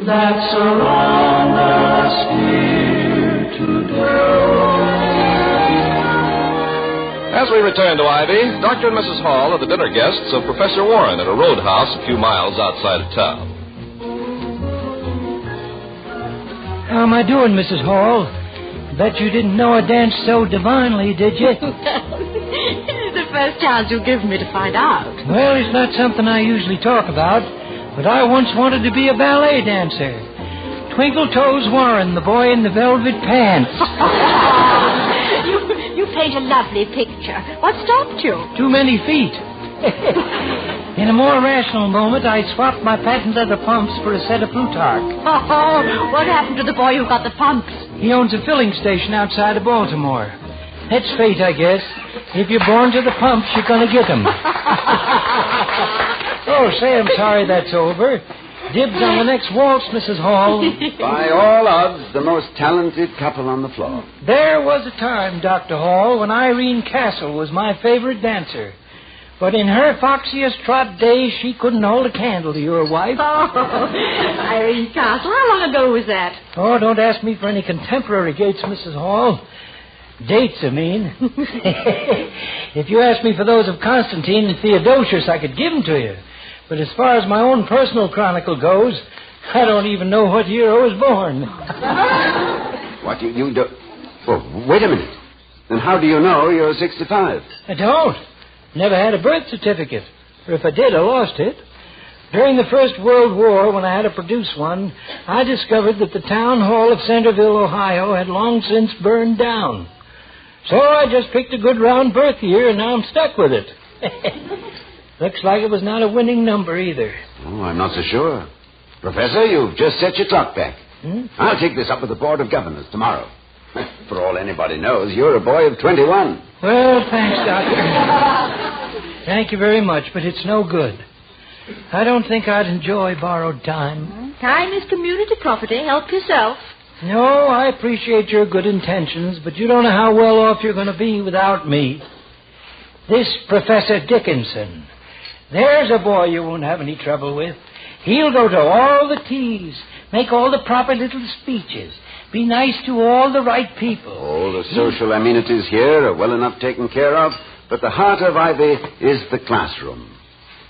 That surround us here today. As we return to Ivy, Dr. and Mrs. Hall are the dinner guests of Professor Warren at a roadhouse a few miles outside of town. How am I doing, Mrs. Hall? Bet you didn't know I danced so divinely, did you? This is the first chance you've given me to find out. Well, it's not something I usually talk about, but I once wanted to be a ballet dancer. Twinkle Toes Warren, the boy in the velvet pants. You paint a lovely picture. What stopped you? Too many feet. In a more rational moment, I swapped my patent leather pumps for a set of Plutarch. Oh, what happened to the boy who got the pumps? He owns a filling station outside of Baltimore. That's fate, I guess. If you're born to the pumps, you're going to get them. Oh, say, I'm sorry that's over. Dibs on the next waltz, Mrs. Hall. By all odds, the most talented couple on the floor. There was a time, Dr. Hall, when Irene Castle was my favorite dancer. But in her foxiest trot days, she couldn't hold a candle to your wife. Oh, Irene Castle, how long ago was that? Oh, don't ask me for any contemporary dates, Mrs. Hall. Dates, I mean. If you asked me for those of Constantine and Theodosius, I could give them to you. But as far as my own personal chronicle goes, I don't even know what year I was born. What, you do... Oh, wait a minute. Then how do you know you're 65? I don't. Never had a birth certificate. Or if I did, I lost it. During the First World War, when I had to produce one, I discovered that the town hall of Centerville, Ohio, had long since burned down. So I just picked a good round birth year, and now I'm stuck with it. Looks like it was not a winning number either. Oh, I'm not so sure. Professor, you've just set your clock back. I'll take this up with the Board of Governors tomorrow. For all anybody knows, you're a boy of 21. Well, thanks, Doctor. Thank you very much, but it's no good. I don't think I'd enjoy borrowed time. Time is community property. Help yourself. No, I appreciate your good intentions, but you don't know how well off you're going to be without me. This Professor Dickinson, there's a boy you won't have any trouble with. He'll go to all the teas, make all the proper little speeches, be nice to all the right people. All the social amenities here are well enough taken care of, but the heart of Ivy is the classroom.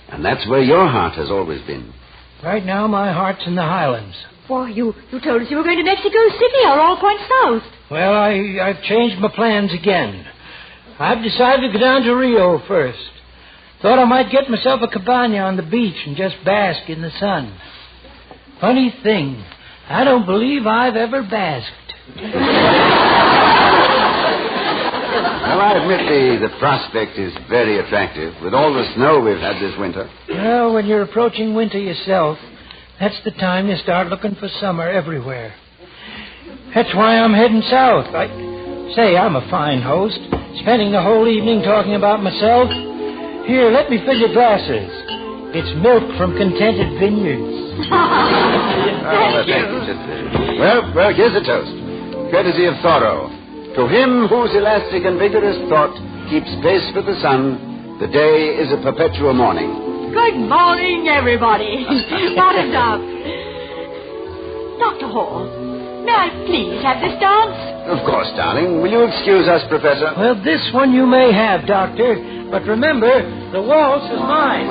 And that's where your heart has always been. Right now, my heart's in the Highlands. Why, you told us you were going to Mexico City or all points south. Well, I've changed my plans again. I've decided to go down to Rio first. Thought I might get myself a cabana on the beach and just bask in the sun. Funny thing, I don't believe I've ever basked. Well, I admit the prospect is very attractive, with all the snow we've had this winter. Well, when you're approaching winter yourself, that's the time you start looking for summer everywhere. That's why I'm heading south. Say, I'm a fine host, spending the whole evening talking about myself. Here, let me fill your glasses. It's milk from Contented Vineyards. Thank you. Well, here's a toast. Courtesy of Thoreau. To him whose elastic and vigorous thought keeps pace with the sun The day is a perpetual morning. Good morning, everybody. What a dove. Dr. Hall, may I please have this dance? Of course, darling. Will you excuse us, Professor? Well, this one you may have, Doctor. But remember, the waltz is mine.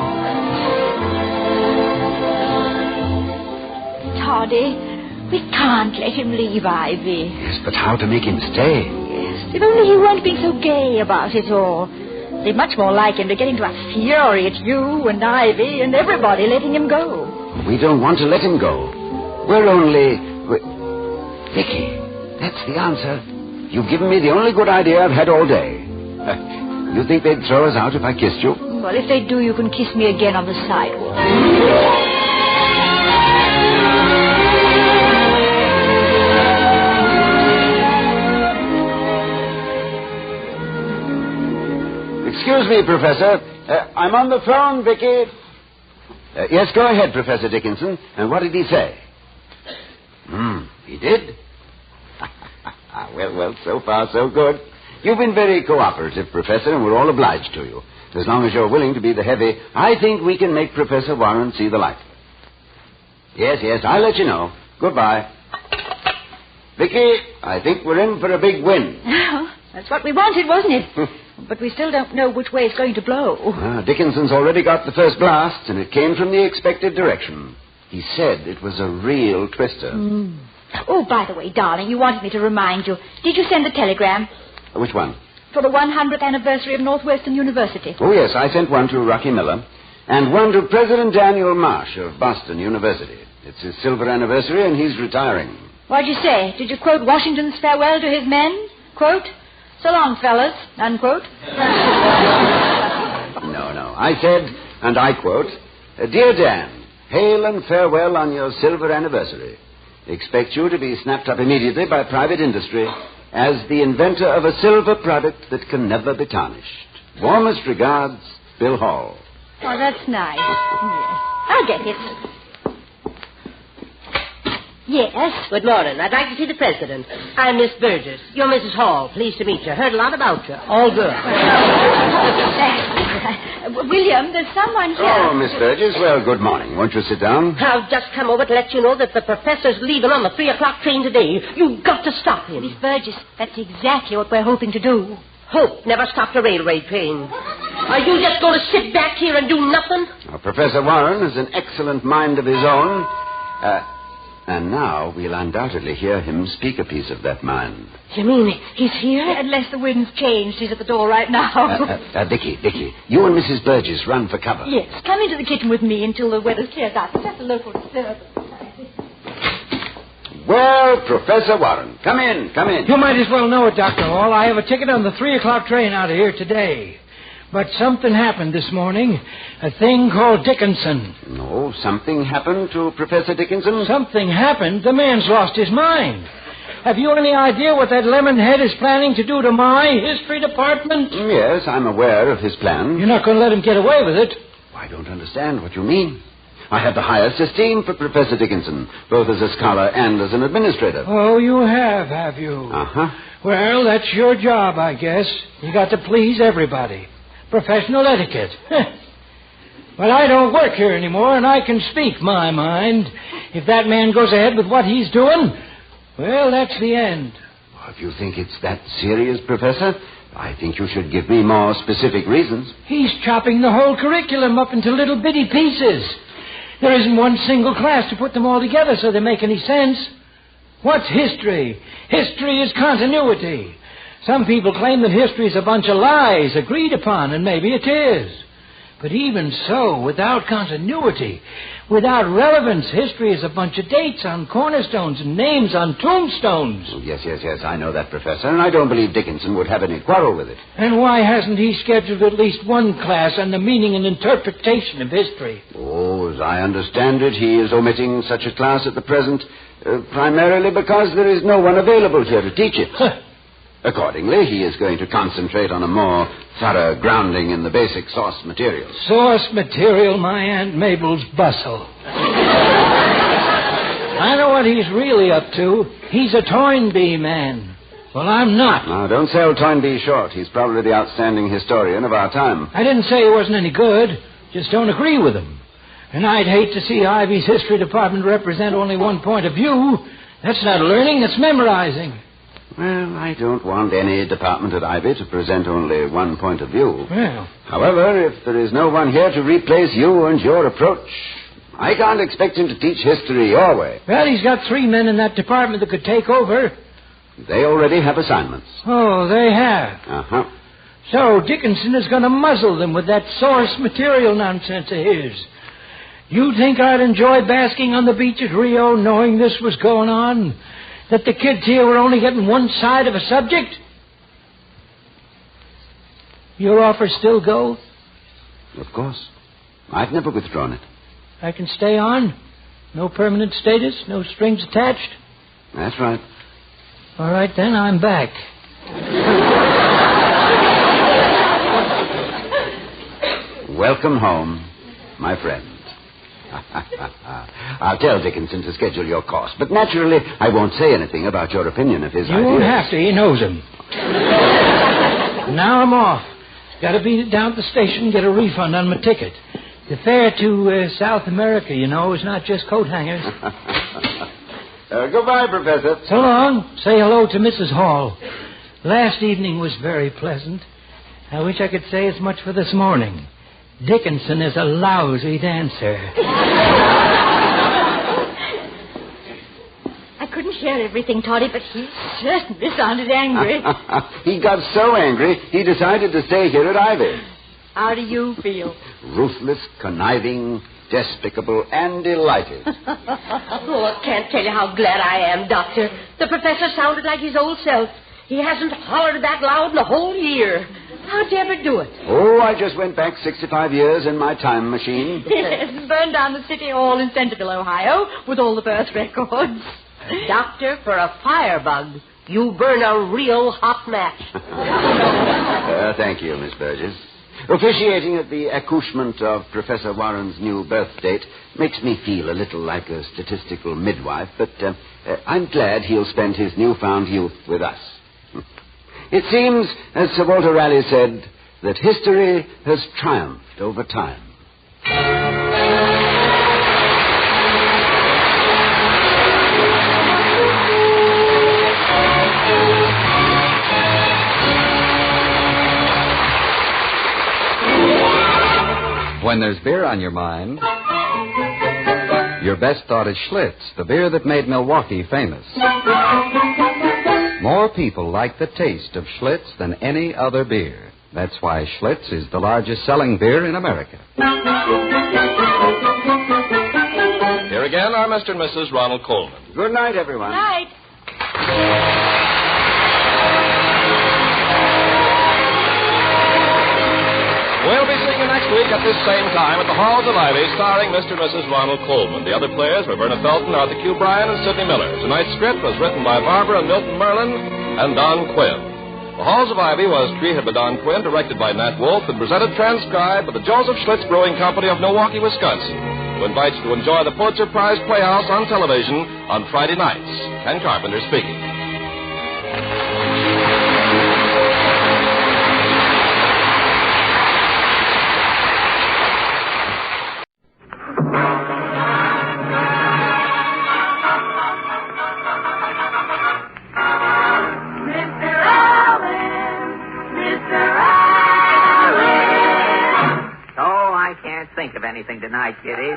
Toddy, we can't let him leave Ivy. Yes, but how to make him stay? Yes, if only he weren't being so gay about it all. They'd much more like him to get into a fury at you and Ivy and everybody letting him go. We don't want to let him go. We're only... Vicky, that's the answer. You've given me the only good idea I've had all day. You think they'd throw us out if I kissed you? Well, if they do, you can kiss me again on the sidewalk. Excuse me, Professor. I'm on the phone, Vicky. Yes, go ahead, Professor Dickinson. And what did he say? He did? Well, so far, so good. You've been very cooperative, Professor, and we're all obliged to you. As long as you're willing to be the heavy, I think we can make Professor Warren see the light. Yes, I'll let you know. Goodbye. Vicky, I think we're in for a big win. Well, that's what we wanted, wasn't it? But we still don't know which way it's going to blow. Dickinson's already got the first blast, and it came from the expected direction. He said it was a real twister. Oh, by the way, darling, you wanted me to remind you. Did you send the telegram? Which one? For the 100th anniversary of Northwestern University. Oh, yes, I sent one to Rocky Miller, and one to President Daniel Marsh of Boston University. It's his silver anniversary, and he's retiring. What'd you say? Did you quote Washington's farewell to his men? Quote, "So long, fellas," unquote? No. I said, and I quote, "Dear Dan, hail and farewell on your silver anniversary. Expect you to be snapped up immediately by private industry as the inventor of a silver product that can never be tarnished. Warmest regards, Bill Hall." Oh, that's nice. Yes. I'll get it. Yes? Good morning. I'd like to see the president. I'm Miss Burgess. You're Mrs. Hall. Pleased to meet you. Heard a lot about you. All good. William, there's someone here. Oh, Miss Burgess. Well, good morning. Won't you sit down? I've just come over to let you know that the professor's leaving on the 3 o'clock train today. You've got to stop him. Miss Burgess, that's exactly what we're hoping to do. Hope never stopped a railway train. Are you just going to sit back here and do nothing? Well, Professor Warren has an excellent mind of his own. And now we'll undoubtedly hear him speak a piece of that mind. You mean he's here? Unless the wind's changed, he's at the door right now. Dickie, you and Mrs. Burgess run for cover. Yes, come into the kitchen with me until the weather clears up. It's just a local disturbance. Well, Professor Warren, come in. You might as well know it, Dr. Hall. I have a ticket on the 3 o'clock train out of here today. But something happened this morning. A thing called Dickinson. No, something happened to Professor Dickinson? Something happened? The man's lost his mind. Have you any idea what that lemonhead is planning to do to my history department? Yes, I'm aware of his plan. You're not going to let him get away with it? I don't understand what you mean. I have the highest esteem for Professor Dickinson, both as a scholar and as an administrator. Oh, you have you? Uh-huh. Well, that's your job, I guess. You got to please everybody. Professional etiquette. But I don't work here anymore, and I can speak my mind. If that man goes ahead with what he's doing, well, that's the end. If you think it's that serious, Professor, I think you should give me more specific reasons. He's chopping the whole curriculum up into little bitty pieces. There isn't one single class to put them all together so they make any sense. What's history? History is continuity. Some people claim that history is a bunch of lies agreed upon, and maybe it is. But even so, without continuity, without relevance, history is a bunch of dates on cornerstones and names on tombstones. Oh, yes, I know that, Professor, and I don't believe Dickinson would have any quarrel with it. And why hasn't he scheduled at least one class on the meaning and interpretation of history? Oh, as I understand it, he is omitting such a class at the present, primarily because there is no one available here to teach it. Accordingly, he is going to concentrate on a more thorough grounding in the basic source material. Source material, my Aunt Mabel's bustle. I know what he's really up to. He's a Toynbee man. Well, I'm not. Now, don't sell Toynbee short. He's probably the outstanding historian of our time. I didn't say he wasn't any good. Just don't agree with him. And I'd hate to see Ivy's history department represent only one point of view. That's not learning, that's memorizing. Well, I don't want any department at Ivy to present only one point of view. Well. However, if there is no one here to replace you and your approach, I can't expect him to teach history your way. Well, he's got 3 men in that department that could take over. They already have assignments. Oh, they have. Uh-huh. So Dickinson is going to muzzle them with that source material nonsense of his. You think I'd enjoy basking on the beach at Rio knowing this was going on? That the kids here were only getting one side of a subject? Your offer still go? Of course. I've never withdrawn it. I can stay on? No permanent status? No strings attached? That's right. All right, then, I'm back. Welcome home, my friend. I'll tell Dickinson to schedule your course, but naturally I won't say anything about your opinion of his ideas. You won't have to. He knows them. Now I'm off. Got to beat it down at the station and get a refund on my ticket. The fare to South America, you know, is not just coat hangers. Goodbye, Professor. So long. Say hello to Mrs. Hall. Last evening was very pleasant. I wish I could say as much for this morning. Dickinson is a lousy dancer. I couldn't hear everything, Toddy, but he certainly sounded angry. He got so angry, he decided to stay here at Ivy. How do you feel? Ruthless, conniving, despicable, and delighted. Oh, I can't tell you how glad I am, Doctor. The professor sounded like his old self. He hasn't hollered that loud in a whole year. How'd you ever do it? Oh, I just went back 65 years in my time machine. Yes, burned down the city hall in Centerville, Ohio, with all the birth records. Doctor, for a firebug, you burn a real hot match. Thank you, Miss Burgess. Officiating at the accouchement of Professor Warren's new birth date makes me feel a little like a statistical midwife, but I'm glad he'll spend his newfound youth with us. It seems, as Sir Walter Raleigh said, that history has triumphed over time. When there's beer on your mind, your best thought is Schlitz, the beer that made Milwaukee famous. More people like the taste of Schlitz than any other beer. That's why Schlitz is the largest selling beer in America. Here again are Mr. and Mrs. Ronald Coleman. Good night, everyone. Good night. We'll be seeing you next week at this same time at the Halls of Ivy, starring Mr. and Mrs. Ronald Coleman. The other players were Verna Felton, Arthur Q. Bryan, and Sidney Miller. Tonight's script was written by Barbara and Milton Merlin and Don Quinn. The Halls of Ivy was created by Don Quinn, directed by Nat Wolfe, and presented transcribed by the Joseph Schlitz Brewing Company of Milwaukee, Wisconsin, who invites you to enjoy the Pulitzer Prize Playhouse on television on Friday nights. Ken Carpenter speaking. Of anything tonight, kiddies.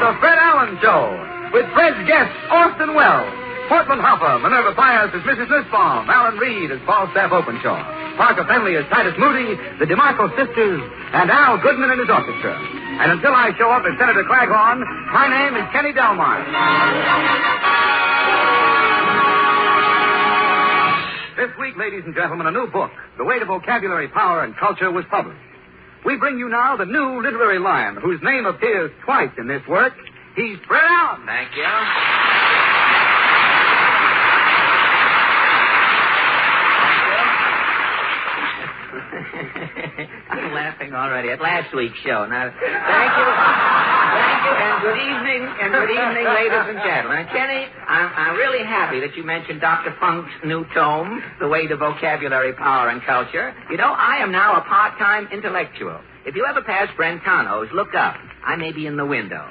The Fred Allen Show, with Fred's guests, Orson Welles, Portland Hopper, Minerva Pius as Mrs. Nussbaum, Alan Reed as Falstaff Openshaw, Parker Fenley as Titus Moody, the DeMarco sisters, and Al Goodman and his orchestra. And until I show up as Senator Claghorn, my name is Kenny Delmar. This week, ladies and gentlemen, a new book, The Way to Vocabulary, Power, and Culture, was published. We bring you now the new literary lion, whose name appears twice in this work. He's Fred Allen. Thank you. I'm laughing already at last week's show. Now, thank you. Thank you, and good evening, ladies and gentlemen. Kenny, I'm really happy that you mentioned Dr. Funk's new tome, The Way to Vocabulary, Power, and Culture. You know, I am now a part-time intellectual. If you ever pass Brentano's, look up. I may be in the window.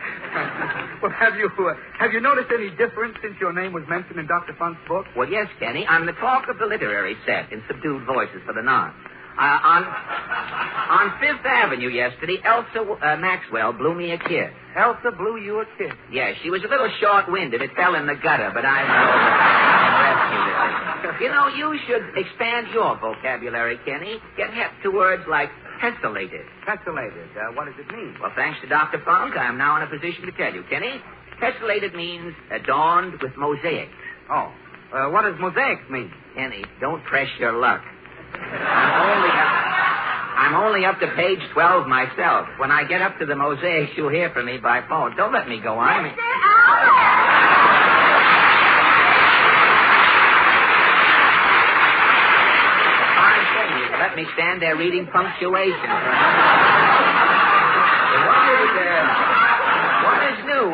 Well, have you noticed any difference since your name was mentioned in Dr. Funk's book? Well, yes, Kenny. I'm the talk of the literary set in subdued voices for the nonce. On Fifth Avenue yesterday, Elsa Maxwell blew me a kiss. Elsa blew you a kiss? Yes, she was a little short-winded. It fell in the gutter, but I rescued it. You know, you should expand your vocabulary, Kenny. Get hep to words like tessellated. Tessellated. What does it mean? Well, thanks to Dr. Funk, I am now in a position to tell you, Kenny. Tessellated means adorned with mosaics. Oh. What does mosaics mean? Kenny, don't press your luck. I'm only up to page 12 myself. When I get up to the mosaics, you'll hear from me by phone. Don't let me go on. Mr. Fine thing is, let me stand there reading punctuation. What is new?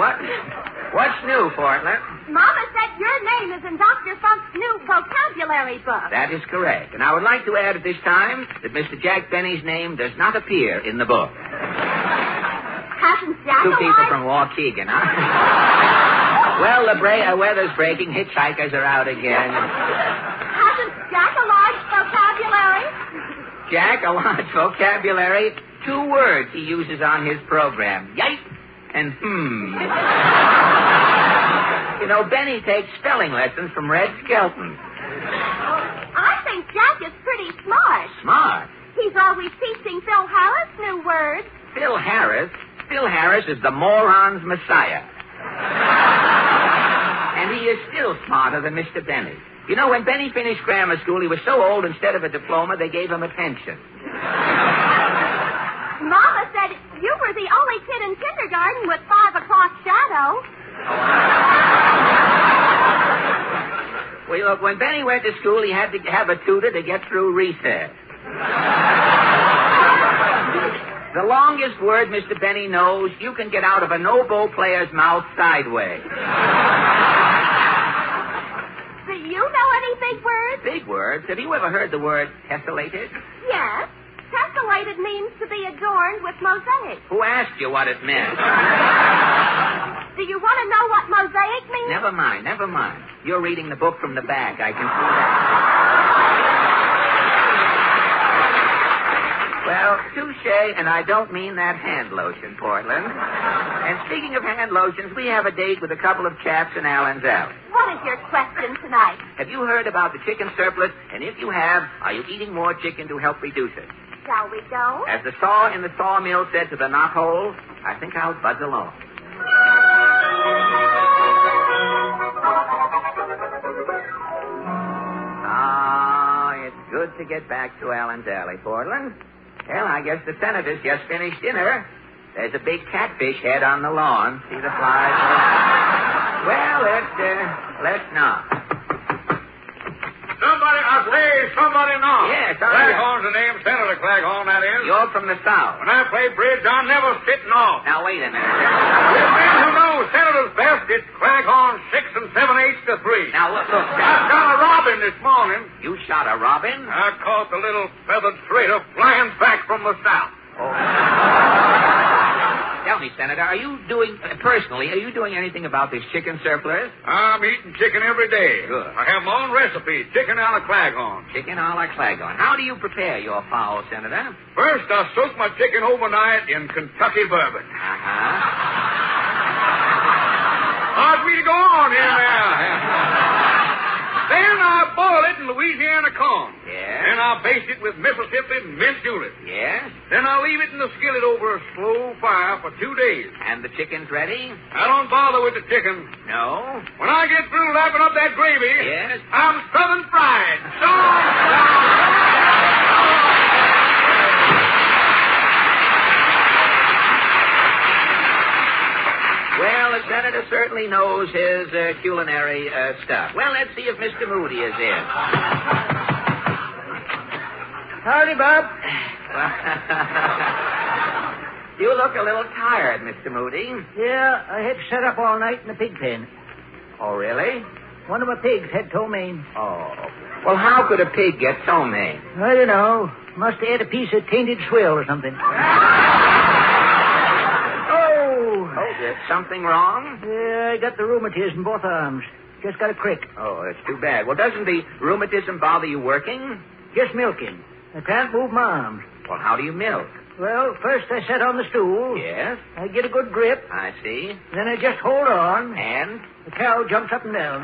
What's new, Portland? Mama said your name is in Dr. Funk's new vocabulary book. That is correct. And I would like to add at this time that Mr. Jack Benny's name does not appear in the book. Hasn't Jack Two alive? people from Waukegan, huh? Well, the weather's breaking. Hitchhikers are out again. Hasn't Jack a large vocabulary? Jack, a large vocabulary. 2 words he uses on his program. Yipe and You know, Benny takes spelling lessons from Red Skelton. I think Jack is pretty smart. Smart? He's always teaching Phil Harris new words. Phil Harris? Phil Harris is the moron's messiah. And he is still smarter than Mr. Benny. You know, when Benny finished grammar school, he was so old, instead of a diploma, they gave him a pension. Mama said you were the only kid in kindergarten with 5 o'clock shadow. Well, look, when Benny went to school, he had to have a tutor to get through recess. The longest word Mr. Benny knows, you can get out of an oboe player's mouth sideways. Do you know any big words? Big words? Have you ever heard the word tessellated? Yes. Tessellated means to be adorned with mosaic. Who asked you what it meant? Do you want to know what mosaic means? Never mind. You're reading the book from the back. I can see that. Well, touche, and I don't mean that hand lotion, Portland. And speaking of hand lotions, we have a date with a couple of chaps in Allen's Alley. What is your question tonight? Have you heard about the chicken surplus? And if you have, are you eating more chicken to help reduce it? Shall we go? As the saw in the sawmill said to the knothole, I think I'll buzz along. It's good to get back to Allen's Alley, Portland. Well, I guess the senator's just finished dinner. There's a big catfish head on the lawn. See the flies? Well, let's knock. Somebody knock. Yes, Claghorn's the name, Senator Claghorn, that is. You're from the South. When I play bridge, I never sit off. Now, wait a minute. You men who know Senator's best, it's Claghorn 6 7/8 to 3. Now, look. I shot a robin this morning. You shot a robin? I caught the little feathered traitor flying back from the South. Tell me, Senator, are you doing anything about this chicken surplus? I'm eating chicken every day. Good. I have my own recipe, chicken a la Claghorn. Chicken a la Claghorn. How do you prepare your fowl, Senator? First, I soak my chicken overnight in Kentucky bourbon. Hard for me to go on here now. Then I boil it in Louisiana corn. Yes. Then I baste it with Mississippi mint julep. Yes. Then I leave it in the skillet over a slow fire for 2 days. And the chicken's ready? I don't bother with the chicken. No? When I get through lapping up that gravy, yes, I'm southern fried. Well, the senator certainly knows his culinary stuff. Well, let's see if Mr. Moody is in. Howdy, Bob. You look a little tired, Mr. Moody. Yeah, I had to set up all night in the pig pen. Oh, really? One of my pigs had ptomaine. Oh. Well, how could a pig get ptomaine? I don't know. Must have had a piece of tainted swill or something. Oh, there's something wrong? Yeah, I got the rheumatism in both arms. Just got a crick. Oh, that's too bad. Well, doesn't the rheumatism bother you working? Just milking. I can't move my arms. Well, how do you milk? Well, first I sit on the stool. Yes? I get a good grip. I see. Then I just hold on. And? The cow jumps up and down.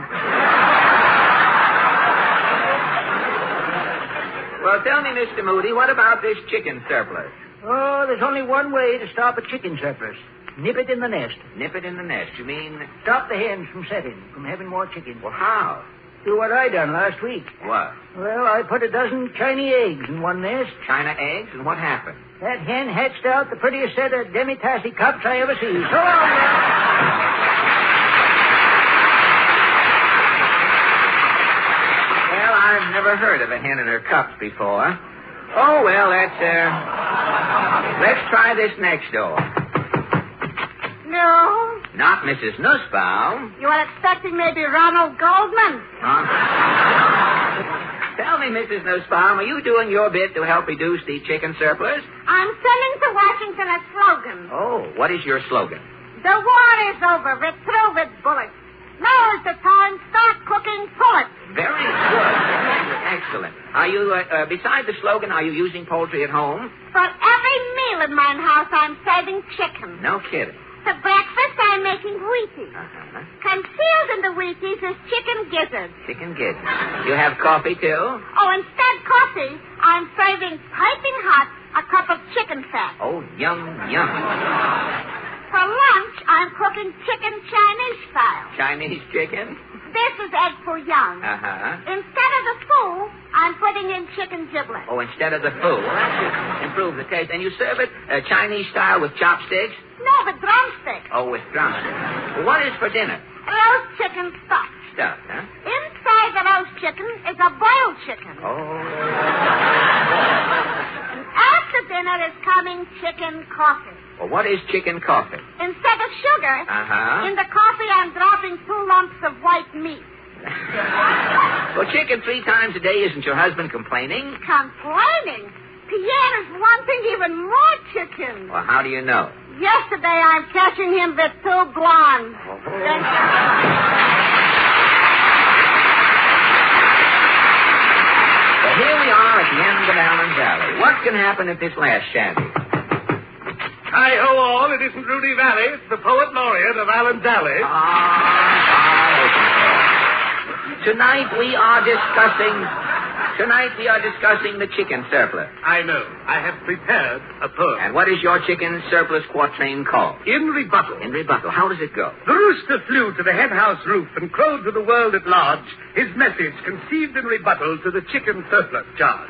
Well, tell me, Mr. Moody, what about this chicken surplus? Oh, there's only one way to stop a chicken surplus. Nip it in the nest. Nip it in the nest. You mean? Stop the hens from setting, from having more chickens. Well, how? Do what I done last week. What? Well, I put a dozen Chinese eggs in one nest. China eggs? And what happened? That hen hatched out the prettiest set of demi-tassy cups I ever see. So long, man. Well, I've never heard of a hen in her cups before. Oh, well, let's try this next door. No. Not Mrs. Nussbaum. You are expecting maybe Ronald Goldman? Huh? Tell me, Mrs. Nussbaum, are you doing your bit to help reduce the chicken surplus? I'm sending to Washington a slogan. Oh, what is your slogan? The war is over. We're through with bullets. Now is the time. Start cooking pullets. Very good. Excellent. Are you, beside the slogan, are you using poultry at home? For every meal in my house, I'm serving chicken. No kidding. For breakfast, I'm making Wheaties. Concealed in the Wheaties is chicken gizzards. Chicken gizzards. You have coffee, too? Oh, instead coffee, I'm serving piping hot a cup of chicken fat. Oh, yum, yum. For lunch, I'm cooking chicken Chinese style. Chinese chicken? This is egg foo young. Instead of the foo, I'm putting in chicken giblets. Oh, instead of the foo. Well, that should improve the taste. And you serve it Chinese style with chopsticks? No, with drumsticks. Oh, with drumsticks. Well, what is for dinner? Roast chicken stuff. Stuff, huh? Inside the roast chicken is a boiled chicken. Oh. After dinner is coming chicken coffee. Well, what is chicken coffee? Instead of sugar, in the coffee I'm dropping 2 lumps of white meat. Well, chicken 3 times a day, isn't your husband complaining? Complaining? Pierre is wanting even more chicken. Well, how do you know? Yesterday I'm catching him with 2 blondes. Well, here we are at the end of Allen's Alley. What can happen at this last shanty? Hi-ho all, it isn't Rudy Valley, it's the poet laureate of Allen's Alley. Tonight we are discussing the chicken surplus. I know. I have prepared a poem. And what is your chicken surplus quatrain called? In rebuttal. In rebuttal. How does it go? The rooster flew to the hen house roof and crowed to the world at large his message conceived in rebuttal to the chicken surplus charge.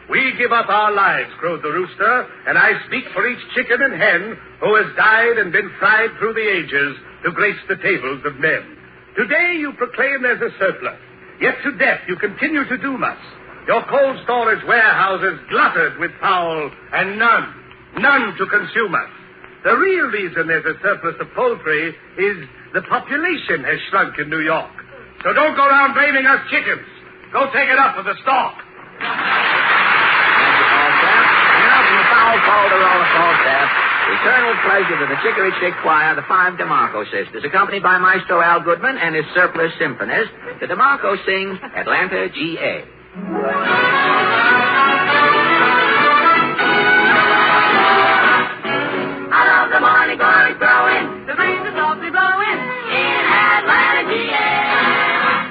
We give up our lives, crowed the rooster, and I speak for each chicken and hen who has died and been fried through the ages to grace the tables of men. Today you proclaim there's a surplus, yet to death you continue to doom us. Your cold storage warehouses glutted with fowl, and none to consume us. The real reason there's a surplus of poultry is the population has shrunk in New York. So don't go around blaming us chickens. Go take it up with the stalk. Return with pleasure to the Chicory Chick Choir, the 5 DeMarco Sisters, accompanied by Maestro Al Goodman and his surplus symphonist. The DeMarco sing Atlanta, G.A. I love the morning glory growing, the breeze is softly blowing in Atlanta, GA.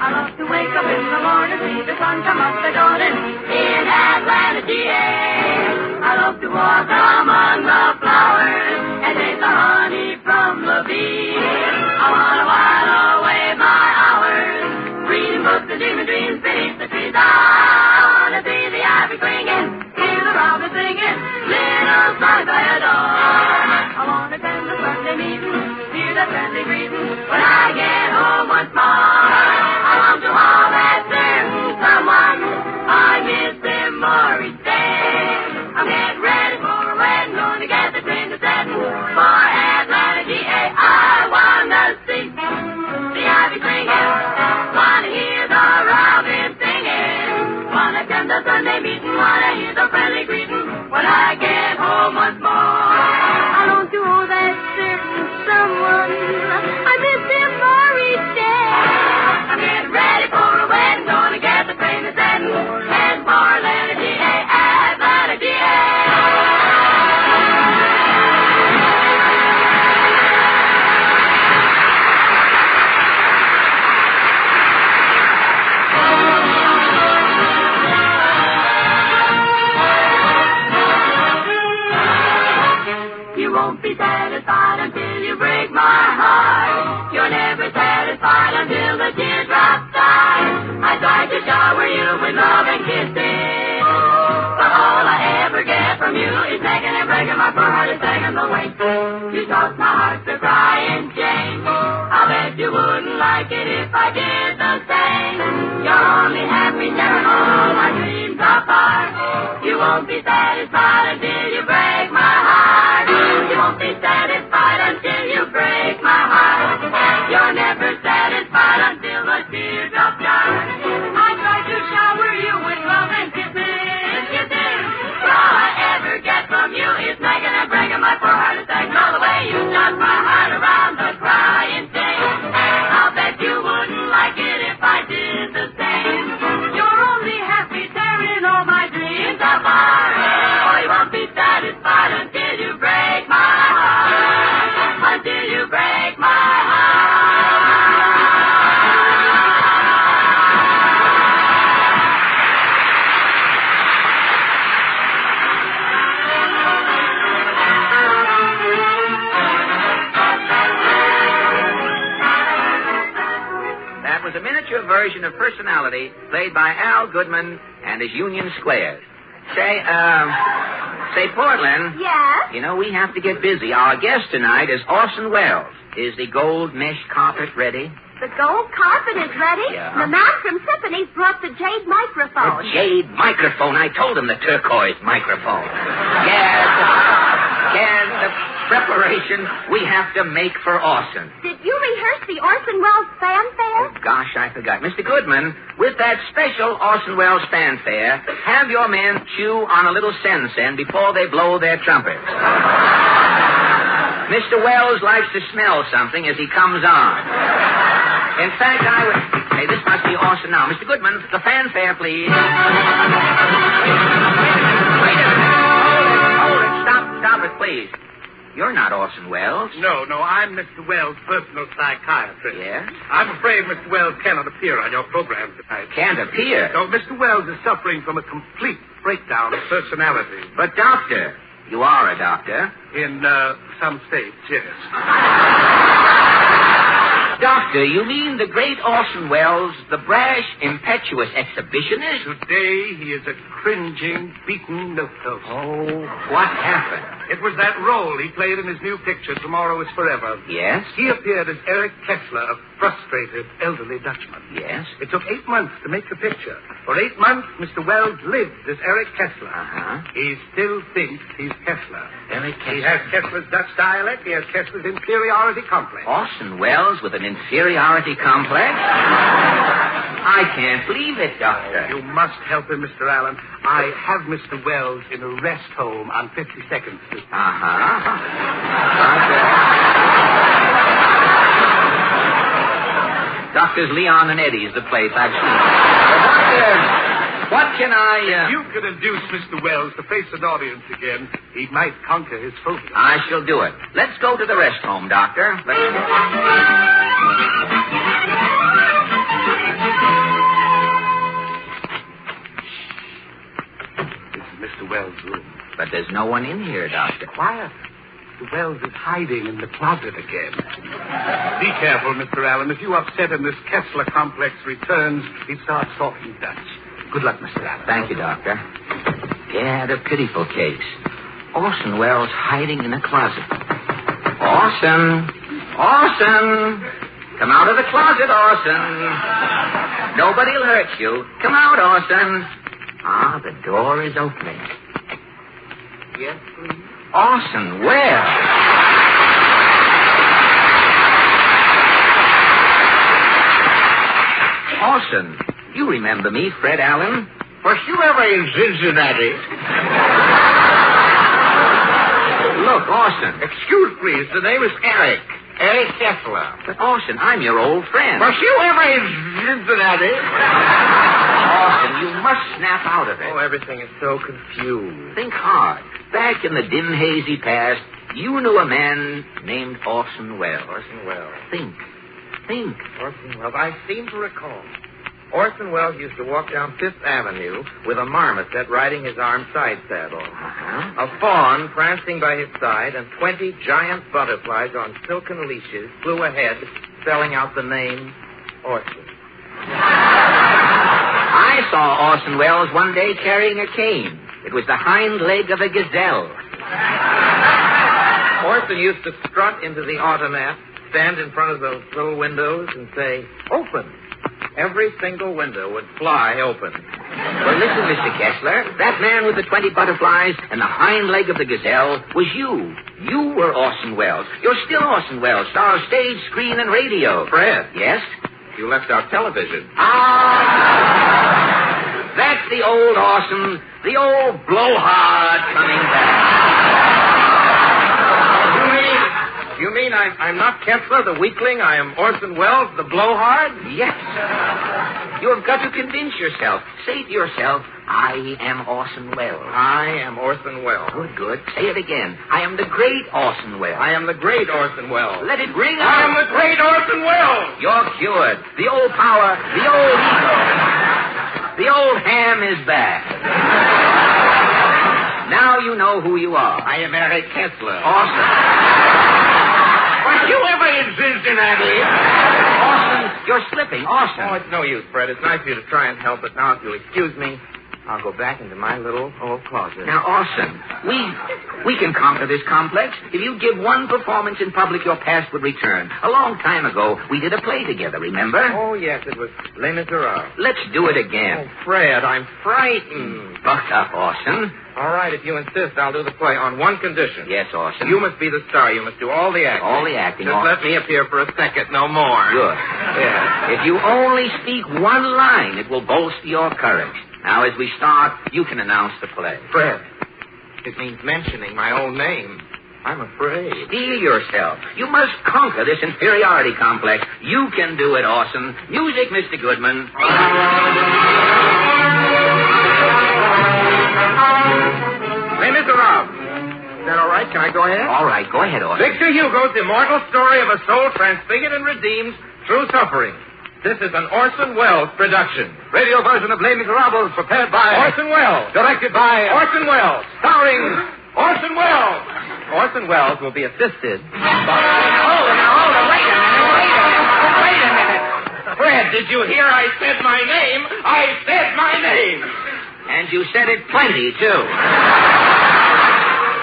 I love to wake up in the morning, see the sun come up the garden in Atlanta, GA. I love to walk among the flowers and taste the honey from the bee. I want to while away my hours, reading books and dreaming dreams beneath the trees. I want to won't be satisfied until you break my heart. You're never satisfied until the teardrops die. I try to shower you with love and kisses, but all I ever get from you is nagging and breaking my poor heart is begging the way. You taught my heart to cry in shame. I bet you wouldn't like it if I did the same. You're only happy tearing all my dreams apart. You won't be satisfied until you break my heart. You won't be satisfied until you break my heart. You're never satisfied until the teardrops die. I try to shower you with love and kisses, kisses. All I ever get from you is nagging and breaking my poor heart is aching all the way. You shot my heart around the crying stain. I'll bet you wouldn't like it if I did the same. You're only happy tearing all my dreams apart. Oh, you won't be satisfied until you break my heart. Until you break my heart. That was a miniature version of Personality played by Al Goodman and his Union Squares. Say, Portland. Yes? You know, we have to get busy. Our guest tonight is Orson Welles. Is the gold mesh carpet ready? The gold carpet is ready. Yeah. The man from Symphony's brought the jade microphone. The jade microphone. I told him the turquoise microphone. Yes, the preparation we have to make for Orson. Did you rehearse the Orson Welles fanfare? Oh, gosh, I forgot. Mr. Goodman, with that special Orson Welles fanfare, have your men chew on a little sen-sen before they blow their trumpets. Mr. Welles likes to smell something as he comes on. In fact, I would... Hey, this must be Orson now. Mr. Goodman, the fanfare, please. Wait a minute. Hold it. Stop it, please. You're not Orson Welles. No, I'm Mr. Welles' personal psychiatrist. Yes? I'm afraid Mr. Welles cannot appear on your program tonight. Can't appear? No, Mr. Welles is suffering from a complete breakdown of personality. But, Doctor, you are a doctor. In some states, yes. Doctor, you mean the great Orson Welles, the brash, impetuous exhibitionist? Today he is a cringing, beaten milquetoast. Oh, what happened? It was that role he played in his new picture, Tomorrow is Forever. Yes? He appeared as Eric Kessler, a frustrated elderly Dutchman. Yes? It took 8 months to make the picture. For 8 months, Mr. Welles lived as Eric Kessler. Uh-huh. He still thinks he's Kessler. Eric Kessler. He has Kessler's Dutch dialect. He has Kessler's inferiority complex. Orson Welles with an inferiority complex? I can't believe it, Doctor. You must help him, Mr. Allen. I have Mr. Welles in a rest home on 52nd Street. Uh-huh. Doctors Leon and Eddie's the place I've seen. What can I... If you could induce Mr. Welles to face an audience again, he might conquer his phobia. I shall do it. Let's go to the rest home, Doctor. This is Mr. Welles' room. But there's no one in here, Doctor. Quiet. Mr. Welles is hiding in the closet again. Be careful, Mr. Allen. If you upset him, this Kessler complex returns. He starts talking Dutch. Good luck, Mr. Allen. Thank you, Doctor. Yeah, the pitiful case. Orson Welles hiding in a closet. Orson! Come out of the closet, Orson. Nobody'll hurt you. Come out, Orson. Ah, the door is opening. Yes, please. Orson Welles. Orson, you remember me, Fred Allen? Was you ever in Cincinnati? Look, Orson. Excuse, please. The name is Eric. Eric Kessler. But, Orson, I'm your old friend. Was you ever in Cincinnati? Orson, you must snap out of it. Oh, everything is so confused. Think hard. Back in the dim, hazy past, you knew a man named Orson Welles. Orson Welles. Think. Orson Welles. I seem to recall. Orson Welles used to walk down Fifth Avenue with a marmoset riding his armed side saddle, a fawn prancing by his side, and 20 giant butterflies on silken leashes flew ahead, spelling out the name Orson. I saw Orson Welles one day carrying a cane. It was the hind leg of a gazelle. Orson used to strut into the automat, stand in front of those little windows, and say, "Open." Every single window would fly open. Well, listen, Mr. Kessler. That man with the 20 butterflies and the hind leg of the gazelle was you. You were Orson Welles. You're still Orson Welles, star of stage, screen, and radio. Fred. Yes? You left out television. That's the old Orson, the old blowhard coming back. You mean I'm not Kessler, the weakling? I am Orson Welles, the blowhard? Yes. You have got to convince yourself. Say to yourself, I am Orson Welles. I am Orson Welles. Good. Say it again. I am the great Orson Welles. I am the great Orson Welles. Let it ring out. I am the great Orson Welles. You're cured. The old power, the old ego, the old ham is back. Now you know who you are. I am Eric Kessler. Orson. Were you ever in Cincinnati? Orson, you're slipping. Orson. Oh, it's no use, Fred. It's nice of you to try and help, but now if you'll excuse me, I'll go back into my little old closet. Now, Orson, we can conquer this complex. If you give one performance in public, your past would return. A long time ago, we did a play together, remember? Oh, yes, it was Les Miserables. Let's do it again. Oh, Fred, I'm frightened. Buck up, Orson. All right, if you insist, I'll do the play on one condition. Yes, Orson. You must be the star. You must do all the acting. All the acting. Just let me appear for a second, no more. Good. Yeah. If you only speak one line, it will bolster your courage. Now, as we start, you can announce the play. Fred, it means mentioning my own name. I'm afraid. Steel yourself. You must conquer this inferiority complex. You can do it, Orson. Music, Mr. Goodman. Les Miserables. Is that all right? Can I go ahead? All right, go ahead, Orson. Victor Hugo's immortal story of a soul transfigured and redeemed through suffering. This is an Orson Welles production. Radio version of Les Miserables prepared by Orson Welles. Directed by Orson Welles. Starring Orson Welles. Orson Welles will be assisted by... Hold it. Wait a minute. Fred, did you hear I said my name? I said my name. And you said it plenty, too.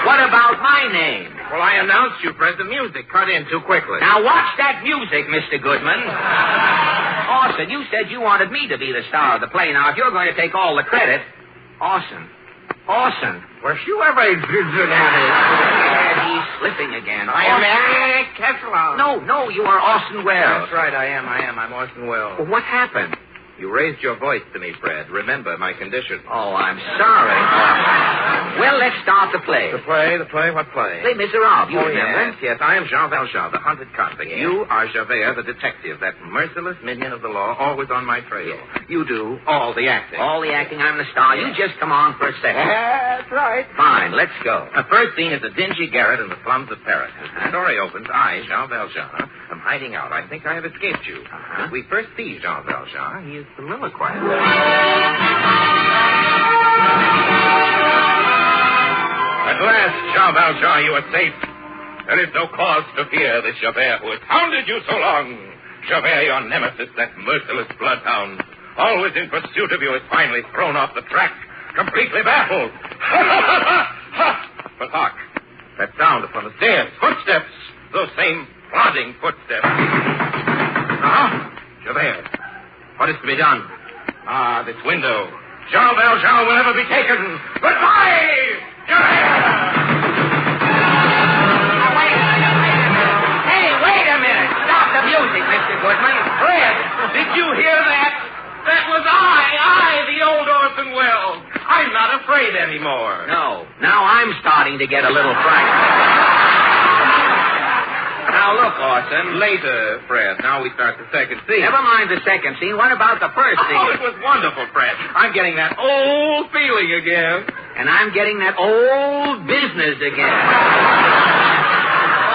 What about my name? Well, I announced you, Fred. The music cut in too quickly. Now, watch that music, Mr. Goodman. Orson, you said you wanted me to be the star of the play. Now, if you're going to take all the credit... Orson. Were you ever in Cincinnati? He's slipping again. I am Eric Kessler. No, you are Orson Welles. That's right, I am. I'm Orson Welles. Well, what happened? You raised your voice to me, Fred. Remember my condition. Oh, I'm sorry. Well, let's start the play. The play? What play? Les Miserables, you remember? Yes. I am Jean Valjean, the hunted convict. Yes. You are Javert, the detective, that merciless minion of the law, always on my trail. Yes. You do all the acting. All the acting, I'm the star. You just come on for a second. That's right. Fine, let's go. The first scene is a dingy garret in the slums of Paris. The story opens, I, Jean Valjean, am hiding out. I think I have escaped you. As we first see Jean Valjean, he is soliloquizing. At last, Jean Valjean, you are safe. There is no cause to fear this Javert who has hounded you so long. Javert, your nemesis, that merciless bloodhound, always in pursuit of you, is finally thrown off the track, completely baffled. But hark, that sound upon the stairs, footsteps, those same plodding footsteps. Javert, what is to be done? This window. Jean Valjean will never be taken. Goodbye, Javert! Hey, wait a minute. Stop the music, Mr. Goodman. Fred, did you hear that? That was I, the old Orson Welles. I'm not afraid anymore. No. Now I'm starting to get a little frightened. Now, look, Orson. Later, Fred. Now we start the second scene. Never mind the second scene. What about the first scene? Oh, it was wonderful, Fred. I'm getting that old feeling again. And I'm getting that old business again.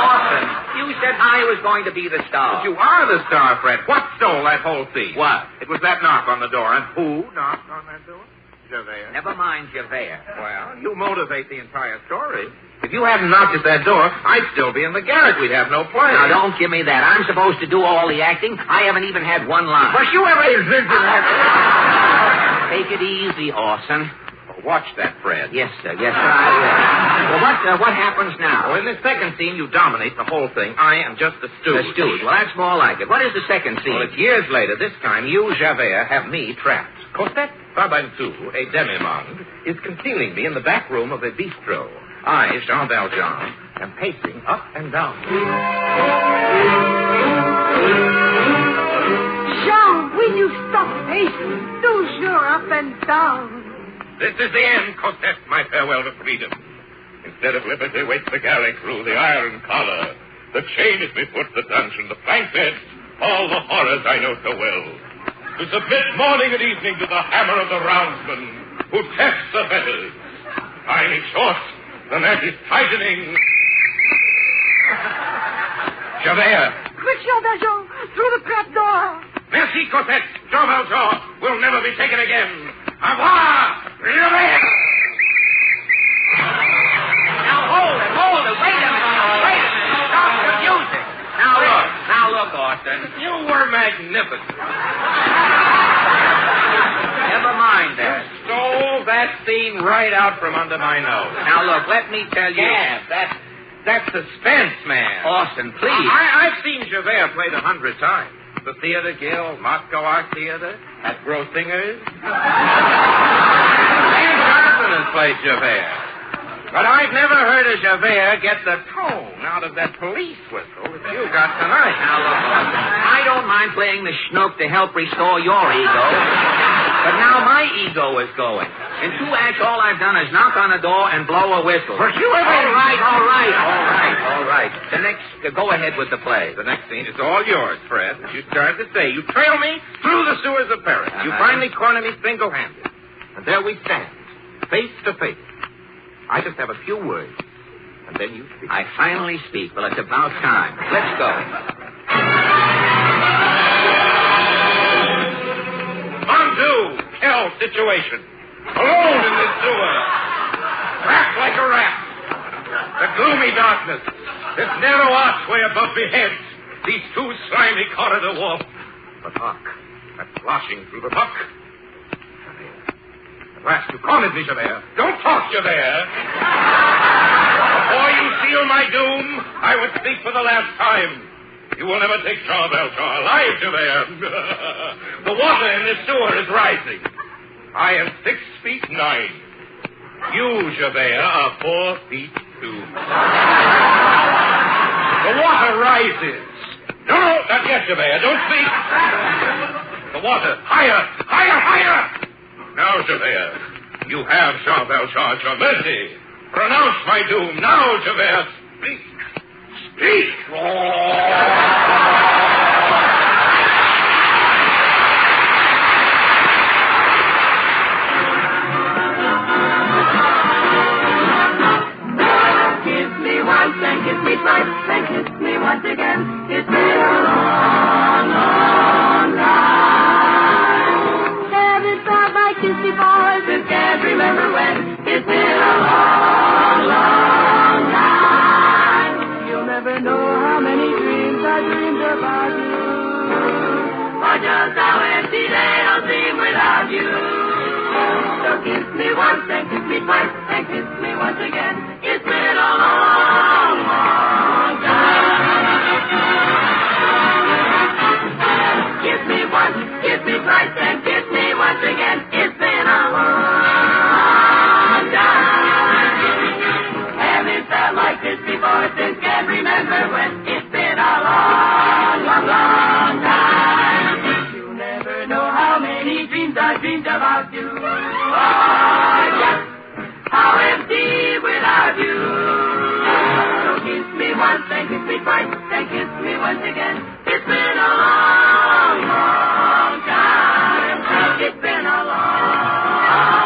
Orson, you said I was going to be the star. But you are the star, Fred. What stole that whole scene? What? It was that knock on the door. And who knocked on that door? Javert. Never mind Javert. Well, you motivate the entire story. If you hadn't knocked at that door, I'd still be in the garret. We'd have no play. Now, don't give me that. I'm supposed to do all the acting. I haven't even had one line. But you ever existed that? Take it easy, Orson. Watch that, Fred. Yes, sir. Yes, sir, I will. Well, what happens now? Well, in the second scene, you dominate the whole thing. I am just a stooge. A stooge. Well, that's more like it. What is the second scene? Well, it's years later. This time, you, Javert, have me trapped. Cosette Fabantou, a demi-monde, is concealing me in the back room of a bistro. I, Jean Valjean, am pacing up and down. Jean, will you stop pacing? Toujours up and down. This is the end, Cosette, my farewell to freedom. Instead of liberty waits the galley crew, the iron collar, the chain at my foot, the dungeon, the plank bed, all the horrors I know so well. To submit morning and evening to the hammer of the roundsman who tests the fetters. Time is short, the net is tightening. Javert. Quick, Jean Valjean, through the trap door. Merci, Cosette. Jean Valjean will never be taken again. Au revoir, Javert. Now, hold it. Wait a minute. Stop the music. Now look, Orson. You were magnificent. Never mind that. Stole that scene right out from under my nose. Now, look, let me tell you. Yes, that's suspense, man. Orson, please. I've seen Javert played 100 times. The Theater Guild, Moscow Art Theater, at Grossinger's. And Johnson has played Javert. But I've never heard a Javert get the tone out of that police whistle that you got tonight. Now, look, Orson, I don't mind playing the schnook to help restore your ego. But now my ego is going. In 2 acts, all I've done is knock on the door and blow a whistle. But you ever... All right. The next, go ahead with the play. The next scene is all yours, Fred. As you started to say, you trail me through the sewers of Paris. You finally corner me single-handed. And there we stand, face to face. I just have a few words, and then you speak. I finally speak. Well, it's about time. Let's go. Undo, hell situation. Alone in this sewer. Trapped like a rat. The gloomy darkness. This narrow archway above my head. These 2 slimy corridor walls. But hark, that sloshing through the muck. At last you cornered me, Javert. Don't talk, Javert. Before you seal my doom, I would speak for the last time. You will never take Jean Valjean alive, Javert. The water in this sewer is rising. I am 6 feet 9. You, Javert, are 4 feet 2. The water rises. No, not yet, Javert. Don't speak. The water. Higher. Now, Javert, you have Jean Valjean at your mercy. Pronounce my doom. Now, Javert, speak. Kiss me once and kiss me twice and kiss me once again. It's been a long, long time. Haven't felt like this before since can't remember when. It's been a long, long time. You'll never know how many dreams I dreamed about you, or just how empty they'll seem without you. So kiss me once and kiss me twice and kiss me once again. It's been a long, long time. Kiss me once, kiss me twice, and kiss me once again. It's been a long time. Haven't felt like this before since can't remember when. It's been a long, long, long time. You'll never know how many dreams I dreamed about you. Oh, just how empty without you. So kiss me once and kiss me twice and kiss me once again. It's been a long, long time. It's been a long time.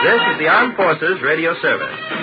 This is the Armed Forces Radio Service.